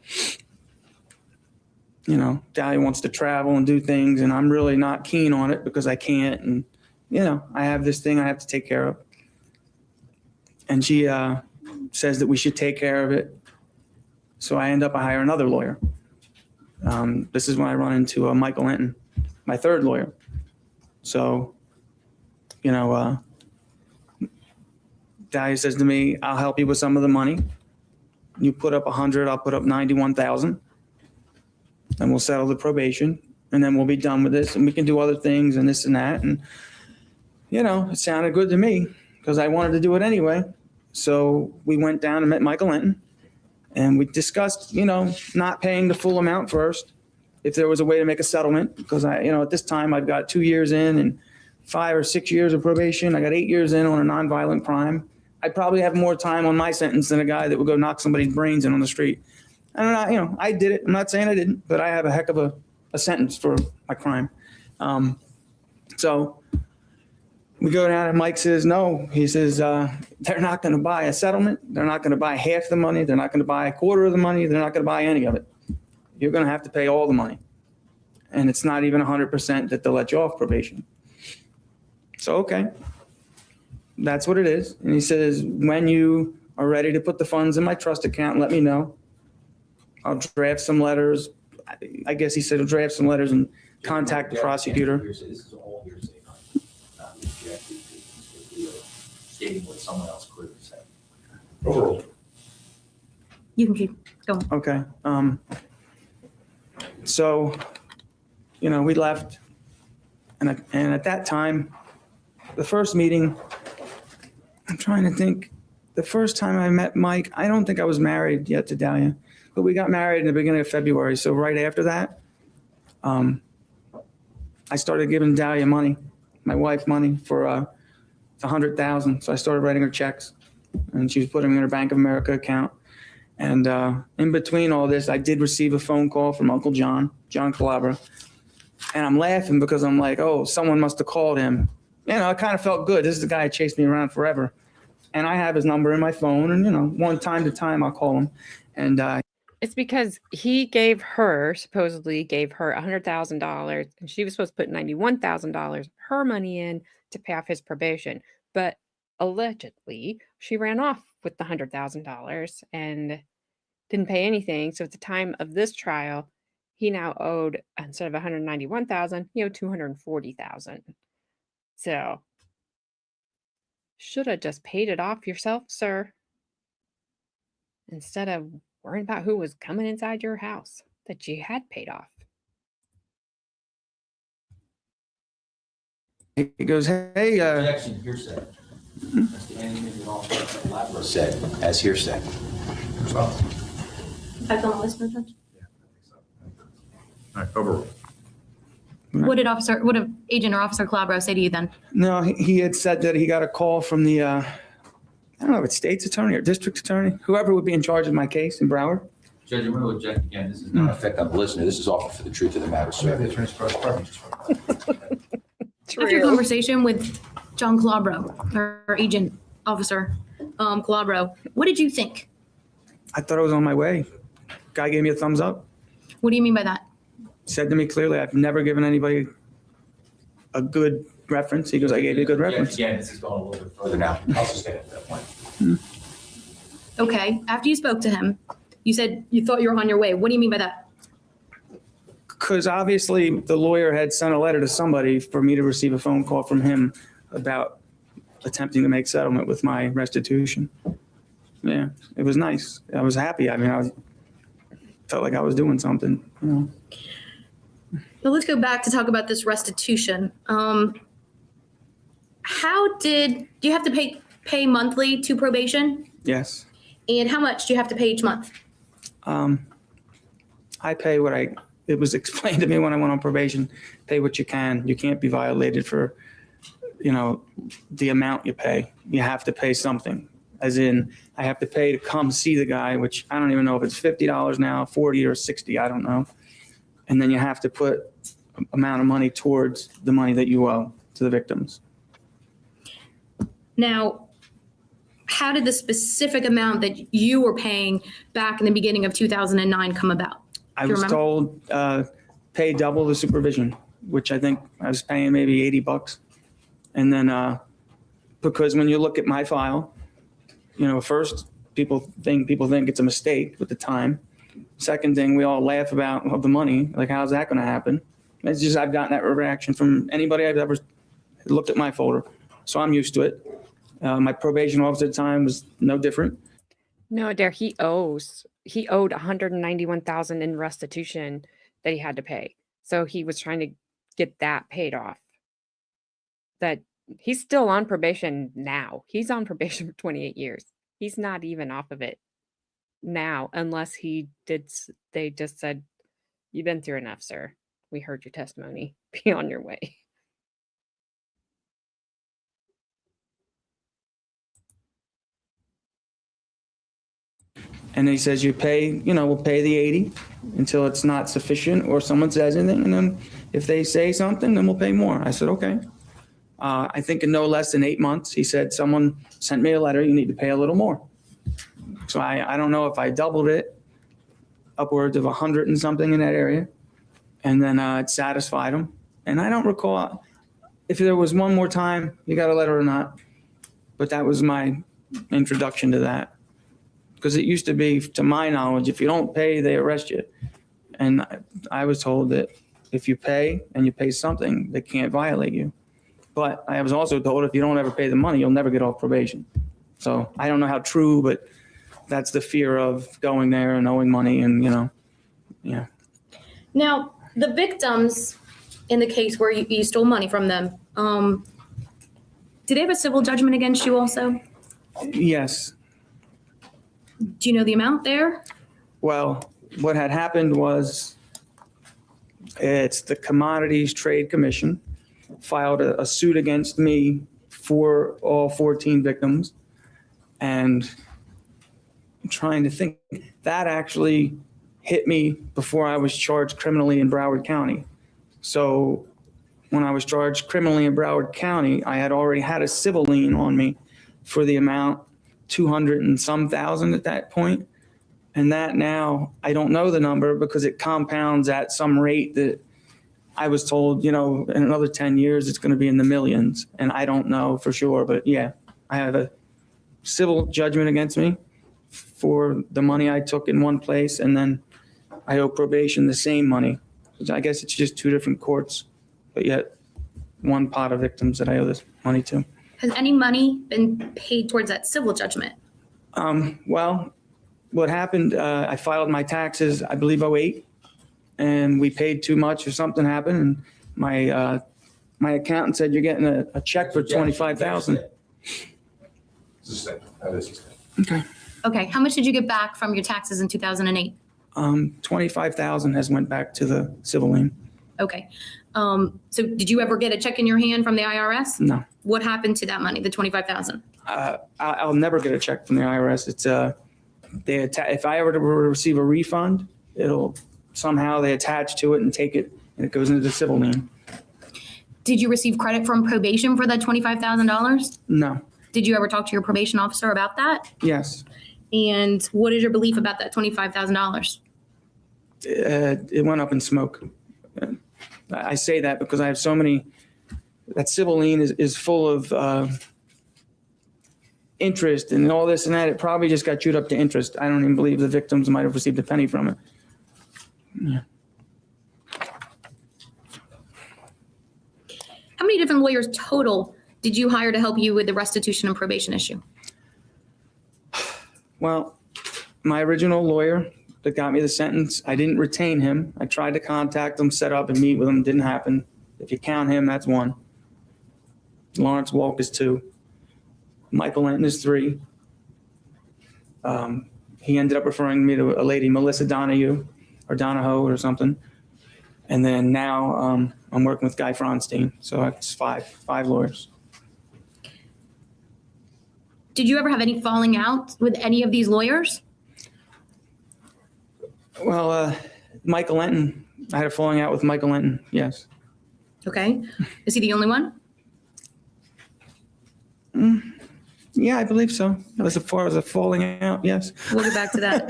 [SPEAKER 6] you know, Dalia wants to travel and do things, and I'm really not keen on it because I can't. And, you know, I have this thing I have to take care of. And she says that we should take care of it. So I end up, I hire another lawyer. This is when I run into Michael Dippolito, my third lawyer. So, you know, Dalia says to me, I'll help you with some of the money. You put up 100, I'll put up 91,000, and we'll settle the probation, and then we'll be done with this, and we can do other things and this and that. And, you know, it sounded good to me because I wanted to do it anyway. So we went down and met Michael Dippolito, and we discussed, you know, not paying the full amount first, if there was a way to make a settlement, because I, you know, at this time I've got 2 years in and 5 or 6 years of probation. I got 8 years in on a nonviolent crime. I'd probably have more time on my sentence than a guy that would go knock somebody's brains in on the street. And I, you know, I did it. I'm not saying I didn't, but I have a heck of a sentence for my crime. So we go down and Mike says, no, he says, they're not going to buy a settlement. They're not going to buy half the money. They're not going to buy a quarter of the money. They're not going to buy any of it. You're going to have to pay all the money. And it's not even 100% that they'll let you off probation. So, okay, that's what it is. And he says, when you are ready to put the funds in my trust account, let me know. I'll draft some letters. I guess he said he'll draft some letters and contact the prosecutor.
[SPEAKER 7] This is all hearsay, not objective. Stating what someone else could have said. Overall.
[SPEAKER 8] You can keep going.
[SPEAKER 6] Okay. So, you know, we left, and at that time, the first meeting, I'm trying to think, the first time I met Mike, I don't think I was married yet to Dalia, but we got married in the beginning of February. So right after that, I started giving Dalia money, my wife money for $100,000. So I started writing her checks, and she was putting them in her Bank of America account. And in between all this, I did receive a phone call from Uncle John Calabra. And I'm laughing because I'm like, oh, someone must have called him. You know, it kind of felt good. This is the guy who chased me around forever. And I have his number in my phone. And, you know, one time to time, I'll call him. And
[SPEAKER 3] It's because he supposedly gave her $100,000, and she was supposed to put $91,000 her money in to pay off his probation. But allegedly, she ran off with the $100,000 and didn't pay anything. So at the time of this trial, he now owed, instead of $191,000, he owed $240,000. So should have just paid it off yourself, sir, instead of worrying about who was coming inside your house that you had paid off.
[SPEAKER 6] he goes, hey,
[SPEAKER 7] Objection, hearsay. That's the anything that Officer Calabro said as hearsay.
[SPEAKER 8] Back on the list, no judge.
[SPEAKER 7] Yeah, I think so. All right, overruled.
[SPEAKER 8] What did Agent or Officer Calabro say to you then?
[SPEAKER 6] no, he had said that he got a call from the, I don't know if it's state's attorney or district attorney, whoever would be in charge of my case in Broward.
[SPEAKER 7] Judge, I'm going to object again. This is not affect on the listener. This is offered for the truth of the matter,
[SPEAKER 5] We have the
[SPEAKER 7] sir.
[SPEAKER 5] attorney's cross preference.
[SPEAKER 8] After your conversation with John Calabro, or Agent Officer Calabro, what did you think?
[SPEAKER 6] I thought I was on my way. Guy gave me a thumbs up.
[SPEAKER 8] What do you mean by that?
[SPEAKER 6] Said to me clearly, I've never given anybody a good reference. He goes, I gave you a good reference.
[SPEAKER 7] Again, this is going a little bit further now. I'll just get to that point.
[SPEAKER 8] Okay, after you spoke to him, you said you thought you were on your way. What do you mean by that?
[SPEAKER 6] Because obviously the lawyer had sent a letter to somebody for me to receive a phone call from him about attempting to make settlement with my restitution. Yeah, it was nice. I was happy. I mean, felt like I was doing something, you know.
[SPEAKER 8] Well, let's go back to talk about this restitution. Do you have to pay monthly to probation?
[SPEAKER 6] Yes.
[SPEAKER 8] And how much do you have to pay each month?
[SPEAKER 6] I pay what it was explained to me when I went on probation, pay what you can. You can't be violated for, you know, the amount you pay. You have to pay something. as in I have to pay to come see the guy, which I don't even know if it's $50 now, 40 or 60, I don't know. And then you have to put amount of money towards the money that you owe to the victims.
[SPEAKER 8] Now, how did the specific amount that you were paying back in the beginning of 2009 come about?
[SPEAKER 6] I
[SPEAKER 8] Do you
[SPEAKER 6] was
[SPEAKER 8] remember?
[SPEAKER 6] told pay double the supervision, which I think I was paying maybe $80. And then because when you look at my file, first people think it's a mistake with the time. Second thing, we all laugh about the money. Like, how's that going to happen? It's just I've gotten that reaction from anybody I've ever looked at my folder, so I'm used to it. My probation officer at the time was no different.
[SPEAKER 9] No, Dare, he owed $191,000 in restitution that he had to pay. So he was trying to get that paid off. That he's still on probation now. He's on probation for 28 years. He's not even off of it now, unless they just said, "You've been through enough, sir. We heard your testimony. Be on your way."
[SPEAKER 6] And he says, we'll pay the 80 until it's not sufficient or someone says anything. And then if they say something, then we'll pay more. I said, okay. I think in no less than 8 months, he said, someone sent me a letter, you need to pay a little more. So I don't know if I doubled it, upwards of 100 and something in that area. And then it satisfied him. And I don't recall if there was one more time you got a letter or not, but that was my introduction to that. Because it used to be, to my knowledge, if you don't pay, they arrest you. And I was told that if you pay and you pay something, they can't violate you. But I was also told if you don't ever pay the money, you'll never get off probation. So I don't know how true, but that's the fear of going there and owing money and, yeah.
[SPEAKER 8] Now, the victims in the case where you stole money from them, did they have a civil judgment against you also?
[SPEAKER 6] Yes.
[SPEAKER 8] Do you know the amount there?
[SPEAKER 6] Well, what had happened was it's the Commodities Trade Commission filed a suit against me for all 14 victims. And I'm trying to think, that actually hit me before I was charged criminally in Broward County. So when I was charged criminally in Broward County, I had already had a civil lien on me for the amount 200 and some thousand at that point. And that now, I don't know the number because it compounds at some rate that I was told, in another 10 years, it's going to be in the millions. And I don't know for sure, but yeah, I have a civil judgment against me for the money I took in one place. And then I owe probation the same money. I guess it's just two different courts, but yet one pot of victims that I owe this money to.
[SPEAKER 8] Has any money been paid towards that civil judgment?
[SPEAKER 6] Well, what happened, I filed my taxes, I believe 2008, and we paid too much or something happened. And my accountant said, you're getting a check for $25,000.
[SPEAKER 7] That is.
[SPEAKER 6] Okay.
[SPEAKER 8] Okay, how much did you get back from your taxes in 2008?
[SPEAKER 6] $25,000 has went back to the civil lien.
[SPEAKER 8] Okay. So did you ever get a check in your hand from the IRS?
[SPEAKER 6] No.
[SPEAKER 8] What happened to that money, the $25,000?
[SPEAKER 6] I'll never get a check from the IRS. It's if I ever were to receive a refund, it'll somehow they attach to it and take it, and it goes into the civil lien.
[SPEAKER 8] Did you receive credit from probation for that $25,000?
[SPEAKER 6] No.
[SPEAKER 8] Did you ever talk to your probation officer about that?
[SPEAKER 6] Yes.
[SPEAKER 8] And what is your belief about that $25,000?
[SPEAKER 6] It went up in smoke. I say that because I have so many. That civil lien is full of interest and all this and that. It probably just got chewed up to interest. I don't even believe the victims might have received a penny from it. Yeah.
[SPEAKER 8] How many different lawyers total did you hire to help you with the restitution and probation issue?
[SPEAKER 6] Well, my original lawyer that got me the sentence, I didn't retain him. I tried to contact him, set up and meet with him. Didn't happen. If you count him, that's 1. Lawrence Walk is 2. Michael Linton is 3. He ended up referring me to a lady, Melissa Donohoe or something. And then now I'm working with Guy Fronstein. So it's 5 lawyers.
[SPEAKER 8] Did you ever have any falling out with any of these lawyers?
[SPEAKER 6] Well, Michael Lenton, I had a falling out with Michael Lenton, yes.
[SPEAKER 8] Okay. Is he the only one?
[SPEAKER 6] Yeah, I believe so. As far as a falling out, yes.
[SPEAKER 8] We'll get back to that.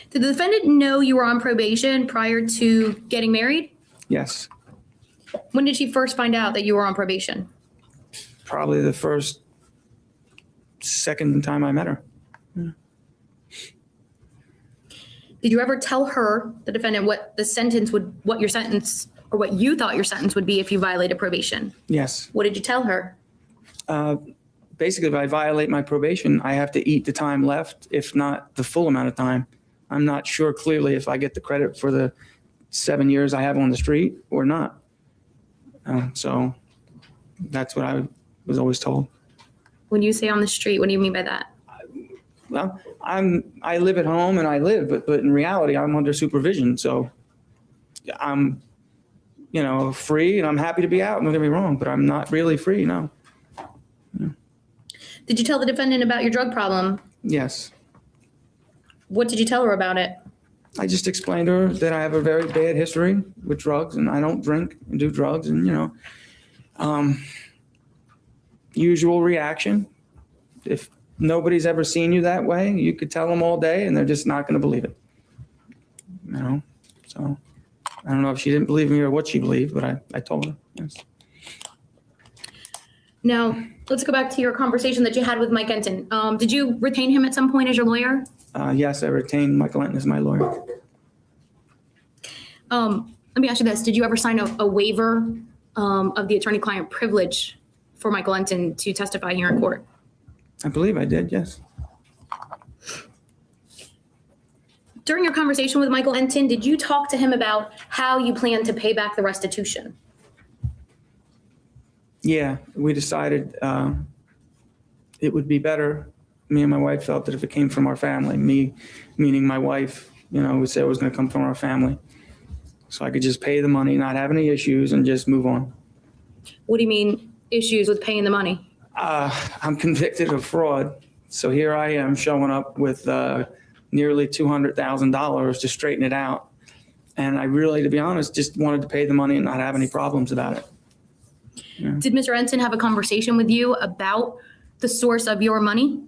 [SPEAKER 8] Did the defendant know you were on probation prior to getting married?
[SPEAKER 6] Yes,
[SPEAKER 8] When did she first find out that you were on probation?
[SPEAKER 6] probably the second time I met her.
[SPEAKER 8] Did you ever tell her, the defendant, what your sentence, or what you thought your sentence would be if you violated probation?
[SPEAKER 6] Yes.
[SPEAKER 8] What did you tell her?
[SPEAKER 6] Basically, if I violate my probation, I have to eat the time left, if not the full amount of time. I'm not sure clearly if I get the credit for the 7 years I have on the street or not. So that's what I was always told.
[SPEAKER 8] When you say on the street, what do you mean by that?
[SPEAKER 6] Well, I live at home and I live, but in reality, I'm under supervision. So I'm, free and I'm happy to be out. Don't get me wrong, but I'm not really free, no.
[SPEAKER 8] Did you tell the defendant about your drug problem?
[SPEAKER 6] Yes.
[SPEAKER 8] What did you tell her about it?
[SPEAKER 6] I just explained to her that I have a very bad history with drugs and I don't drink and do drugs and, usual reaction. If nobody's ever seen you that way, you could tell them all day and they're just not going to believe it. So I don't know if she didn't believe me or what she believed, but I told her, yes.
[SPEAKER 8] Now, let's go back to your conversation that you had with Mike Enton. Did you retain him at some point as your lawyer?
[SPEAKER 6] Yes, I retained Michael Enton as my lawyer.
[SPEAKER 8] Let me ask you this. Did you ever sign a waiver of the attorney-client privilege for Michael Enton to testify here in court?
[SPEAKER 6] I believe I did, yes.
[SPEAKER 8] During your conversation with Michael Enton, did you talk to him about how you plan to pay back the restitution?
[SPEAKER 6] Yeah, we decided it would be better. Me and my wife felt that if it came from our family, me meaning my wife, we said it was going to come from our family. So I could just pay the money, not have any issues, and just move on.
[SPEAKER 8] What do you mean issues with paying the money?
[SPEAKER 6] I'm convicted of fraud. So here I am showing up with nearly $200,000 to straighten it out. And I really, to be honest, just wanted to pay the money and not have any problems about it. Yeah.
[SPEAKER 8] Did Mr. Enton have a conversation with you about the source of your money?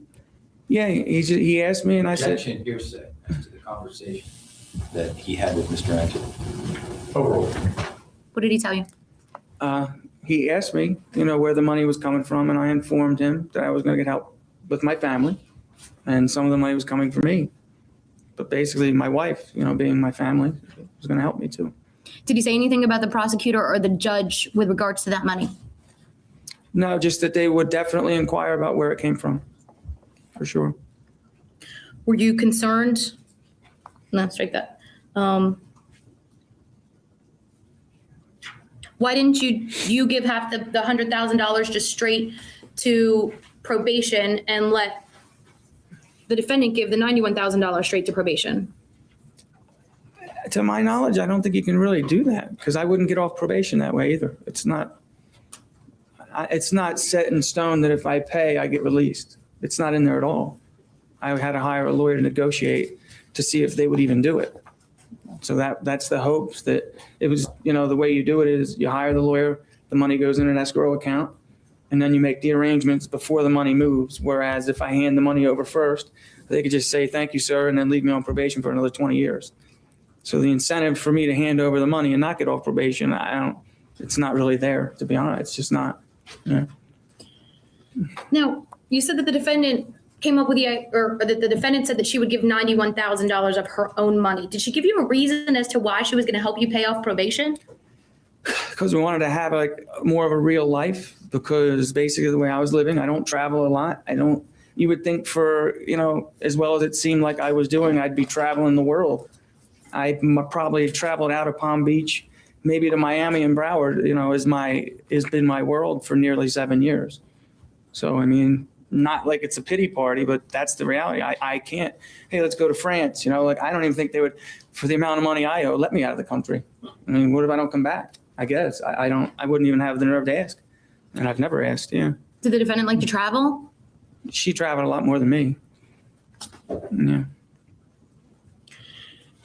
[SPEAKER 6] Yeah, he asked me and I said.
[SPEAKER 7] Objection, hearsay to the conversation that he had with Mr. Enton. Overruled.
[SPEAKER 8] What did he tell you?
[SPEAKER 6] He asked me, where the money was coming from, and I informed him that I was going to get help with my family, and some of the money was coming from me. But basically, my wife, being my family, was going to help me too.
[SPEAKER 8] Did he say anything about the prosecutor or the judge with regards to that money?
[SPEAKER 6] No, just that they would definitely inquire about where it came from, for sure.
[SPEAKER 8] Were you concerned? No, strike that. Why didn't you give half the $100,000 just straight to probation and let the defendant give the $91,000 straight to probation?
[SPEAKER 6] To my knowledge, I don't think you can really do that because I wouldn't get off probation that way either. It's not set in stone that if I pay, I get released. It's not in there at all. I had to hire a lawyer to negotiate to see if they would even do it. So that's the hopes that it was, the way you do it is you hire the lawyer, the money goes in an escrow account, and then you make the arrangements before the money moves. Whereas if I hand the money over first, they could just say, thank you, sir, and then leave me on probation for another 20 years. So the incentive for me to hand over the money and not get off probation, it's not really there, to be honest. It's just not. Yeah.
[SPEAKER 8] Now, you said that the defendant came up with the defendant said that she would give $91,000 of her own money. Did she give you a reason as to why she was going to help you pay off probation?
[SPEAKER 6] Because we wanted to have more of a real life, because basically the way I was living, I don't travel a lot. You would think for, as well as it seemed like I was doing, I'd be traveling the world. I probably traveled out of Palm Beach, maybe to Miami and Broward, has been my world for nearly 7 years. So, not like it's a pity party, but that's the reality. I can't, hey, let's go to France. I don't even think they would, for the amount of money I owe, let me out of the country. What if I don't come back? I guess I wouldn't even have the nerve to ask. And I've never asked, yeah.
[SPEAKER 8] Did the defendant like to travel?
[SPEAKER 6] She traveled a lot more than me. Yeah.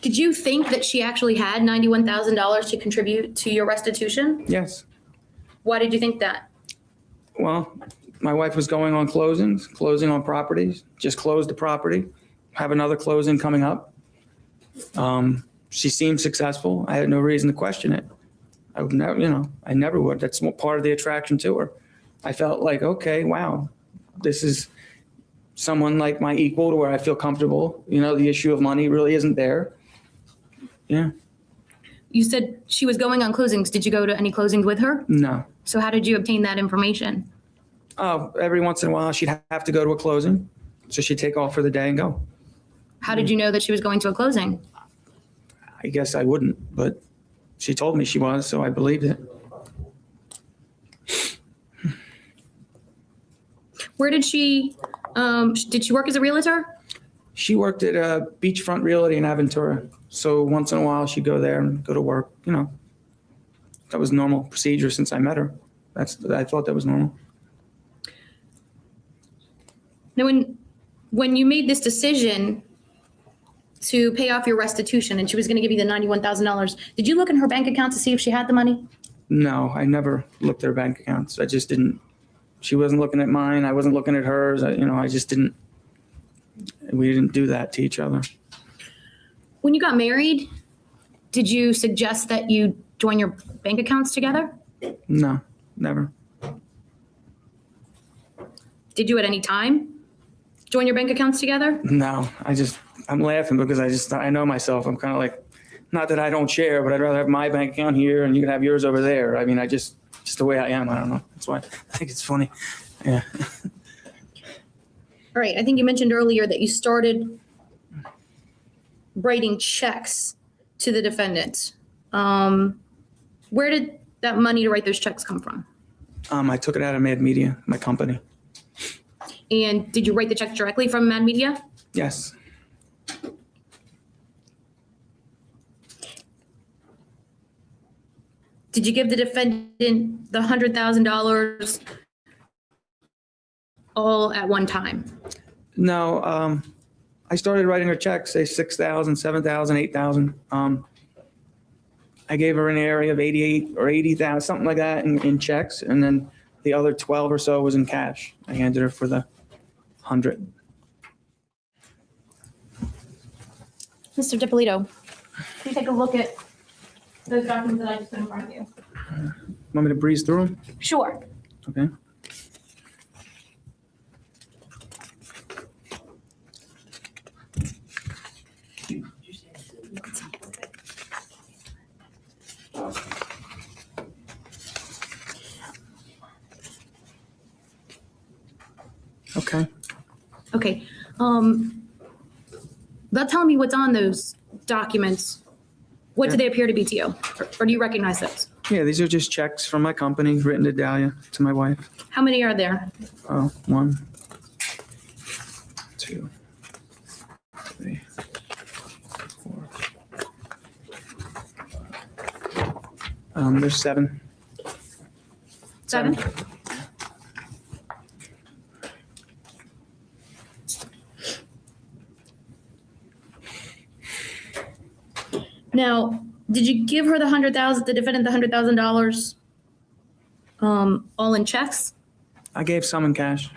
[SPEAKER 8] Did you think that she actually had $91,000 to contribute to your restitution?
[SPEAKER 6] Yes.
[SPEAKER 8] Why did you think that?
[SPEAKER 6] Well, my wife was going on closing on properties, just closed the property, have another closing coming up. She seemed successful. I had no reason to question it. I would never, I never would. That's part of the attraction to her. I felt like, okay, wow, this is someone like my equal to where I feel comfortable. The issue of money really isn't there. Yeah.
[SPEAKER 8] You said she was going on closings. Did you go to any closings with her?
[SPEAKER 6] No.
[SPEAKER 8] So how did you obtain that information?
[SPEAKER 6] Oh, every once in a while she'd have to go to a closing. So she'd take off for the day and go.
[SPEAKER 8] How did you know that she was going to a closing?
[SPEAKER 6] I guess I wouldn't, but she told me she was, so I believed it.
[SPEAKER 8] Where did she work as a realtor?
[SPEAKER 6] She worked at a beachfront realty in Aventura. So once in a while she'd go there and go to work, That was normal procedure since I met her. I thought that was normal.
[SPEAKER 8] Now, when you made this decision to pay off your restitution and she was going to give you the $91,000, did you look in her bank account to see if she had the money?
[SPEAKER 6] No, I never looked at her bank accounts. I just didn't. She wasn't looking at mine. I wasn't looking at hers. I just didn't. We didn't do that to each other.
[SPEAKER 8] When you got married, did you suggest that you join your bank accounts together?
[SPEAKER 6] No, never.
[SPEAKER 8] Did you at any time join your bank accounts together?
[SPEAKER 6] No, I'm laughing because I know myself. I'm kind of like, not that I don't share, but I'd rather have my bank account here and you can have yours over there. I mean, just the way I am. I don't know. That's why I think it's funny. Yeah.
[SPEAKER 8] All right. I think you mentioned earlier that you started writing checks to the defendant. Where did that money to write those checks come from?
[SPEAKER 6] I took it out of Mad Media, my company.
[SPEAKER 8] And did you write the check directly from Mad Media?
[SPEAKER 6] Yes.
[SPEAKER 8] Did you give the defendant the $100,000 all at one time?
[SPEAKER 6] No, I started writing her checks, say 6,000, 7,000, 8,000. I gave her an area of 88 or 80,000, something like that in checks. And then the other 12 or so was in cash. I handed her for the 100.
[SPEAKER 8] Mr. Dippolito, can you take a look at those documents that I just put in front of you?
[SPEAKER 6] Want me to breeze through them?
[SPEAKER 8] Sure.
[SPEAKER 6] Okay. Okay.
[SPEAKER 8] Okay. Without telling me what's on those documents, what do they appear to be to you? Or do you recognize those?
[SPEAKER 6] Yeah, these are just checks from my company written to Dalia, to my wife.
[SPEAKER 8] How many are there?
[SPEAKER 6] Oh, 1, 2, 3, 4. There's 7.
[SPEAKER 8] 7? Now, did you give her the defendant the $100,000 all in checks?
[SPEAKER 6] I gave some in cash.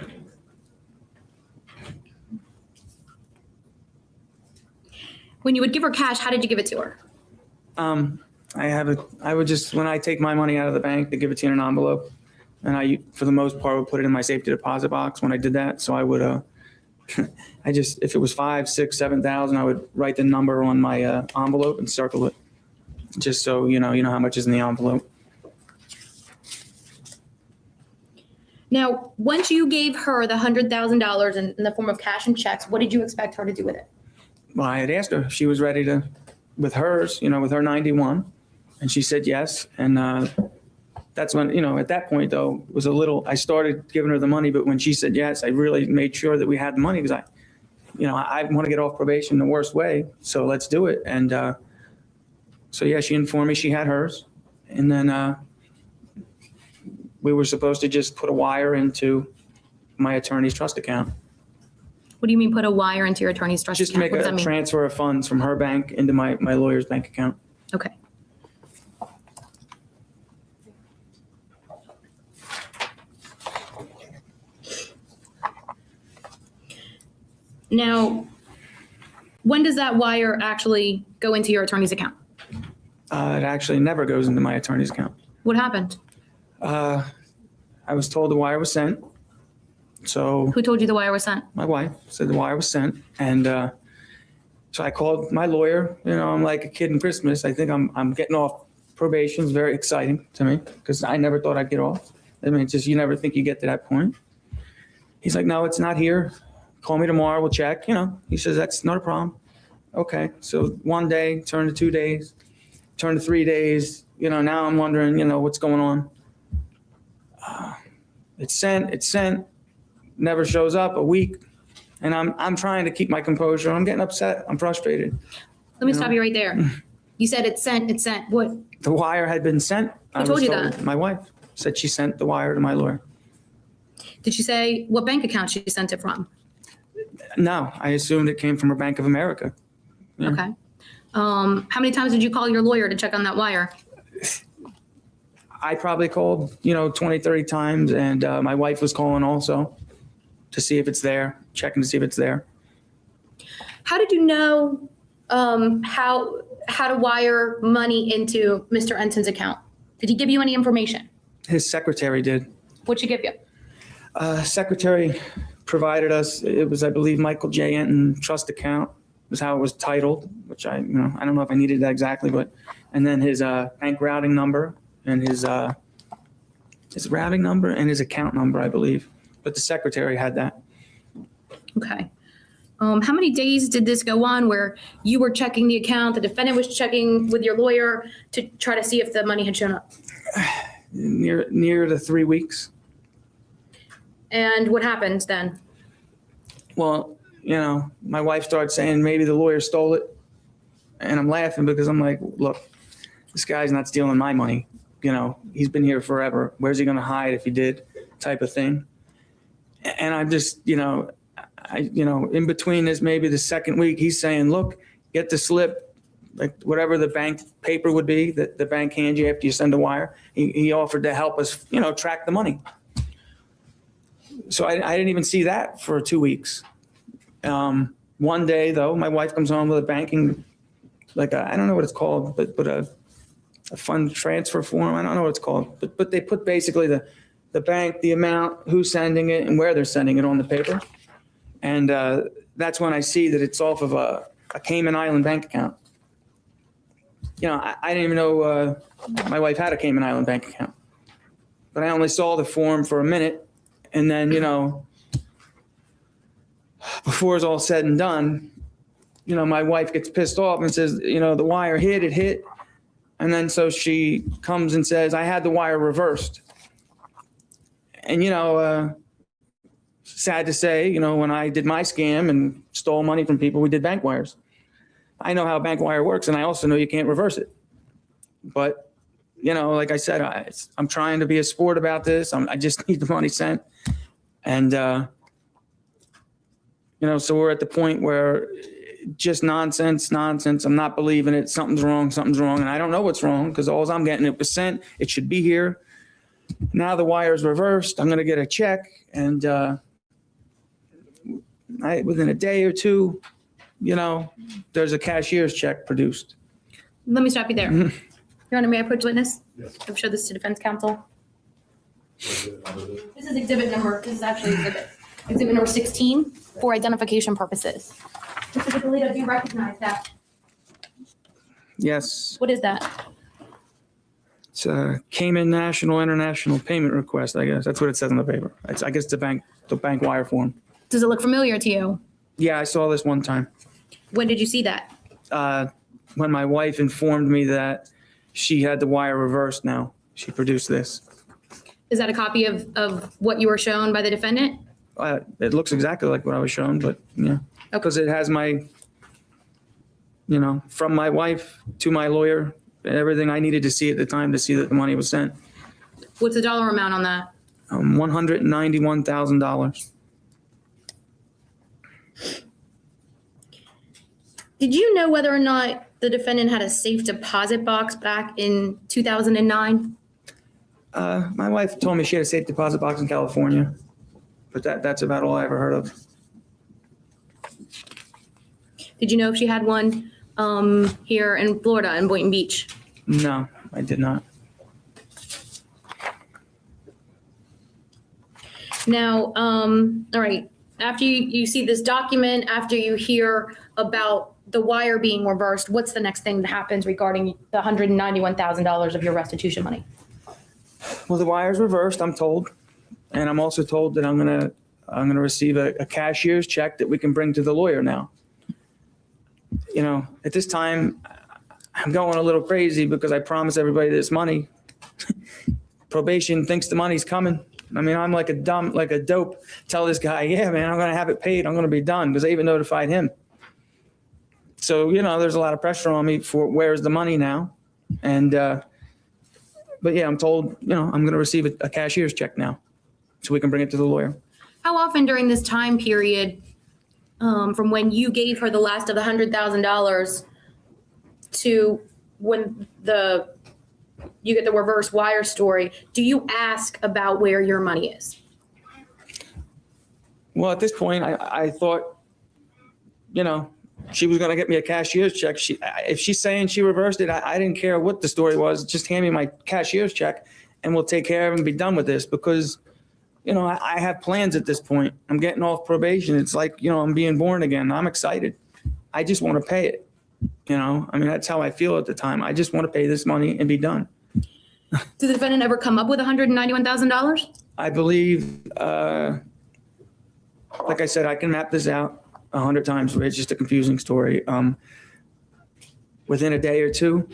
[SPEAKER 8] When you would give her cash, how did you give it to her?
[SPEAKER 6] I would just, when I take my money out of the bank, they give it to you in an envelope. And I, for the most part, would put it in my safety deposit box when I did that. So I would, if it was 5, 6, 7,000, I would write the number on my envelope and circle it, just so you know how much is in the envelope.
[SPEAKER 8] Now, once you gave her the $100,000 in the form of cash and checks, what did you expect her to do with it?
[SPEAKER 6] Well, I had asked her if she was ready to, with hers, with her 91, and she said yes. And that's when, at that point though, was a little, I started giving her the money, but when she said yes, I really made sure that we had the money because I want to get off probation the worst way. So let's do it. And so yeah, she informed me she had hers. And then we were supposed to just put a wire into my attorney's trust account.
[SPEAKER 8] What do you mean put a wire into your attorney's trust
[SPEAKER 6] Just to
[SPEAKER 8] account?
[SPEAKER 6] make
[SPEAKER 8] What does
[SPEAKER 6] a
[SPEAKER 8] that mean?
[SPEAKER 6] transfer of funds from her bank into my lawyer's bank account.
[SPEAKER 8] Okay. Now, when does that wire actually go into your attorney's account?
[SPEAKER 6] It actually never goes into my attorney's account.
[SPEAKER 8] What happened?
[SPEAKER 6] I was told the wire was sent. So
[SPEAKER 8] Who told you the wire was sent?
[SPEAKER 6] my wife said the wire was sent. And so I called my lawyer. You know, I'm like a kid in Christmas. I think I'm getting off probation. It's very exciting to me because I never thought I'd get off. I mean, it's just you never think you get to that point. He's like, no, it's not here. Call me tomorrow. We'll check. You know, he says, that's not a problem. Okay. So one day turned to 2 days, turned to 3 days. You know, now I'm wondering, you know, what's going on. It's sent, never shows up, a week. And I'm trying to keep my composure. I'm getting upset. I'm frustrated.
[SPEAKER 8] Let me stop you right there. You said it's sent. What?
[SPEAKER 6] The wire had been sent.
[SPEAKER 8] Who told you that?
[SPEAKER 6] My wife said she sent the wire to my lawyer.
[SPEAKER 8] Did she say what bank account she sent it from?
[SPEAKER 6] No, I assumed it came from a Bank of America. Yeah.
[SPEAKER 8] Okay. How many times did you call your lawyer to check on that wire?
[SPEAKER 6] I probably called, 20, 30 times, and my wife was calling also to see if it's there, checking to see if it's there.
[SPEAKER 8] How did you know how to wire money into Mr. Ensign's account? Did he give you any information?
[SPEAKER 6] His secretary did.
[SPEAKER 8] What'd she give you?
[SPEAKER 6] Secretary provided us, it was, I believe, Michael J. Enton trust account was how it was titled, which I don't know if I needed that exactly, and then his bank routing number and his routing number and his account number, I believe. But the secretary had that.
[SPEAKER 8] Okay. How many days did this go on where you were checking the account, the defendant was checking with your lawyer to try to see if the money had shown up?
[SPEAKER 6] Near the 3 weeks.
[SPEAKER 8] And what happened then?
[SPEAKER 6] Well, my wife started saying maybe the lawyer stole it. And I'm laughing because I'm like, look, this guy's not stealing my money. He's been here forever. Where's he going to hide if he did, type of thing. And I'm just, in between this, maybe the second week, he's saying, look, get the slip, like whatever the bank paper would be that the bank hands you after you send a wire. He offered to help us, track the money. So I didn't even see that for 2 weeks. One day, though, my wife comes home with a banking, I don't know what it's called, but a fund transfer form. I don't know what it's called, but they put basically the bank, the amount, who's sending it, and where they're sending it on the paper. And that's when I see that it's off of a Cayman Island bank account. I didn't even know my wife had a Cayman Island bank account. But I only saw the form for a minute. And then, before it's all said and done, my wife gets pissed off and says, the wire hit, it hit. And then so she comes and says, I had the wire reversed. And, sad to say, when I did my scam and stole money from people, we did bank wires. I know how a bank wire works, and I also know you can't reverse it. But, like I said, I'm trying to be a sport about this. I just need the money sent. And, so we're at the point where just nonsense. I'm not believing it. Something's wrong. And I don't know what's wrong because all I'm getting, it was sent. It should be here. Now the wire is reversed. I'm going to get a check. And within a day or two, there's a cashier's check produced.
[SPEAKER 8] Let me stop you there. Your Honor, may I approach the witness?
[SPEAKER 7] Yes.
[SPEAKER 8] I've showed this to defense counsel. This is exhibit number, this is actually exhibit number 16 for identification purposes. Mr. Dippolito, do you recognize that?
[SPEAKER 6] Yes.
[SPEAKER 8] What is that?
[SPEAKER 6] It's a Cayman National International Payment Request, I guess. That's what it says on the paper. I guess the bank wire form.
[SPEAKER 8] Does it look familiar to you?
[SPEAKER 6] Yeah, I saw this one time.
[SPEAKER 8] When did you see that?
[SPEAKER 6] When my wife informed me that she had the wire reversed now. She produced this.
[SPEAKER 8] Is that a copy of what you were shown by the defendant?
[SPEAKER 6] It looks exactly like what I was shown, but yeah. Because it has my, from my wife to my lawyer, everything I needed to see at the time to see that the money was sent.
[SPEAKER 8] What's the dollar amount on that?
[SPEAKER 6] $191,000.
[SPEAKER 8] Did you know whether or not the defendant had a safe deposit box back in 2009?
[SPEAKER 6] My wife told me she had a safe deposit box in California, but that's about all I ever heard of.
[SPEAKER 8] Did you know if she had one here in Florida in Boynton Beach?
[SPEAKER 6] No, I did not.
[SPEAKER 8] Now, all right, after you see this document, after you hear about the wire being reversed, what's the next thing that happens regarding the $191,000 of your restitution money?
[SPEAKER 6] Well, the wire's reversed, I'm told, and I'm also told that I'm gonna receive a cashier's check that we can bring to the lawyer now. You know, at this time, I'm going a little crazy because I promised everybody this money. Probation thinks the money's coming. I mean, I'm like a dope. Tell this guy, yeah, man, I'm gonna have it paid. I'm gonna be done, because I even notified him. So, you know, there's a lot of pressure on me for where's the money now, and but yeah, I'm told, you know, I'm going to receive a cashier's check now so we can bring it to the lawyer.
[SPEAKER 8] How often during this time period, from when you gave her the last of the $100,000 to when you get the reverse wire story, do you ask about where your money is?
[SPEAKER 6] Well, at this point, I thought, you know, she was going to get me a cashier's check. If she's saying she reversed it, I didn't care what the story was. Just hand me my cashier's check and we'll take care of it and be done with this, because, you know, I have plans at this point. I'm getting off probation. It's like, you know, I'm being born again. I'm excited. I just want to pay it. You know, I mean, that's how I feel at the time. I just want to pay this money and be done.
[SPEAKER 8] Did the defendant ever come up with $191,000?
[SPEAKER 6] I believe, like I said, I can map this out 100 times. It's just a confusing story. Within a day or two,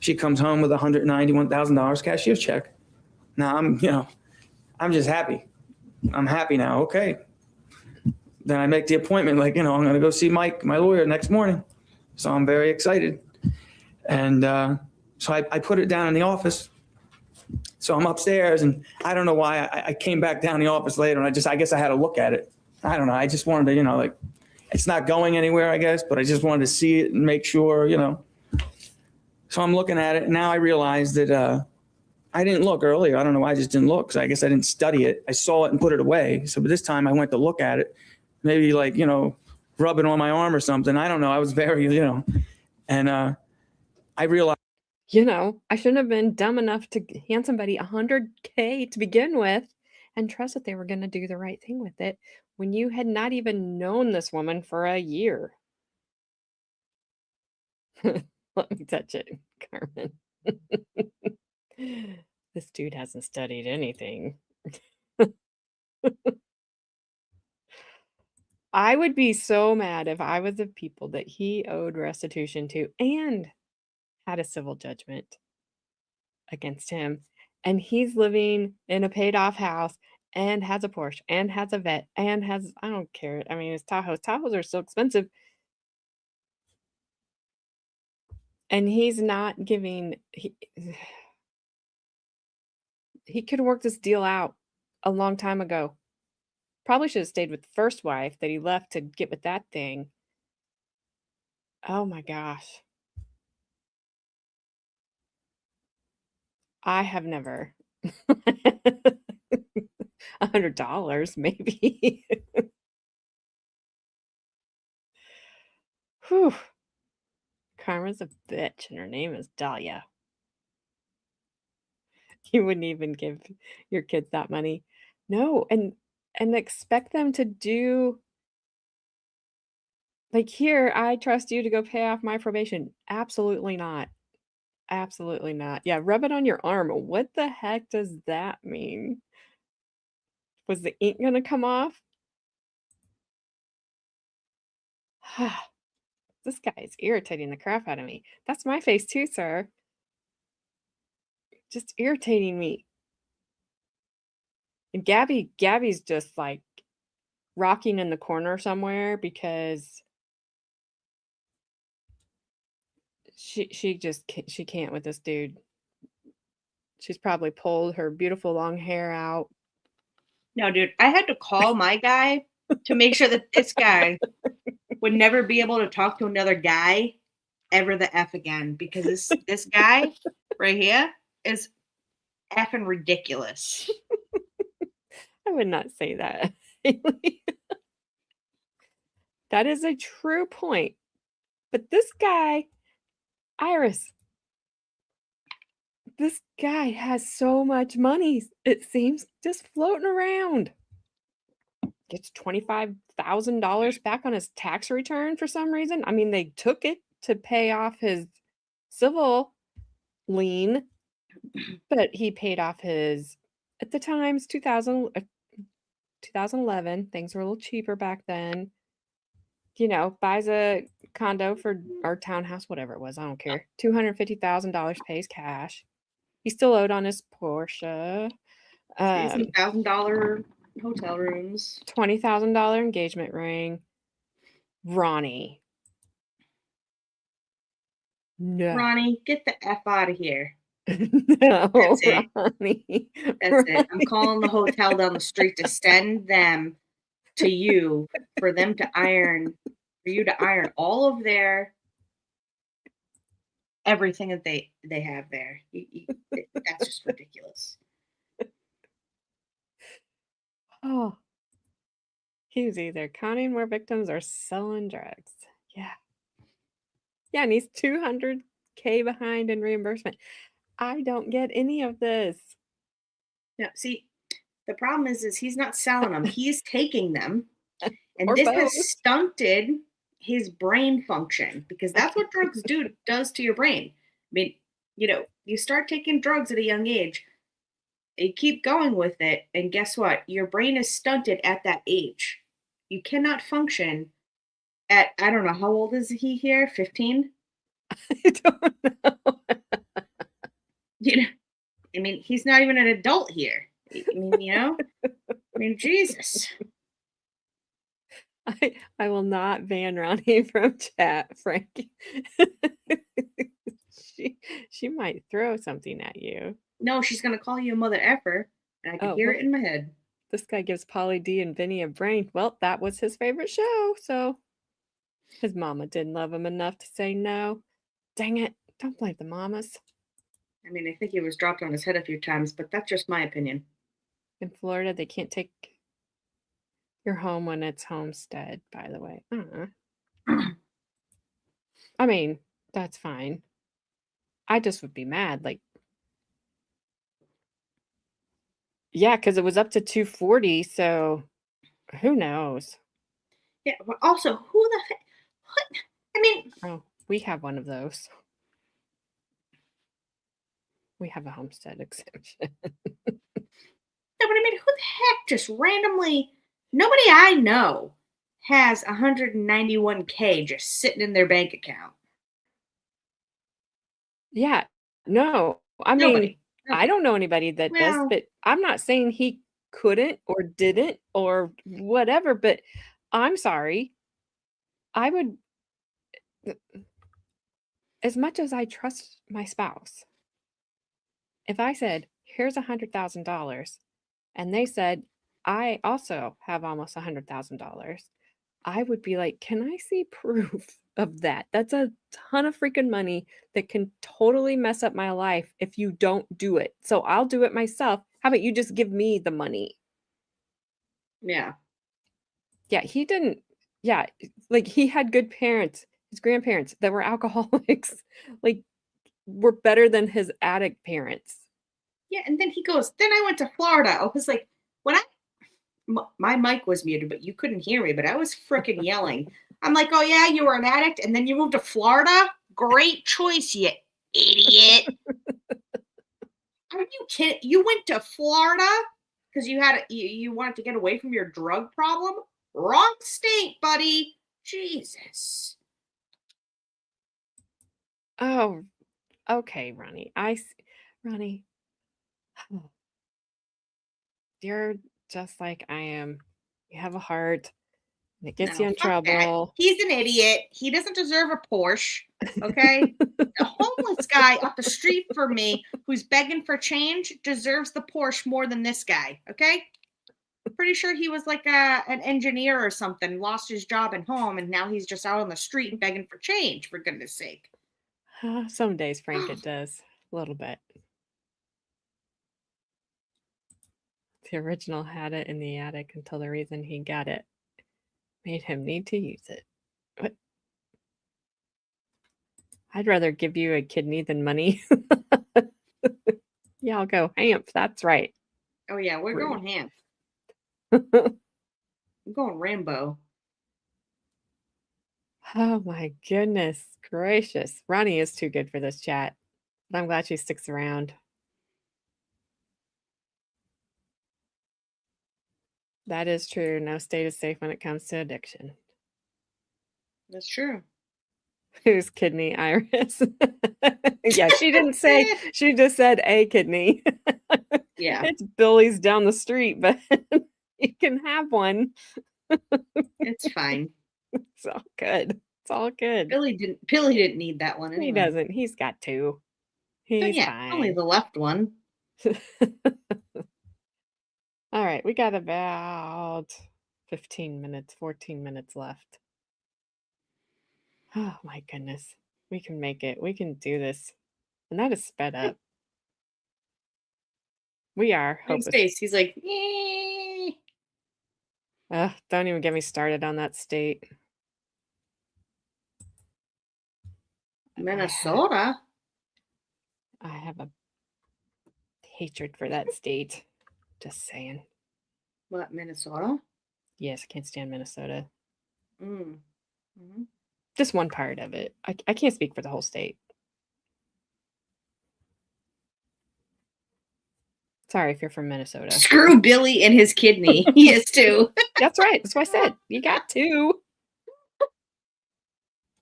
[SPEAKER 6] she comes home with $191,000 cashier's check. Now I'm just happy. I'm happy now. Okay. Then I make the appointment, like, you know, I'm going to go see Mike, my lawyer, next morning. So I'm very excited. And so I put it down in the office. So I'm upstairs, and I don't know why I came back down the office later, and I guess I had to look at it. I don't know. I just wanted to, you know, like, it's not going anywhere, I guess, but I just wanted to see it and make sure, you know. So I'm looking at it, and now I realize that I didn't look earlier. I don't know why I just didn't look, because I guess I didn't study it. I saw it and put it away. So but this time I went to look at it, maybe like, you know, rub it on my arm or something. I don't know. I was very, you know, and I realized.
[SPEAKER 9] You know, I shouldn't have been dumb enough to hand somebody $100K to begin with and trust that they were going to do the right thing with it when you had not even known this woman for a year. Let me touch it, Carmen. This dude hasn't studied anything. I would be so mad if I was the people that he owed restitution to and had a civil judgment against him, and he's living in a paid off house and has a Porsche and has a vet and has, I don't care. I mean, it's Tahoes. Tahoes are so expensive. And he's not giving, he could have worked this deal out a long time ago. Probably should have stayed with the first wife that he left to get with that thing. Oh my gosh. I have never. $100 maybe. Whew. Karma's a bitch, and her name is Dalia. You wouldn't even give your kids that money. No, and expect them to do like, here, I trust you to go pay off my probation. Absolutely not. Absolutely not. Yeah, rub it on your arm. What the heck does that mean? Was the ink gonna come off? This guy is irritating the crap out of me. That's my face too, sir. Just irritating me. And Gabby's just like rocking in the corner somewhere because she just can't with this dude. She's probably pulled her beautiful long hair out.
[SPEAKER 2] No, dude, I had to call my guy to make sure that this guy would never be able to talk to another guy ever the F again, because this guy right here is effing ridiculous.
[SPEAKER 9] I would not say that. Haley. That is a true point. But this guy, Iris, this guy has so much money, it seems, just floating around. Gets $25,000 back on his tax return for some reason. I mean, they took it to pay off his civil lien, but he paid off his, at the times, 2011. Things were a little cheaper back then. Buys a condo for our townhouse, whatever it was. I don't care. $250,000 pays cash. He still owed on his Porsche.
[SPEAKER 2] Some $1,000 hotel rooms.
[SPEAKER 9] $20,000 engagement ring. Ronnie. No.
[SPEAKER 2] Ronnie, get the F out of here.
[SPEAKER 9] No,
[SPEAKER 2] That's it.
[SPEAKER 9] Ronnie.
[SPEAKER 2] That's it. I'm calling the hotel down the street to send them to you for them to iron, for you to iron all of their everything that they have there. That's just ridiculous.
[SPEAKER 9] Oh, he was either counting more victims or selling drugs. Yeah. Yeah, and he's $200K behind in reimbursement. I don't get any of this.
[SPEAKER 2] No, see, the problem is he's not selling them. He's taking them. And
[SPEAKER 9] Or
[SPEAKER 2] this
[SPEAKER 9] both.
[SPEAKER 2] has stunted his brain function, because that's what drugs does to your brain. I mean, you start taking drugs at a young age, you keep going with it, and guess what? Your brain is stunted at that age. You cannot function at, I don't know, how old is he here? 15?
[SPEAKER 9] I don't know.
[SPEAKER 2] I mean, he's not even an adult here. I mean, Jesus.
[SPEAKER 9] I will not ban Ronnie from chat, Frank. She might throw something at you.
[SPEAKER 2] No, she's going to call you a mother effer, and I can hear it in my head.
[SPEAKER 9] This guy gives Pauly D and Vinny a brain. Well, that was his favorite show, so his mama didn't love him enough to say no. Dang it. Don't blame the mamas.
[SPEAKER 2] I mean, I think he was dropped on his head a few times, but that's just my opinion.
[SPEAKER 9] In Florida, they can't take your home when it's homestead, by the way. I mean, that's fine. I just would be mad. Like, yeah, because it was up to 240, so who knows?
[SPEAKER 2] Yeah, but also, who the heck? What? I mean,
[SPEAKER 9] Oh, we have one of those. We have a homestead exemption.
[SPEAKER 2] no, but I mean, who the heck just randomly, nobody I know has 191K just sitting in their bank account.
[SPEAKER 9] Yeah, no, I mean,
[SPEAKER 2] Nobody.
[SPEAKER 9] I don't know anybody that does,
[SPEAKER 2] Well-
[SPEAKER 9] but I'm not saying he couldn't or didn't or whatever, but I'm sorry. I would, as much as I trust my spouse, if I said, here's $100,000, and they said, I also have almost $100,000, I would be like, can I see proof of that? That's a ton of freaking money that can totally mess up my life if you don't do it. So I'll do it myself. How about you just give me the money?
[SPEAKER 2] Yeah.
[SPEAKER 9] Yeah, he didn't. Yeah, like he had good parents. His grandparents that were alcoholics, like, were better than his addict parents.
[SPEAKER 2] Yeah, and then he goes, then I went to Florida. I was like, my mic was muted, but you couldn't hear me, but I was freaking yelling. I'm like, oh yeah, you were an addict, and then you moved to Florida? Great choice, you idiot. Are you kidding? You went to Florida because you wanted to get away from your drug problem? Wrong state, buddy. Jesus.
[SPEAKER 9] Oh, okay, Ronnie. Ronnie, you're just like I am. You have a heart. It gets
[SPEAKER 2] No,
[SPEAKER 9] you in
[SPEAKER 2] fuck that.
[SPEAKER 9] trouble.
[SPEAKER 2] He's an idiot. He doesn't deserve a Porsche. Okay? He's an idiot. He doesn't deserve a Porsche. Okay? A homeless guy up the street from me who's begging for change deserves the Porsche more than this guy. Okay? Pretty sure he was like an engineer or something, lost his job at home, and now he's just out on the street and begging for change, for goodness sake.
[SPEAKER 9] Some days, Frank, it does. A little bit. The original had it in the attic until the reason he got it made him need to use it. What? I'd rather give you a kidney than money. Yeah, I'll go Hamp. That's right.
[SPEAKER 2] Oh, yeah, we're
[SPEAKER 9] Rude.
[SPEAKER 2] going ham. I'm going Rambo.
[SPEAKER 9] Oh my goodness gracious. Ronnie is too good for this chat. But I'm glad she sticks around. That is true. No state is safe when it comes to addiction.
[SPEAKER 2] That's true.
[SPEAKER 9] Whose kidney, Iris? Yeah, she didn't say, she just said a kidney.
[SPEAKER 2] Yeah,
[SPEAKER 9] It's Billy's down the street, but you can have one.
[SPEAKER 2] it's fine.
[SPEAKER 9] It's all good. It's all good.
[SPEAKER 2] Billy didn't need that one anyway.
[SPEAKER 9] He doesn't. He's got two. He's
[SPEAKER 2] Yeah, only
[SPEAKER 9] fine.
[SPEAKER 2] the left one.
[SPEAKER 9] All right, we got about 15 minutes, 14 minutes left. Oh my goodness. We can make it. We can do this. And that is sped up. We are. Hope
[SPEAKER 2] His
[SPEAKER 9] is-
[SPEAKER 2] face. He's like, "Eh."
[SPEAKER 9] Don't even get me started on that state.
[SPEAKER 2] Minnesota.
[SPEAKER 9] I have a hatred for that state. Just saying.
[SPEAKER 2] What, Minnesota?
[SPEAKER 9] Yes, I can't stand Minnesota.
[SPEAKER 2] Mm. Mhm.
[SPEAKER 9] Just one part of it. I can't speak for the whole state. Sorry if you're from Minnesota.
[SPEAKER 2] Screw Billy and his kidney. He is too.
[SPEAKER 9] That's right. That's what I said. You got two.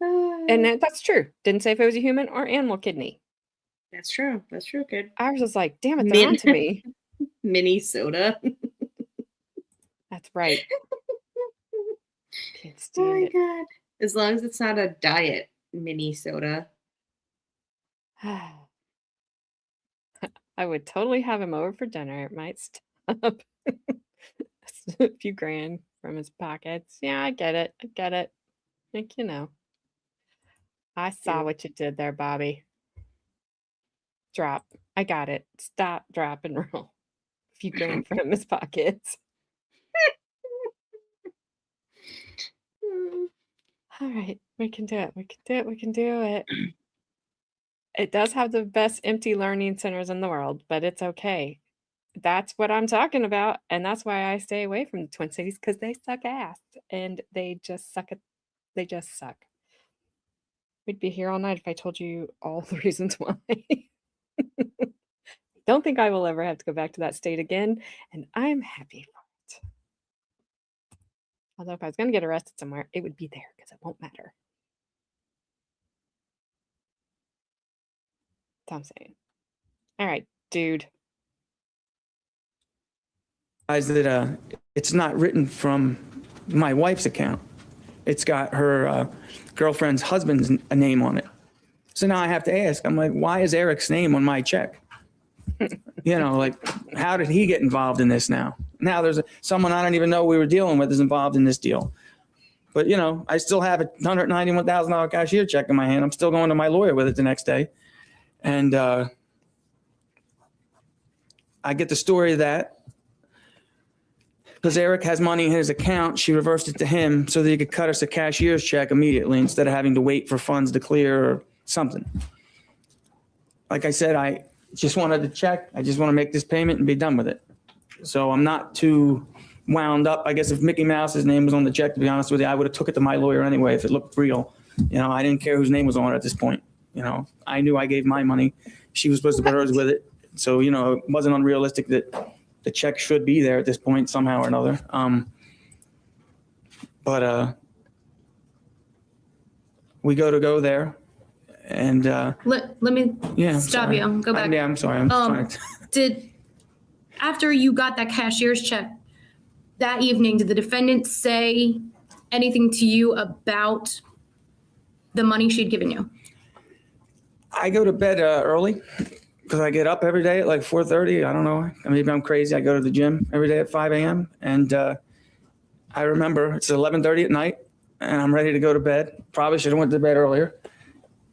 [SPEAKER 9] And that's true. Didn't say if it was a human or animal kidney.
[SPEAKER 2] That's true. That's true, kid.
[SPEAKER 9] Ours was like, damn it, they're on to me.
[SPEAKER 2] Minnesota.
[SPEAKER 9] That's right. Can't
[SPEAKER 2] Oh
[SPEAKER 9] stand
[SPEAKER 2] my
[SPEAKER 9] it.
[SPEAKER 2] god. As long as it's not a diet Minnesota.
[SPEAKER 9] I would totally have him over for dinner. It might stop a few grand from his pockets. Yeah, I get it. I get it. Like, you know. I saw
[SPEAKER 2] Yeah.
[SPEAKER 9] what you did there, Bobby. Drop. I got it. Stop, drop, and roll. A few grand from his pockets. All right. We can do it. We can do it. We can do it. It does have the best empty learning centers in the world, but it's okay. That's what I'm talking about. And that's why I stay away from the Twin Cities, because they suck ass. And they just suck at they just suck. We'd be here all night if I told you all the reasons why. Don't think I will ever have to go back to that state again, and I'm happy for it. Although if I was going to get arrested somewhere, it would be there because it won't matter. That's what I'm saying. All right, dude.
[SPEAKER 6] Guys, that it's not written from my wife's account. It's got her girlfriend's husband's name on it. So now I have to ask, I'm like, why is Eric's name on my check? You know, like, how did he get involved in this now? Now there's someone I don't even know we were dealing with is involved in this deal. But, you know, I still have a $191,000 cashier check in my hand. I'm still going to my lawyer with it the next day. And I get the story of that. Because Eric has money in his account, she reversed it to him so that he could cut us a cashier's check immediately instead of having to wait for funds to clear or something. Like I said, I just wanted to check. I just want to make this payment and be done with it. So I'm not too wound up. I guess if Mickey Mouse's name was on the check, to be honest with you, I would have took it to my lawyer anyway if it looked real. You know, I didn't care whose name was on it at this point. You know, I knew I gave my money. She was supposed to put hers with it. So, you know, it wasn't unrealistic that the check should be there at this point somehow or another. We go there and
[SPEAKER 8] Let me
[SPEAKER 6] yeah. I'm
[SPEAKER 8] stop
[SPEAKER 6] sorry.
[SPEAKER 8] you. Go back.
[SPEAKER 6] Yeah, I'm sorry. I'm trying to.
[SPEAKER 8] Did, after you got that cashier's check that evening, did the defendant say anything to you about the money she'd given you?
[SPEAKER 6] I go to bed early because I get up every day at like 4:30. I don't know. Maybe I'm crazy. I go to the gym every day at 5 a.m. And I remember it's 11:30 at night and I'm ready to go to bed. Probably should have went to bed earlier.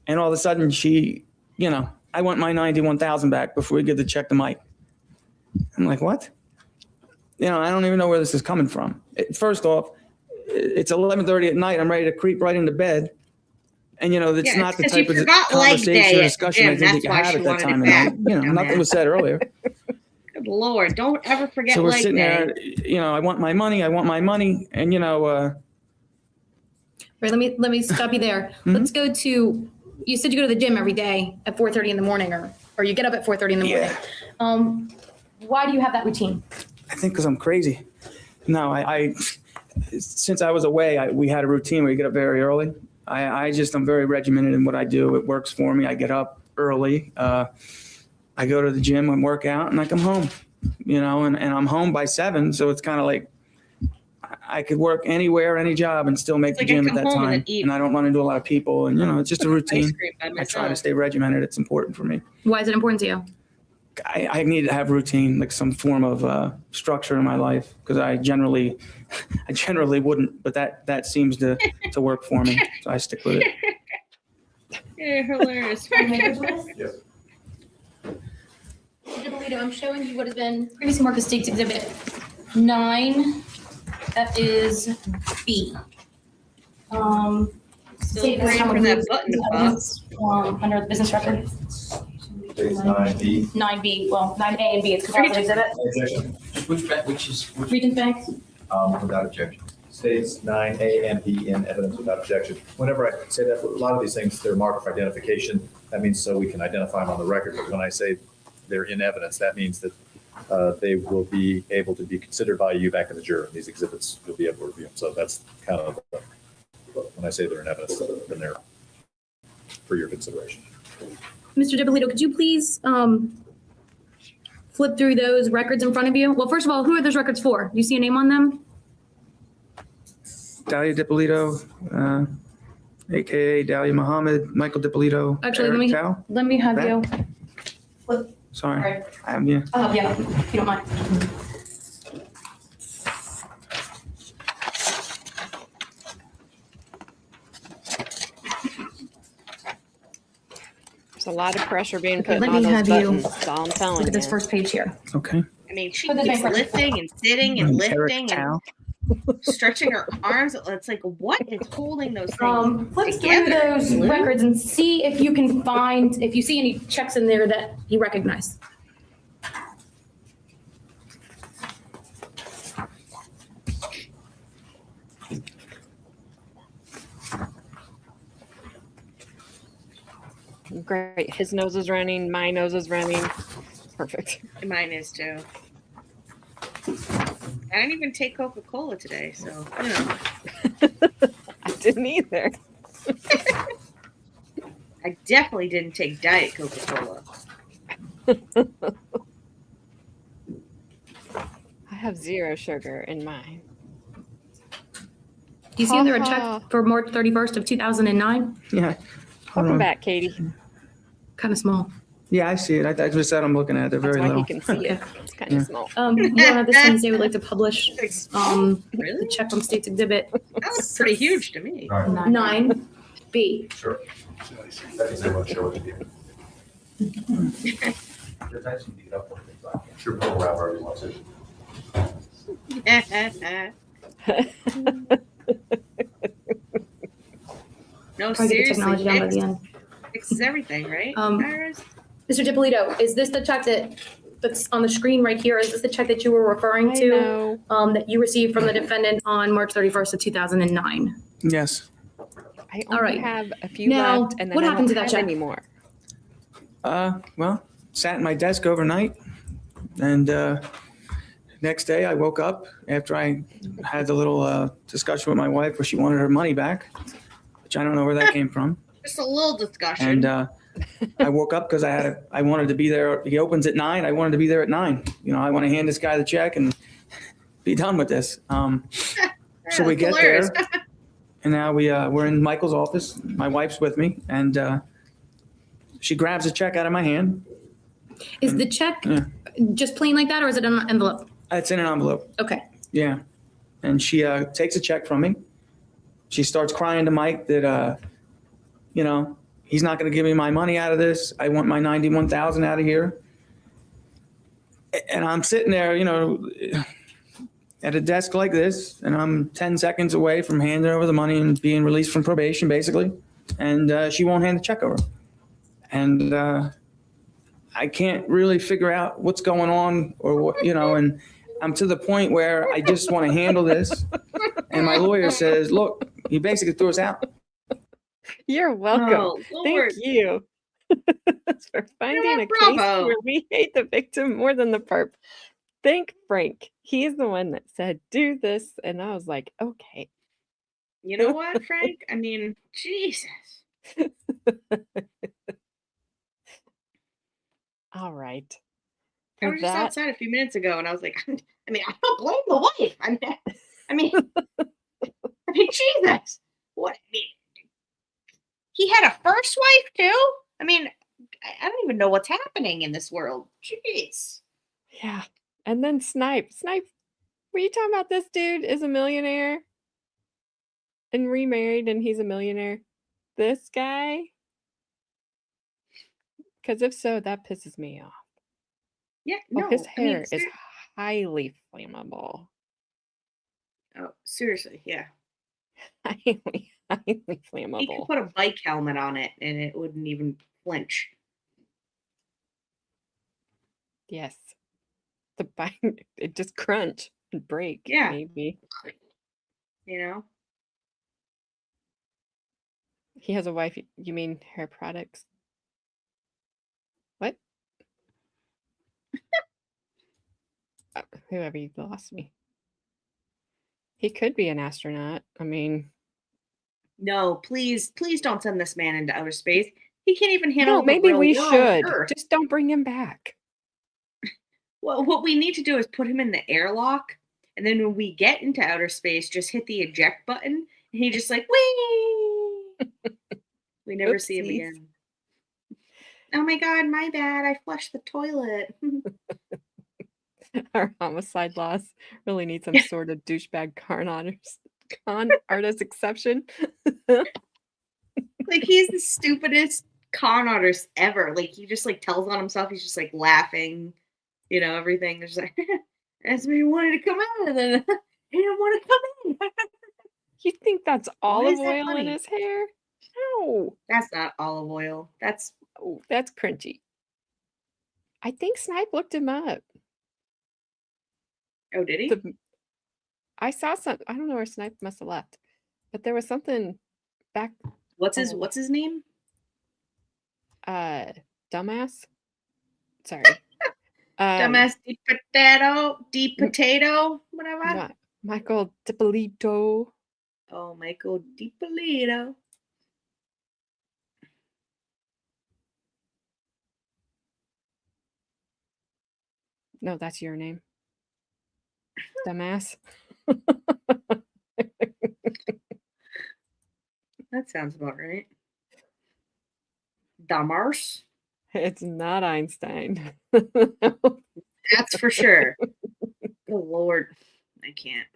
[SPEAKER 6] And all of a sudden she, I want my 91,000 back before we give the check to Mike. I'm like, what? I don't even know where this is coming from. First off, it's 11:30 at night. I'm ready to creep right into bed. And, it's
[SPEAKER 2] Yeah,
[SPEAKER 6] not the
[SPEAKER 2] it's 'cause you
[SPEAKER 6] type of
[SPEAKER 2] forgot leg
[SPEAKER 6] conversation
[SPEAKER 2] day
[SPEAKER 6] or
[SPEAKER 2] at
[SPEAKER 6] discussion I
[SPEAKER 2] gym.
[SPEAKER 6] think you
[SPEAKER 2] That's
[SPEAKER 6] can
[SPEAKER 2] why
[SPEAKER 6] have
[SPEAKER 2] she
[SPEAKER 6] at that
[SPEAKER 2] wanted
[SPEAKER 6] time
[SPEAKER 2] it
[SPEAKER 6] of night.
[SPEAKER 2] back.
[SPEAKER 6] Nothing was said earlier.
[SPEAKER 2] Good Lord, don't ever forget
[SPEAKER 6] So we're
[SPEAKER 2] leg
[SPEAKER 6] sitting
[SPEAKER 2] day.
[SPEAKER 6] there, I want my money. And,
[SPEAKER 8] Right, let me stop you there. Let's go to, you said you go to the gym every day at 4:30 in the morning, or you get up at 4:30 in the morning. Why do you have that routine?
[SPEAKER 6] I think because I'm crazy. No, I since I was away, we had a routine where you get up very early. I'm very regimented in what I do. It works for me. I get up early. I go to the gym and work out and I come home, and I'm home by 7. So it's kind of like I could work anywhere, any job and still make the gym at that time. And I don't run into a lot of people and, it's just a routine. I try to stay regimented. It's important for me.
[SPEAKER 8] Why is it important to you?
[SPEAKER 6] I need to have routine, like some form of structure in my life, because I generally wouldn't, but that seems to work for me, so I stick with it.
[SPEAKER 2] Yeah, hilarious.
[SPEAKER 7] Yes.
[SPEAKER 8] Dippolito, I'm showing you what has been previously marked as State's Exhibit 9. That is B.
[SPEAKER 2] Still praying for that button to pop.
[SPEAKER 8] Under the business record.
[SPEAKER 7] States 9B.
[SPEAKER 8] 9B, well, 9A and B, it's compulsory exhibit.
[SPEAKER 7] Objection.
[SPEAKER 10] Which
[SPEAKER 8] Regents Bank.
[SPEAKER 7] Without objection. States 9A and B in evidence without objection. Whenever I say that, a lot of these things, they're marked for identification. That means so we can identify them on the record. But when I say they're in evidence, that means that they will be able to be considered by you back in the jury. These exhibits, you'll be able to review them. So that's kind of, when I say they're in evidence, then they're for your consideration.
[SPEAKER 8] Mr. Dippolito, could you please flip through those records in front of you? Well, first of all, who are those records for? Do you see a name on them?
[SPEAKER 6] Dalia Dippolito, AKA Dalia Muhammad, Michael Dippolito.
[SPEAKER 8] Actually,
[SPEAKER 6] Eric Tao.
[SPEAKER 8] let me have
[SPEAKER 6] That?
[SPEAKER 8] you. Flip.
[SPEAKER 6] Sorry.
[SPEAKER 8] Right.
[SPEAKER 6] Yeah.
[SPEAKER 8] Yeah, if you don't mind.
[SPEAKER 9] There's a lot of pressure being put
[SPEAKER 8] let
[SPEAKER 9] on
[SPEAKER 8] me
[SPEAKER 9] those
[SPEAKER 8] have you
[SPEAKER 9] buttons. That's all I'm telling
[SPEAKER 8] Look at
[SPEAKER 9] you.
[SPEAKER 8] this first page here.
[SPEAKER 6] Okay.
[SPEAKER 2] I mean, she
[SPEAKER 8] Put the
[SPEAKER 2] keeps
[SPEAKER 8] paper.
[SPEAKER 2] lifting and sitting and
[SPEAKER 6] Eric
[SPEAKER 2] lifting and
[SPEAKER 6] Tao.
[SPEAKER 2] stretching her arms. It's like, what is holding those things
[SPEAKER 8] Flip through
[SPEAKER 2] together?
[SPEAKER 8] those records and see if you can find, if you see any checks in there that you recognize.
[SPEAKER 9] Great. His nose is running. My nose is running. Perfect.
[SPEAKER 2] Mine is too. I didn't even take Coca-Cola today, so
[SPEAKER 9] I didn't either.
[SPEAKER 2] I definitely didn't take Diet Coca-Cola.
[SPEAKER 9] I have 0 sugar in mine.
[SPEAKER 8] Do you see under a check for March 31st of 2009?
[SPEAKER 6] Yeah. Hold
[SPEAKER 9] Welcome
[SPEAKER 6] on.
[SPEAKER 9] back, Katie.
[SPEAKER 8] Kind of small.
[SPEAKER 6] Yeah, I see it. I just said I'm looking at it. They're
[SPEAKER 9] That's
[SPEAKER 6] very
[SPEAKER 9] why
[SPEAKER 6] little.
[SPEAKER 9] you can see it. It's kind of
[SPEAKER 6] Yeah.
[SPEAKER 9] small.
[SPEAKER 8] You don't have this Wednesday, would like to publish the
[SPEAKER 2] Really?
[SPEAKER 8] check from State's Exhibit
[SPEAKER 2] That looks pretty huge to me.
[SPEAKER 8] 9B.
[SPEAKER 7] Sure. That means they won't show it to you. There's actually beat up on things like that. Sure, pull around wherever you want to.
[SPEAKER 2] No,
[SPEAKER 8] Try to get the
[SPEAKER 2] seriously,
[SPEAKER 8] technology down by the end.
[SPEAKER 2] fixes everything, right? Iris?
[SPEAKER 8] Mr. Dippolito, is this the check that's on the screen right here? Is this the check that you were referring
[SPEAKER 9] I
[SPEAKER 8] to?
[SPEAKER 9] know.
[SPEAKER 8] That you received from the defendant on March 31st of 2009?
[SPEAKER 6] Yes.
[SPEAKER 9] I
[SPEAKER 8] All
[SPEAKER 9] only
[SPEAKER 8] right.
[SPEAKER 9] have a few
[SPEAKER 8] Now,
[SPEAKER 9] left, and then
[SPEAKER 8] what
[SPEAKER 9] I
[SPEAKER 8] happened
[SPEAKER 9] won't
[SPEAKER 8] to that
[SPEAKER 9] have
[SPEAKER 8] check?
[SPEAKER 9] anymore.
[SPEAKER 6] Well, sat at my desk overnight, and next day I woke up after I had the little discussion with my wife where she wanted her money back, which I don't know where that came from.
[SPEAKER 2] Just a little discussion.
[SPEAKER 6] And I woke up because I wanted to be there. He opens at 9. I wanted to be there at 9. I want to hand this guy the check and be done with this. So we
[SPEAKER 2] That's
[SPEAKER 6] get
[SPEAKER 2] hilarious.
[SPEAKER 6] there. And now we're in Michael's office. My wife's with me, and she grabs a check out of my hand.
[SPEAKER 8] Is the check
[SPEAKER 6] Yeah.
[SPEAKER 8] just plain like that, or is it an envelope?
[SPEAKER 6] It's in an envelope.
[SPEAKER 8] Okay.
[SPEAKER 6] Yeah. And she takes a check from me. She starts crying to Mike that, he's not going to give me my money out of this. I want my $91,000 out of here. And I'm sitting there, at a desk like this, and I'm 10 seconds away from handing over the money and being released from probation, basically. And she won't hand the check over. And I can't really figure out what's going on or what, and I'm to the point where I just want to handle this. And my lawyer says, look, he basically threw us out.
[SPEAKER 9] You're welcome.
[SPEAKER 2] Oh, Lord.
[SPEAKER 9] Thank you for finding a case
[SPEAKER 2] bravo.
[SPEAKER 9] where we hate the victim more than the perp. Thank Frank. He's the one that said, do this. And I was like, okay.
[SPEAKER 2] You know what, Frank? I mean, Jesus.
[SPEAKER 9] All right.
[SPEAKER 2] I
[SPEAKER 9] For
[SPEAKER 2] was just
[SPEAKER 9] that,
[SPEAKER 2] outside a few minutes ago, and I was like, I don't blame the wife. I mean, Jesus. What? I mean, he had a first wife too. I mean, I don't even know what's happening in this world. Jeez.
[SPEAKER 9] yeah. And then Snipe. Snipe, were you talking about this dude is a millionaire and remarried and he's a millionaire? This guy? Because if so, that pisses me off.
[SPEAKER 2] Yeah,
[SPEAKER 9] Oh,
[SPEAKER 2] no.
[SPEAKER 9] his
[SPEAKER 2] I mean,
[SPEAKER 9] hair is highly flammable.
[SPEAKER 2] oh, seriously, yeah.
[SPEAKER 9] Highly
[SPEAKER 2] He could
[SPEAKER 9] flammable.
[SPEAKER 2] put a bike helmet on it, and it wouldn't even flinch.
[SPEAKER 9] Yes. The bike, it just crunch and break,
[SPEAKER 2] Yeah.
[SPEAKER 9] maybe.
[SPEAKER 2] You know?
[SPEAKER 9] He has a wife, you mean hair products? What? Whoever, you lost me. He could be an astronaut. I mean,
[SPEAKER 2] No, please don't send this man into outer space. He can't even handle
[SPEAKER 9] no,
[SPEAKER 2] the
[SPEAKER 9] maybe
[SPEAKER 2] real
[SPEAKER 9] we
[SPEAKER 2] world,
[SPEAKER 9] should.
[SPEAKER 2] Earth.
[SPEAKER 9] Just don't bring him back.
[SPEAKER 2] Well, what we need to do is put him in the airlock, and then when we get into outer space, just hit the eject button, and he just like, whee! We never see him
[SPEAKER 9] Oopsies.
[SPEAKER 2] again. Oh my god, my bad. I flushed the toilet.
[SPEAKER 9] Our homicide laws really need some sort of douchebag con artist exception.
[SPEAKER 2] Like, he's the stupidest con artist ever. Like, he just like tells on himself. He's just like laughing, everything. There's like, that's me wanted to come out, and then he didn't want to come in.
[SPEAKER 9] You think that's
[SPEAKER 2] Why
[SPEAKER 9] olive
[SPEAKER 2] is that
[SPEAKER 9] oil in
[SPEAKER 2] funny?
[SPEAKER 9] his hair? No.
[SPEAKER 2] That's not olive oil. That's
[SPEAKER 9] Oh, that's cringy. I think Snipe looked him up.
[SPEAKER 2] oh, did he?
[SPEAKER 9] I saw some. I don't know where Snipe must have left, but there was something back.
[SPEAKER 2] What's his name?
[SPEAKER 9] Dumbass. Sorry.
[SPEAKER 2] Dumbass deep potato, whatever.
[SPEAKER 9] Michael Dippolito.
[SPEAKER 2] Oh, Michael Dippolito.
[SPEAKER 9] No, that's your name. Dumbass.
[SPEAKER 2] That sounds about right. Damars.
[SPEAKER 9] It's not Einstein.
[SPEAKER 2] That's for sure. Oh, Lord. I can't.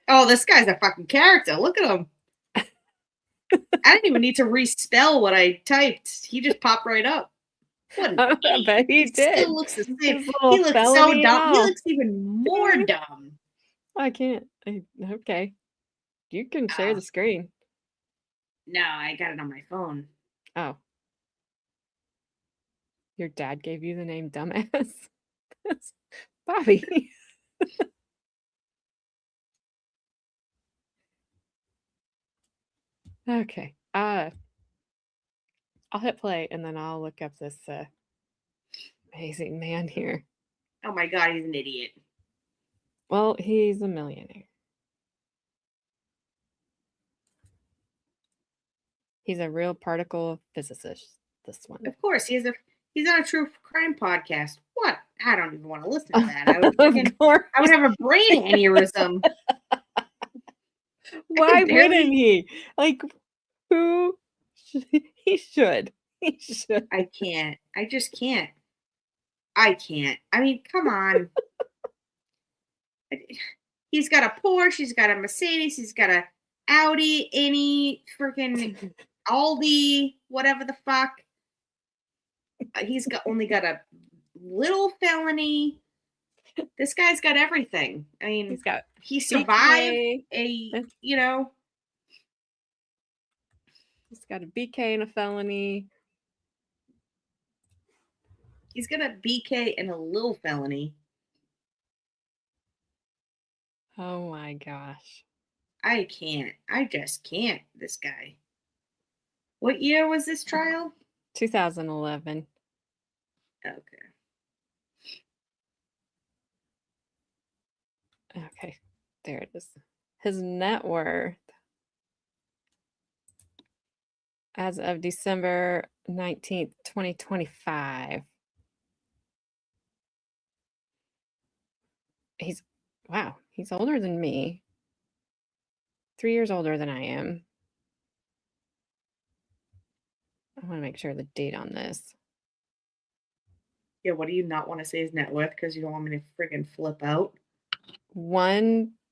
[SPEAKER 2] Oh, this guy's a fucking character. Look at him. I didn't even need to respell what I typed. He just popped right up. What an
[SPEAKER 9] I
[SPEAKER 2] idiot.
[SPEAKER 9] bet he did.
[SPEAKER 2] Still looks the same.
[SPEAKER 9] His
[SPEAKER 2] He
[SPEAKER 9] little
[SPEAKER 2] looks so
[SPEAKER 9] felony
[SPEAKER 2] dumb.
[SPEAKER 9] and
[SPEAKER 2] He
[SPEAKER 9] all.
[SPEAKER 2] looks even more dumb.
[SPEAKER 9] I can't. Okay. You can share the screen.
[SPEAKER 2] No, I got it on my phone.
[SPEAKER 9] Oh. Your dad gave you the name Dumbass? That's Bobby. Okay. I'll hit play and then I'll look up this amazing man here.
[SPEAKER 2] Oh my god, he's an idiot.
[SPEAKER 9] Well, he's a millionaire. He's a real particle physicist, this one.
[SPEAKER 2] Of course, he's on a true crime podcast. What? I don't even want to listen to that. I would
[SPEAKER 9] Of course.
[SPEAKER 2] have a brain aneurysm.
[SPEAKER 3] Why
[SPEAKER 2] barely-
[SPEAKER 3] wouldn't he? Like, who? He should. He should.
[SPEAKER 2] I can't. I just can't. I can't. I mean, come on. He's got a Porsche. He's got a Mercedes. He's got a Audi. Any freaking Aldi. Whatever the fuck. He's only got a little felony. This guy's got everything. I mean,
[SPEAKER 3] He's got
[SPEAKER 2] he survived
[SPEAKER 3] BK.
[SPEAKER 2] you know.
[SPEAKER 3] He's got a BK and a felony.
[SPEAKER 2] He's got a BK and a little felony.
[SPEAKER 3] Oh my gosh.
[SPEAKER 2] I can't. I just can't. This guy. What year was this trial?
[SPEAKER 3] 2011.
[SPEAKER 2] Okay.
[SPEAKER 3] Okay, there it is. His net worth as of December 19th, 2025. Wow, he's older than me. 3 years older than I am. I want to make sure the date on this.
[SPEAKER 2] Yeah, what do you not want to say his net worth because you don't want me to friggin' flip out?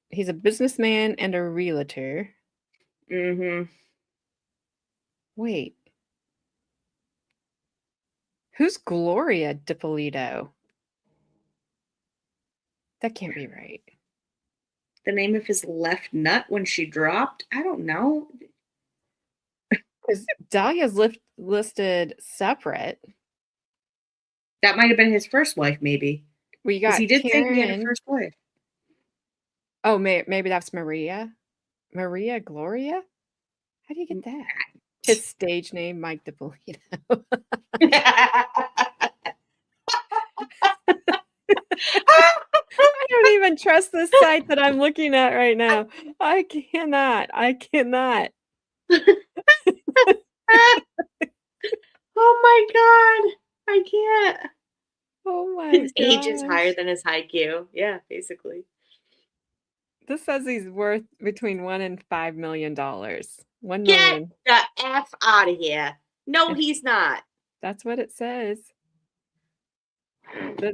[SPEAKER 3] He's a businessman and a realtor.
[SPEAKER 2] Mm-hmm.
[SPEAKER 3] Wait. Who's Gloria Dippolito? That can't be right.
[SPEAKER 2] The name of his left nut when she dropped? I don't know.
[SPEAKER 3] Because Dalia's listed separate.
[SPEAKER 2] That might have been his first wife, maybe.
[SPEAKER 3] We
[SPEAKER 2] Because
[SPEAKER 3] got
[SPEAKER 2] he did say he had a
[SPEAKER 3] Karen.
[SPEAKER 2] first wife.
[SPEAKER 3] Oh, maybe that's Maria. Maria Gloria? How do you get that? His stage name, Mike Dippolito. I don't even trust this site that I'm looking at right now. I cannot.
[SPEAKER 2] Oh my god. I can't.
[SPEAKER 3] Oh my
[SPEAKER 2] His age is
[SPEAKER 3] gosh.
[SPEAKER 2] higher than his IQ. Yeah, basically.
[SPEAKER 3] This says he's worth between $1 and $5 million. 1
[SPEAKER 2] Get
[SPEAKER 3] million.
[SPEAKER 2] the F out of here. No, he's not.
[SPEAKER 3] That's what it says.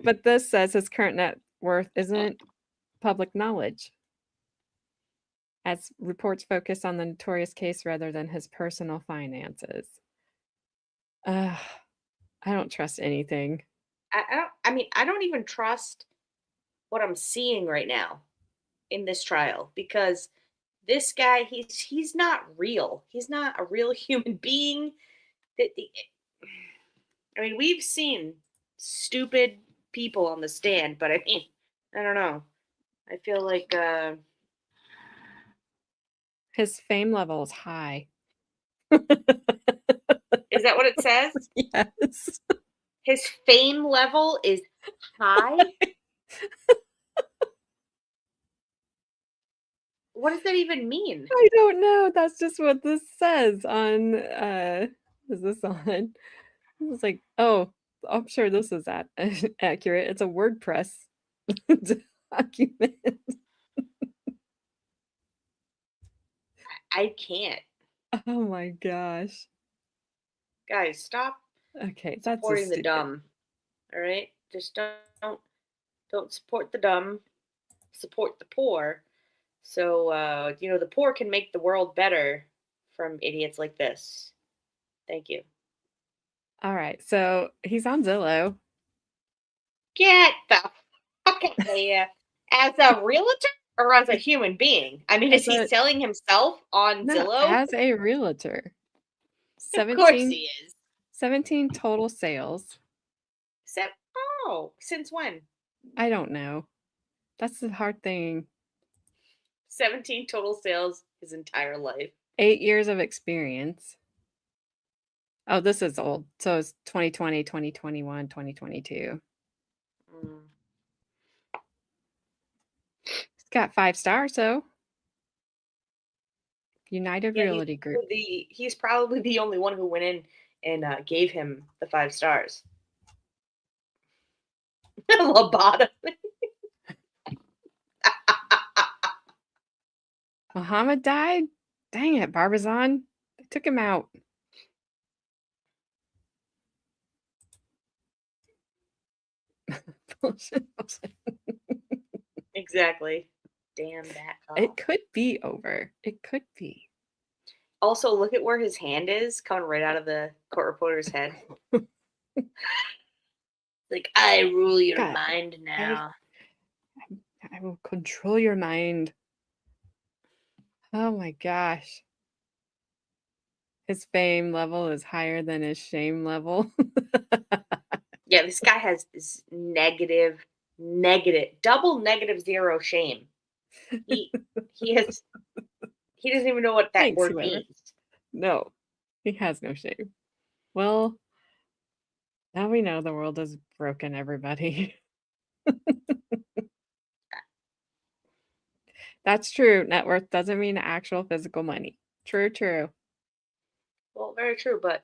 [SPEAKER 3] But this says his current net worth isn't public knowledge, as reports focus on the notorious case rather than his personal finances. I don't trust anything.
[SPEAKER 2] I don't even trust what I'm seeing right now in this trial because this guy, he's not real. He's not a real human being. I mean, we've seen stupid people on the stand, but I mean, I don't know. I feel like
[SPEAKER 3] His fame level is high.
[SPEAKER 2] is that what it says?
[SPEAKER 3] Yes.
[SPEAKER 2] His fame level is high? What does that even mean?
[SPEAKER 3] I don't know. That's just what this says on is this on? It's like, oh, I'm sure this is accurate. It's a WordPress document.
[SPEAKER 2] I can't.
[SPEAKER 3] Oh my gosh.
[SPEAKER 2] Guys, stop
[SPEAKER 3] Okay, that's
[SPEAKER 2] supporting the
[SPEAKER 3] stupid.
[SPEAKER 2] dumb. All right? Just don't support the dumb. Support the poor. So the poor can make the world better from idiots like this. Thank you.
[SPEAKER 3] All right, so he's on Zillow.
[SPEAKER 2] Get the fuck out of here. As a realtor or as a human being? I mean, is he selling himself on
[SPEAKER 3] No,
[SPEAKER 2] Zillow?
[SPEAKER 3] as a realtor.
[SPEAKER 2] Of course he is.
[SPEAKER 3] 17 total sales.
[SPEAKER 2] Since when?
[SPEAKER 3] I don't know. That's the hard thing.
[SPEAKER 2] 17 total sales his entire life.
[SPEAKER 3] 8 years of experience. Oh, this is old. So it's 2020, 2021, 2022. It's got 5 stars, so United Realty Group.
[SPEAKER 2] He's probably the only one who went in and gave him the 5 stars. Lobotomy.
[SPEAKER 9] Muhammad died? Dang it, Barbizon. They took him out. Bullshit.
[SPEAKER 2] Exactly. Damn that call.
[SPEAKER 9] It could be over. It could be.
[SPEAKER 2] Also, look at where his hand is coming right out of the court reporter's head. Like, I rule your
[SPEAKER 9] God,
[SPEAKER 2] mind now.
[SPEAKER 9] I will control your mind. Oh my gosh. His fame level is higher than his shame level.
[SPEAKER 2] Yeah, this guy has this negative, double -0 shame. He has. He doesn't even know what that
[SPEAKER 9] Thanks,
[SPEAKER 2] word
[SPEAKER 9] whoever.
[SPEAKER 2] means.
[SPEAKER 9] No, he has no shame. Well, now we know the world is broken, everybody. That's true. Net worth doesn't mean actual physical money. True, true.
[SPEAKER 2] Well, very true. But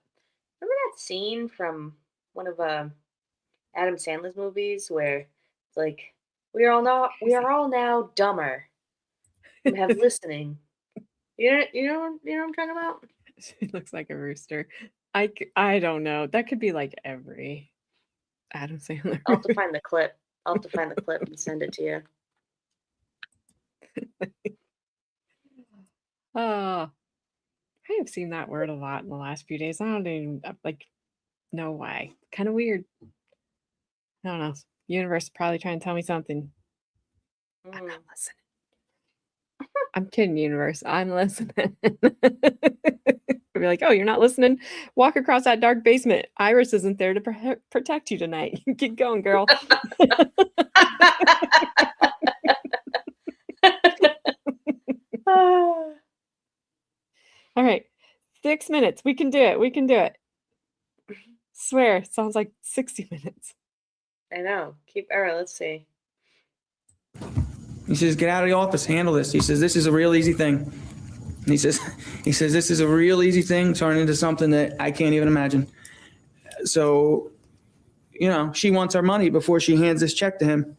[SPEAKER 2] remember that scene from one of Adam Sandler's movies where it's like we are all now dumber. We have listening. You know what I'm talking about?
[SPEAKER 9] She looks like a rooster. I don't know. That could be like every Adam Sandler.
[SPEAKER 2] I'll have to find the clip. And send it to you.
[SPEAKER 9] Oh, I have seen that word a lot in the last few days. I don't even know why. Kind of weird. I don't know. Universe is probably trying to tell me something. I'm not listening. I'm kidding, universe. I'm listening. I'll be like, oh, you're not listening? Walk across that dark basement. Iris isn't there to protect you tonight. Keep going, girl. All right. 6 minutes. We can do it. Swear, sounds like 60 minutes.
[SPEAKER 2] I know. All right, let's see.
[SPEAKER 6] He says, get out of the office, handle this. He says, this is a real easy thing. And he says, this is a real easy thing turning into something that I can't even imagine. So, she wants our money before she hands this check to him.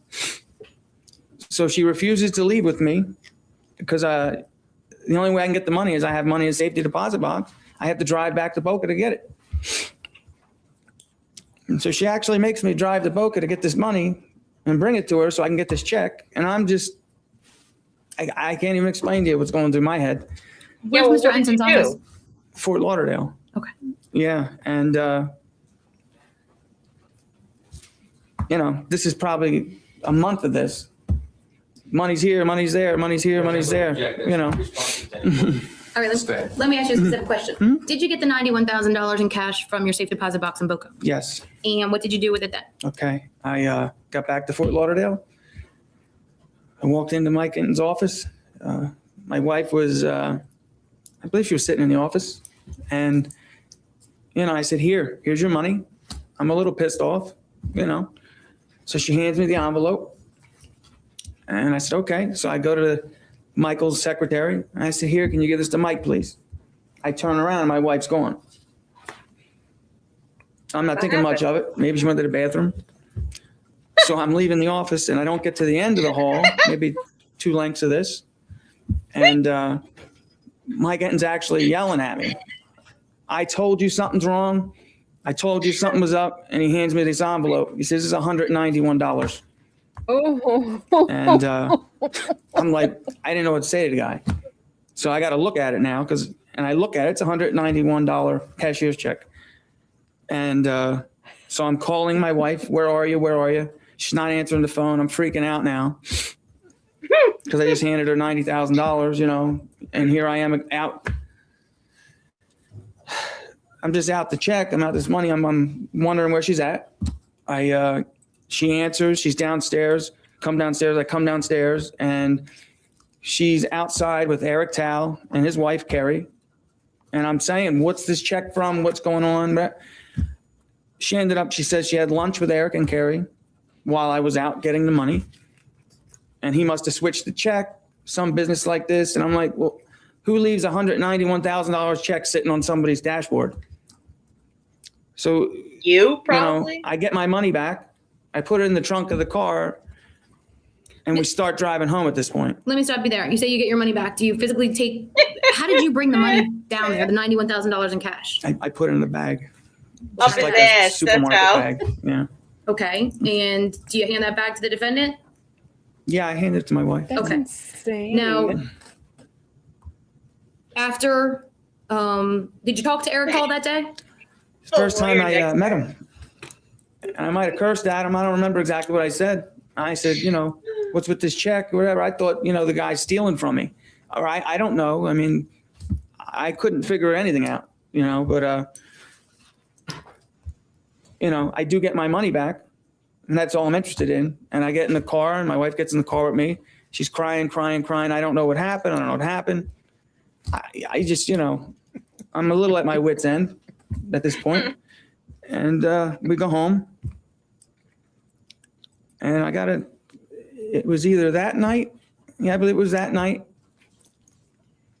[SPEAKER 6] So she refuses to leave with me because the only way I can get the money is I have money in a safety deposit box. I have to drive back to Boca to get it. And so she actually makes me drive to Boca to get this money and bring it to her so I can get this check. And I'm just, I can't even explain to you what's going through my head.
[SPEAKER 8] Where's Mr. Ensign's office?
[SPEAKER 6] Fort Lauderdale.
[SPEAKER 8] Okay.
[SPEAKER 6] Yeah. And, this is probably a month of this. Money's here, money's there, money's here, money's there,
[SPEAKER 8] All right, let me ask you a specific question. Did you get the $91,000 in cash from your safe deposit box in Boca?
[SPEAKER 6] Yes.
[SPEAKER 8] And what did you do with it then?
[SPEAKER 6] Okay. I got back to Fort Lauderdale. I walked into Mike Hinton's office. My wife was, I believe she was sitting in the office. And, I said, here's your money. I'm a little pissed off, So she hands me the envelope. And I said, okay. So I go to Michael's secretary. And I said, here, can you give this to Mike, please? I turn around and my wife's gone. I'm not thinking much of it. Maybe she went to the bathroom. So I'm leaving the office and I don't get to the end of the hall, maybe 2 lengths of this. And Mike Hinton's actually yelling at me. I told you something's wrong. I told you something was up. And he hands me this envelope. He says, it's $191.
[SPEAKER 9] Oh.
[SPEAKER 6] And I'm like, I didn't know what to say to the guy. So I got to look at it now and I look at it, it's $191 cashier's check. And so I'm calling my wife, where are you? She's not answering the phone. I'm freaking out now because I just handed her $90,000, and here I am out. I'm just out to check. I'm out this money. I'm wondering where she's at. She answers. She's downstairs. Come downstairs. I come downstairs, and she's outside with Eric Tao and his wife, Carrie. And I'm saying, what's this check from? What's going on? She says she had lunch with Eric and Carrie while I was out getting the money. And he must have switched the check, some business like this. And I'm like, well, who leaves $191,000 check sitting on somebody's dashboard? So,
[SPEAKER 2] you probably.
[SPEAKER 6] I get my money back. I put it in the trunk of the car. and we start driving home at this point.
[SPEAKER 8] Let me stop you there. You say you get your money back. Do you physically take, how did you bring the money down there, the $91,000 in cash?
[SPEAKER 6] I put it in the bag.
[SPEAKER 2] Up
[SPEAKER 6] Just
[SPEAKER 2] his
[SPEAKER 6] like
[SPEAKER 2] ass,
[SPEAKER 6] a
[SPEAKER 2] that's
[SPEAKER 6] supermarket
[SPEAKER 2] how.
[SPEAKER 6] bag. Yeah.
[SPEAKER 8] Okay. And do you hand that back to the defendant?
[SPEAKER 6] Yeah, I handed it to my wife.
[SPEAKER 3] That's
[SPEAKER 8] Okay.
[SPEAKER 3] insane.
[SPEAKER 8] Now, after, did you talk to Eric all that day?
[SPEAKER 6] First time
[SPEAKER 2] lawyer
[SPEAKER 6] I
[SPEAKER 2] next
[SPEAKER 6] met him. And I might have cursed at him. I don't remember exactly what I said. I said, what's with this check or whatever. I thought, the guy's stealing from me. All right. I don't know. I mean, I couldn't figure anything out, but, I do get my money back and that's all I'm interested in. And I get in the car and my wife gets in the car with me. She's crying. I don't know what happened. I don't know what happened. I just, I'm a little at my wit's end at this point. And we go home. And it was either that night. Yeah, I believe it was that night.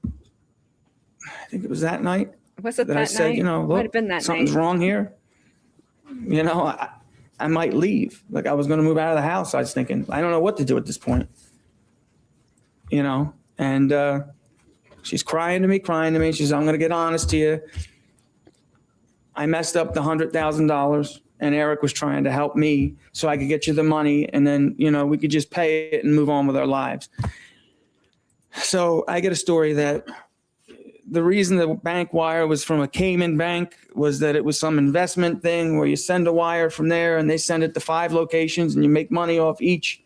[SPEAKER 6] I think it was that night
[SPEAKER 3] Was it
[SPEAKER 6] that
[SPEAKER 3] that
[SPEAKER 6] I said,
[SPEAKER 3] night? Might
[SPEAKER 6] look,
[SPEAKER 3] have been that
[SPEAKER 6] something's
[SPEAKER 3] night.
[SPEAKER 6] wrong here. I might leave. Like I was going to move out of the house. I was thinking, I don't know what to do at this point. And she's crying to me. She says, I'm going to get honest to you. I messed up the $100,000 and Eric was trying to help me so I could get you the money. And then, we could just pay it and move on with our lives. So I get a story that the reason the bank wire was from a Cayman bank was that it was some investment thing where you send a wire from there and they send it to 5 locations and you make money off each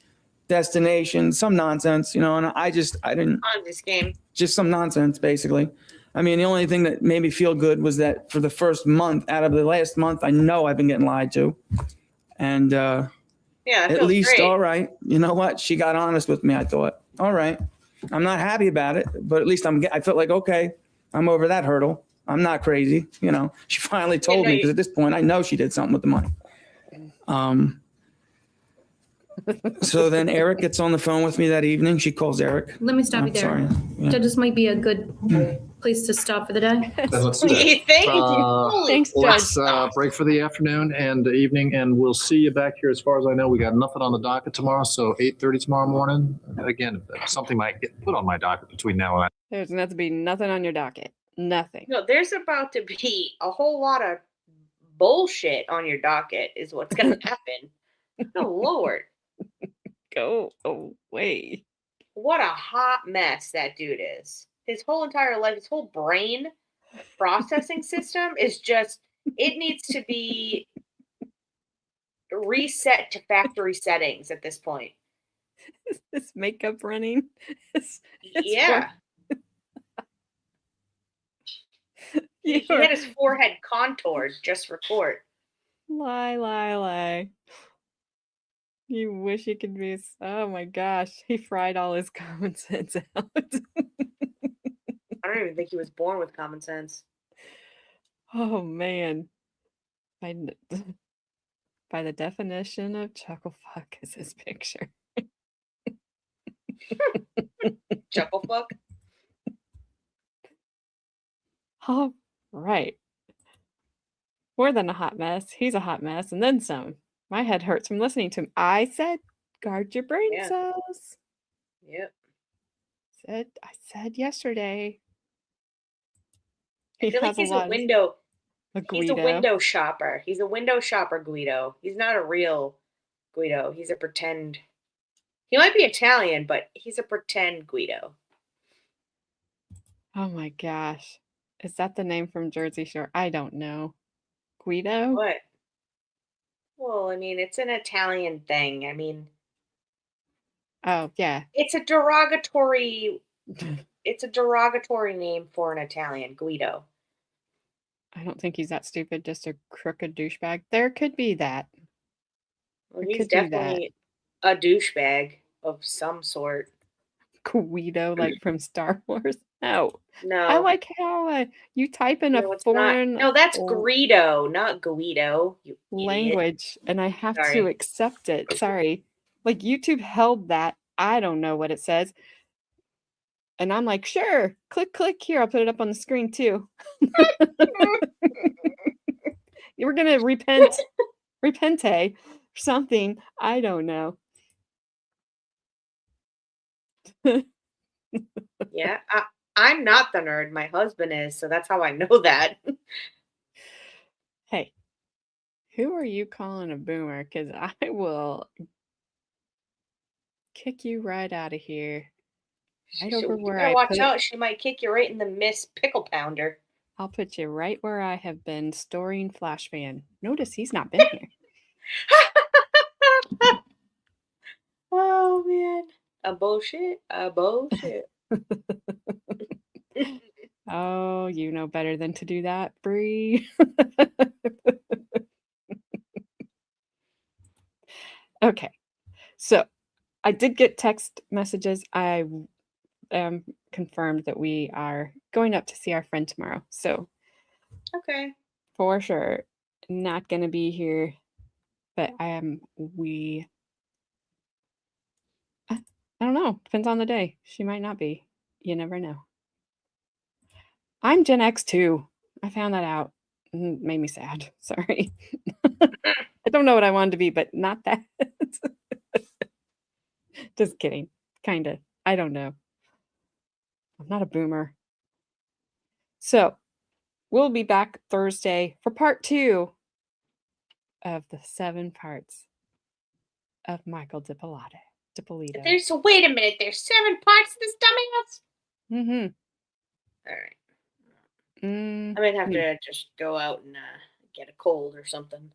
[SPEAKER 6] destination, some nonsense, and I didn't,
[SPEAKER 2] On this game.
[SPEAKER 6] just some nonsense, basically. I mean, the only thing that made me feel good was that for the first month out of the last month, I know I've been getting lied to. And
[SPEAKER 2] Yeah, that
[SPEAKER 6] at
[SPEAKER 2] feels
[SPEAKER 6] least,
[SPEAKER 2] great.
[SPEAKER 6] all right, you know what? She got honest with me, I thought. All right. I'm not happy about it, but at least I felt like, okay, I'm over that hurdle. I'm not crazy. She finally told me because at this point, I know she did something with the money. So then Eric gets on the phone with me that evening. She calls Eric.
[SPEAKER 8] Let me stop
[SPEAKER 6] I'm
[SPEAKER 8] you there.
[SPEAKER 6] sorry. Yeah.
[SPEAKER 8] Judge, this might be a good place to stop for the day.
[SPEAKER 7] Then let's do
[SPEAKER 2] Do
[SPEAKER 7] that.
[SPEAKER 2] you think?
[SPEAKER 3] Thanks, Judge.
[SPEAKER 7] Let's break for the afternoon and the evening, and we'll see you back here. As far as I know, we got nothing on the docket tomorrow, so 8:30 tomorrow morning. Again, something might get put on my docket between now and
[SPEAKER 3] There's going to have to be nothing on your docket. Nothing.
[SPEAKER 2] No, there's about to be a whole lot of bullshit on your docket is what's going to happen. Oh, Lord.
[SPEAKER 3] Go away.
[SPEAKER 2] What a hot mess that dude is. His whole entire life, his whole brain processing system is just, it needs to be reset to factory settings at this point.
[SPEAKER 3] Is this makeup running? It's
[SPEAKER 2] Yeah. He
[SPEAKER 3] You're-
[SPEAKER 2] had his forehead contoured just for court.
[SPEAKER 3] Lie. You wish you could be. Oh my gosh. He fried all his common sense out.
[SPEAKER 2] I don't even think he was born with common sense.
[SPEAKER 3] Oh man. By the definition of chuckle fuck is his picture.
[SPEAKER 2] Chuckle fuck.
[SPEAKER 3] Oh, right. More than a hot mess. He's a hot mess and then some. My head hurts from listening to him. I said, guard your brain
[SPEAKER 2] Yeah.
[SPEAKER 3] cells.
[SPEAKER 2] Yep.
[SPEAKER 3] I said yesterday.
[SPEAKER 2] I
[SPEAKER 3] He
[SPEAKER 2] feel like
[SPEAKER 3] has
[SPEAKER 2] he's
[SPEAKER 3] lot
[SPEAKER 2] a
[SPEAKER 3] of-
[SPEAKER 2] window.
[SPEAKER 3] a
[SPEAKER 2] He's a
[SPEAKER 3] Guido.
[SPEAKER 2] window shopper. He's a window shopper, Guido. He's not a real Guido. He's a pretend. He might be Italian, but he's a pretend Guido.
[SPEAKER 3] Oh my gosh. Is that the name from Jersey Shore? I don't know. Guido?
[SPEAKER 2] What? Well, I mean, it's an Italian thing. I mean,
[SPEAKER 3] Oh, yeah.
[SPEAKER 2] it's a derogatory. It's a derogatory name for an Italian, Guido.
[SPEAKER 3] I don't think he's that stupid, just a crooked douchebag. There could be that.
[SPEAKER 2] Well,
[SPEAKER 3] It
[SPEAKER 2] he's
[SPEAKER 3] could be that.
[SPEAKER 2] definitely a douchebag of some sort.
[SPEAKER 3] Guido, like from Star Wars. No.
[SPEAKER 2] No,
[SPEAKER 3] I like how you type in
[SPEAKER 2] no,
[SPEAKER 3] a
[SPEAKER 2] it's not.
[SPEAKER 3] foreign
[SPEAKER 2] No, that's
[SPEAKER 3] l-
[SPEAKER 2] Greedo, not Guido. You idiot.
[SPEAKER 3] language and I have to
[SPEAKER 2] Sorry.
[SPEAKER 3] accept it. Sorry. Like YouTube held that. I don't know what it says. And I'm like, sure, click here. I'll put it up on the screen too. We're gonna repente or something. I don't know.
[SPEAKER 2] Yeah, I'm not the nerd. My husband is, so that's how I know that.
[SPEAKER 3] Hey, who are you calling a boomer? Because I will kick you right out of here. Right over
[SPEAKER 2] You
[SPEAKER 3] where
[SPEAKER 2] better
[SPEAKER 3] I
[SPEAKER 2] watch
[SPEAKER 3] put,
[SPEAKER 2] out. She might kick you right in the Miss Pickle Pounder.
[SPEAKER 3] I'll put you right where I have been storing Flash Fan. Notice he's not been here.
[SPEAKER 2] Oh man, a bullshit, a bullshit.
[SPEAKER 3] Oh, you know better than to do that, Bree. Okay, so I did get text messages. I am confirmed that we are going up to see our friend tomorrow. So
[SPEAKER 2] Okay.
[SPEAKER 3] for sure, not gonna be here, but I don't know. Depends on the day. She might not be. You never know. I'm Gen X too. I found that out. Made me sad. Sorry. I don't know what I wanted to be, but not that. Just kidding. Kinda. I don't know. I'm not a boomer. So we'll be back Thursday for part 2 of the 7 parts of Michael Dippolito.
[SPEAKER 2] Wait a minute. There's 7 parts to this dumbass.
[SPEAKER 3] Mm-hmm.
[SPEAKER 2] All right. I might have to just go out and get a cold or something.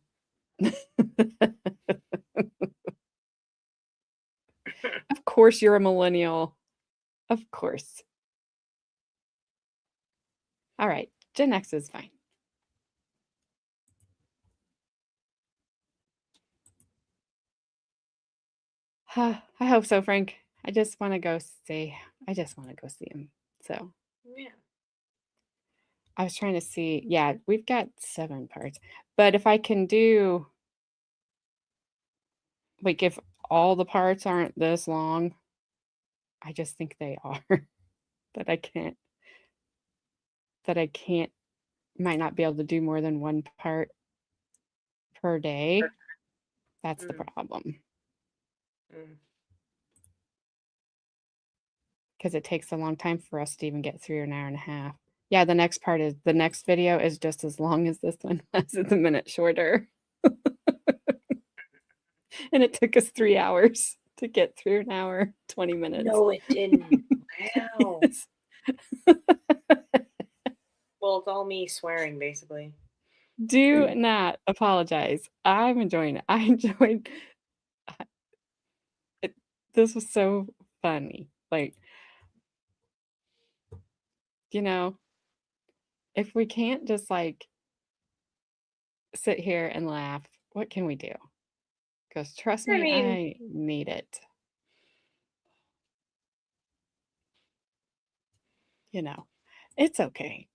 [SPEAKER 3] Of course you're a millennial. Of course. All right. Gen X is fine. I hope so, Frank. I just want to go see him. So
[SPEAKER 2] Yeah.
[SPEAKER 3] I was trying to see. Yeah, we've got 7 parts. But if I can do, like, if all the parts aren't this long, I just think they are. that I can't, might not be able to do more than 1 part per day. That's the problem. Because it takes a long time for us to even get through an hour and a half. Yeah, the next video is just as long as this one was. It's a minute shorter. And it took us 3 hours to get through an hour, 20 minutes.
[SPEAKER 2] No, it didn't. Wow.
[SPEAKER 3] Yes.
[SPEAKER 2] Well, it's all me swearing, basically.
[SPEAKER 3] Do not apologize. I'm enjoying it. I enjoyed it. This was so funny. Like, you know, if we can't just like sit here and laugh, what can we do? Because trust me, I need it. You know, it's okay.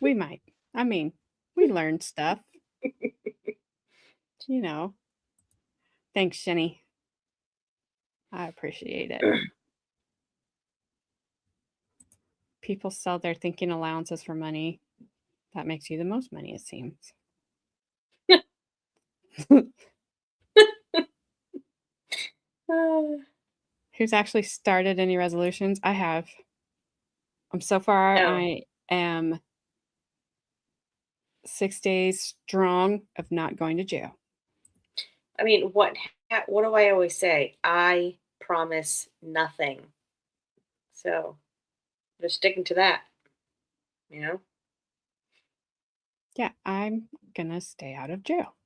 [SPEAKER 3] We might. I mean, we learned stuff. You know. Thanks, Jenny. I appreciate it. People sell their thinking allowances for money. That makes you the most money, it seems. Who's actually started any resolutions? I have. So far,
[SPEAKER 2] No.
[SPEAKER 3] I am 6 days strong of not going to jail.
[SPEAKER 2] I mean, what do I always say? I promise nothing. So, just sticking to that. You know?
[SPEAKER 3] Yeah, I'm gonna stay out of jail.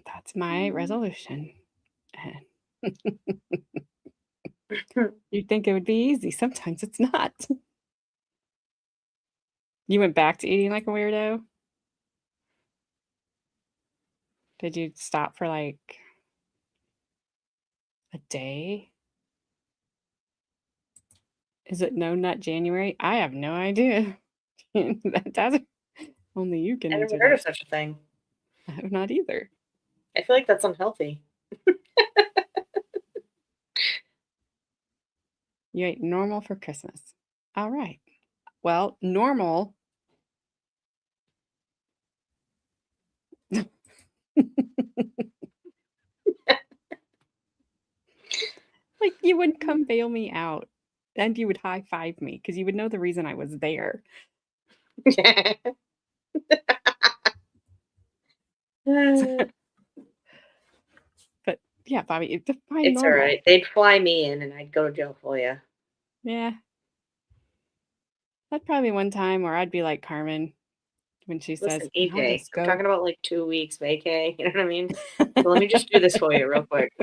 [SPEAKER 3] That's my resolution. You'd think it would be easy. Sometimes it's not. You went back to eating like a weirdo? Did you stop for like a day? Is it No Nut January? I have no idea. That's only you can
[SPEAKER 2] I
[SPEAKER 3] answer
[SPEAKER 2] never heard
[SPEAKER 3] that.
[SPEAKER 2] of such a thing.
[SPEAKER 3] I have not either.
[SPEAKER 2] I feel like that's unhealthy.
[SPEAKER 3] You ate normal for Christmas. All right. Well, normal. You would come bail me out and you would high five me because you would know the reason I was there. But yeah, Bobby, it's fine.
[SPEAKER 2] It's all right. They'd fly me in and I'd go to jail for you.
[SPEAKER 3] Yeah. That'd probably be one time where I'd be like Carmen when she says,
[SPEAKER 2] Listen,
[SPEAKER 3] "And I'll
[SPEAKER 2] EJ,
[SPEAKER 3] just
[SPEAKER 2] I'm
[SPEAKER 3] go."
[SPEAKER 2] talking about like 2 weeks vacay. You know what I mean? So let me just do this for you real quick.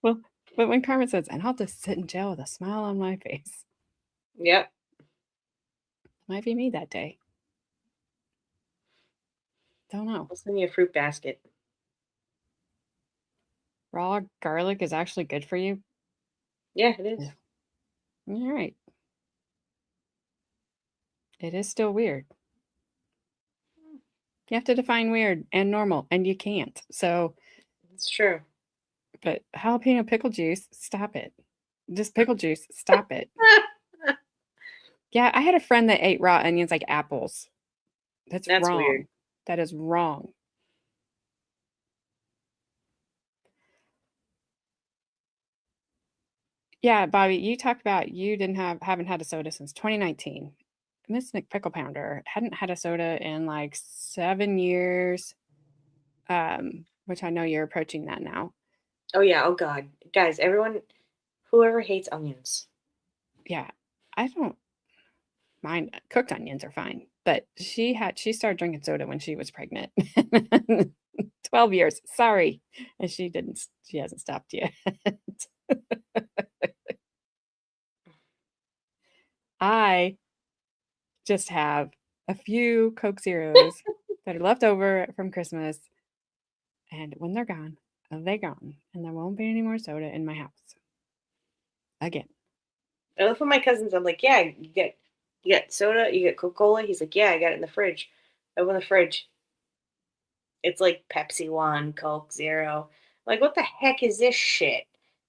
[SPEAKER 3] Well, but when Carmen says, "And I'll just sit in jail with a smile on my face,"
[SPEAKER 2] Yep.
[SPEAKER 3] might be me that day. Don't know.
[SPEAKER 2] I'll send you a fruit basket.
[SPEAKER 3] Raw garlic is actually good for you.
[SPEAKER 2] Yeah, it is.
[SPEAKER 3] Yeah. All right. It is still weird. You have to define weird and normal, and you can't. So,
[SPEAKER 2] It's true.
[SPEAKER 3] but jalapeno pickle juice, stop it. Just pickle juice, stop it. Yeah, I had a friend that ate raw onions like apples. That's wrong.
[SPEAKER 2] weird.
[SPEAKER 3] That is wrong. Yeah, Bobby, you talked about you haven't had a soda since 2019. Miss McPickle Pounder hadn't had a soda in like 7 years, which I know you're approaching that now.
[SPEAKER 2] Oh yeah. Oh God, guys, everyone, whoever hates onions.
[SPEAKER 3] Yeah, I don't mind. Cooked onions are fine, but she started drinking soda when she was pregnant. 12 years, sorry, and she hasn't stopped yet. I just have a few Coke Zeros that are left over from Christmas, and when they're gone, and there won't be any more soda in my house again.
[SPEAKER 2] I look at my cousins. I'm like, yeah, you get soda, you get Coca-Cola. He's like, yeah, I got it in the fridge. Open the fridge. It's like Pepsi One, Coke Zero. I'm like, what the heck is this shit?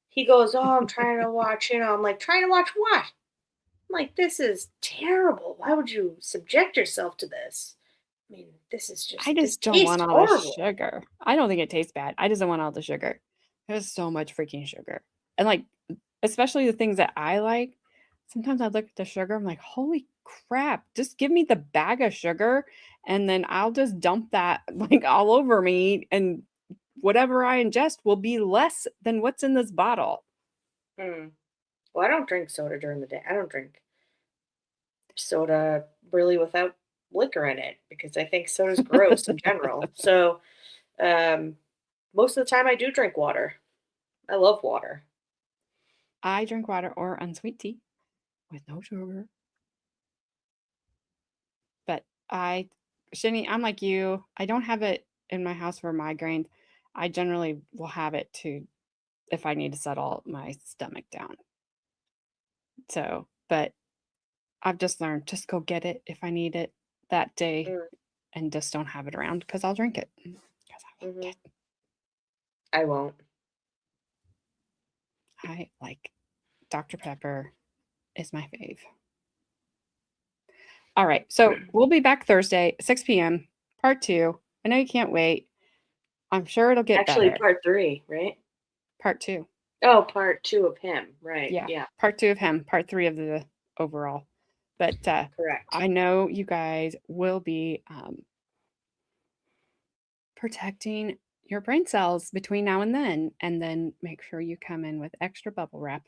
[SPEAKER 2] He goes, oh, I'm trying to watch. I'm like, trying to watch what? I'm like, this is terrible. Why would you subject yourself to this? I mean, this is just.
[SPEAKER 3] I
[SPEAKER 2] this
[SPEAKER 3] just don't
[SPEAKER 2] tastes
[SPEAKER 3] want all
[SPEAKER 2] horrible.
[SPEAKER 3] the sugar. I don't think it tastes bad. I just don't want all the sugar. There's so much freaking sugar. And like, especially the things that I like, sometimes I look at the sugar, I'm like, holy crap, just give me the bag of sugar and then I'll just dump that like all over me and whatever I ingest will be less than what's in this bottle.
[SPEAKER 2] Well, I don't drink soda during the day. I don't drink soda really without liquor in it because I think soda's gross in general. So, most of the time I do drink water. I love water.
[SPEAKER 3] I drink water or unsweet tea with no sugar. But Shinny, I'm like you. I don't have it in my house for migraines. I generally will have it if I need to settle my stomach down. So, but I've just learned just go get it if I need it that day and just don't have it around because I'll drink it.
[SPEAKER 2] I won't.
[SPEAKER 3] I like Dr. Pepper is my fave. All right. So we'll be back Thursday, 6 p.m., part 2. I know you can't wait. I'm sure it'll get
[SPEAKER 2] Actually,
[SPEAKER 3] better.
[SPEAKER 2] part 3, right?
[SPEAKER 3] Part 2.
[SPEAKER 2] Oh, part 2 of him. Right. Yeah.
[SPEAKER 3] Part 2 of him, part 3 of the overall. But
[SPEAKER 2] correct.
[SPEAKER 3] I know you guys will be protecting your brain cells between now and then make sure you come in with extra bubble wrap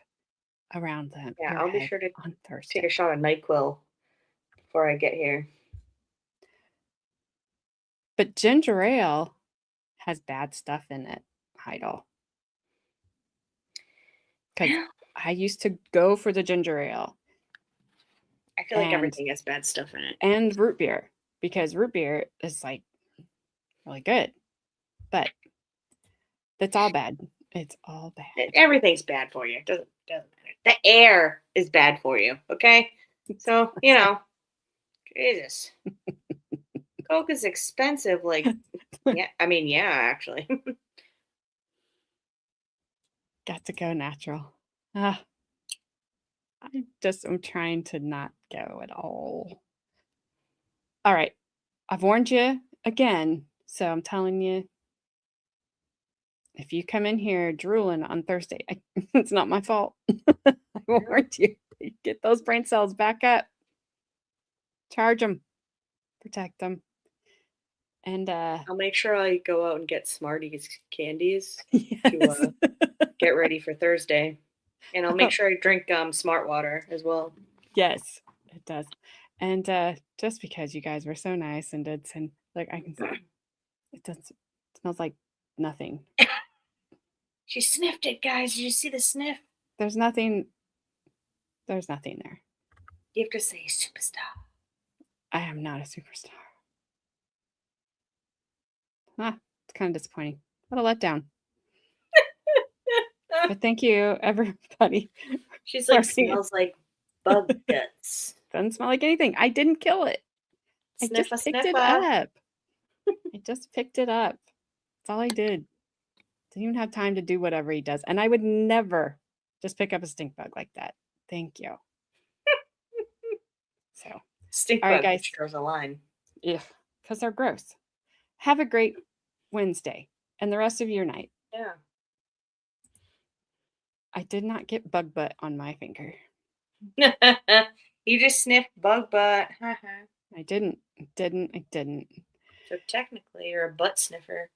[SPEAKER 3] around them.
[SPEAKER 2] Yeah, I'll be sure to
[SPEAKER 3] on Thursday.
[SPEAKER 2] take a shot of NyQuil before I get here.
[SPEAKER 3] But ginger ale has bad stuff in it, Heidel. Because I used to go for the ginger ale.
[SPEAKER 2] I feel like everything has bad stuff in it.
[SPEAKER 3] And root beer, because root beer is like really good. But it's all bad. It's all bad.
[SPEAKER 2] Everything's bad for you. It doesn't matter. The air is bad for you, okay? So, Jesus. Coke is expensive, like, yeah, I mean, yeah, actually.
[SPEAKER 3] Got to go natural. I'm trying to not go at all. All right. I've warned you again, so I'm telling you, if you come in here drooling on Thursday, it's not my fault. I warned you. Get those brain cells back up. Charge them. Protect them. And
[SPEAKER 2] I'll make sure I go out and get Smarties candies
[SPEAKER 3] yes.
[SPEAKER 2] to get ready for Thursday. And I'll make sure I drink smart water as well.
[SPEAKER 3] Yes, it does. And just because you guys were so nice and did send, like, I can say it doesn't, it smells like nothing.
[SPEAKER 2] She sniffed it, guys. Did you see the sniff?
[SPEAKER 3] There's nothing there.
[SPEAKER 2] You have to say superstar.
[SPEAKER 3] I am not a superstar. It's kind of disappointing. What a letdown. But thank you, everybody.
[SPEAKER 2] She's like,
[SPEAKER 3] Sorry.
[SPEAKER 2] smells like bug guts.
[SPEAKER 3] Doesn't smell like anything. I didn't kill it. I just picked it up. I just picked it up. That's all I did. Didn't even have time to do whatever he does. And I would never just pick up a stink bug like that. Thank you. So,
[SPEAKER 2] Stink
[SPEAKER 3] all right,
[SPEAKER 2] bug,
[SPEAKER 3] guys.
[SPEAKER 2] which draws a line.
[SPEAKER 3] Yeah, because they're gross. Have a great Wednesday and the rest of your night.
[SPEAKER 2] Yeah.
[SPEAKER 3] I did not get bug butt on my finger.
[SPEAKER 2] You just sniffed bug butt.
[SPEAKER 3] I didn't. I didn't.
[SPEAKER 2] So technically, you're a butt sniffer.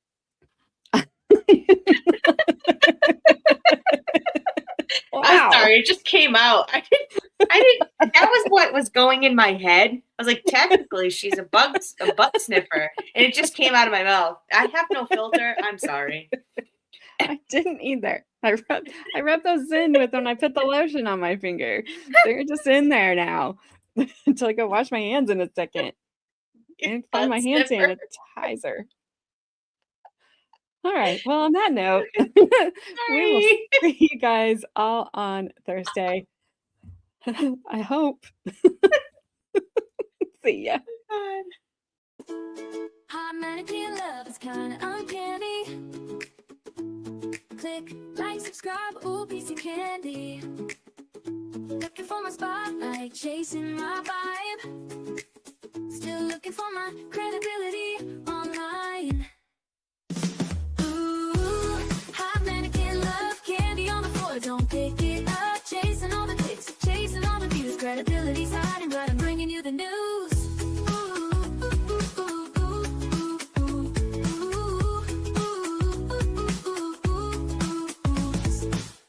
[SPEAKER 3] Wow.
[SPEAKER 2] I'm sorry, it just came out. I didn't. That was what was going in my head. I was like, technically, she's a butt sniffer, and it just came out of my mouth. I have no filter. I'm sorry.
[SPEAKER 3] I didn't either. I rubbed those in with when I put the lotion on my finger. They're just in there now until I go wash my hands in a second and find my hand sanitizer. All right. Well, on that note, we will see you guys all on Thursday. I hope. See ya.
[SPEAKER 1] Hot mannequin love is kinda uncanny. Click, like, subscribe, ooh, piece of candy. Looking for my spotlight, chasing my vibe. Still looking for my credibility online. Ooh, hot mannequin love, candy on the floor, don't pick it up. Chasing all the clicks, chasing all the views. Credibility's hiding, but I'm bringing you the news.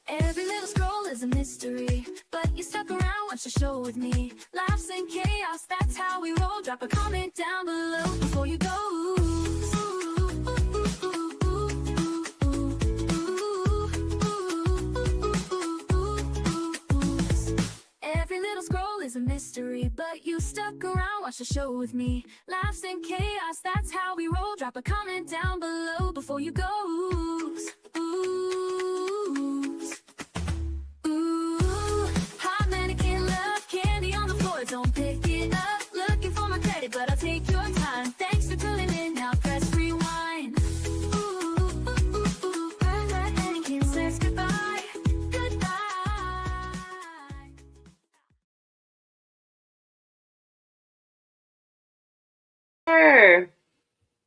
[SPEAKER 1] Every little scroll is a mystery, but you stuck around, watch the show with me. Laughs and chaos, that's how we roll. Drop a comment down below before you go. Every little scroll is a mystery, but you stuck around, watch the show with me. Laughs and chaos, that's how we roll. Drop a comment down below before you go. Ooh, hot mannequin love, candy on the floor, don't pick it up. Looking for my credit, but I'll take your time. Thanks for tuning in, now press rewind. Hot mannequin says goodbye.
[SPEAKER 2] Sure.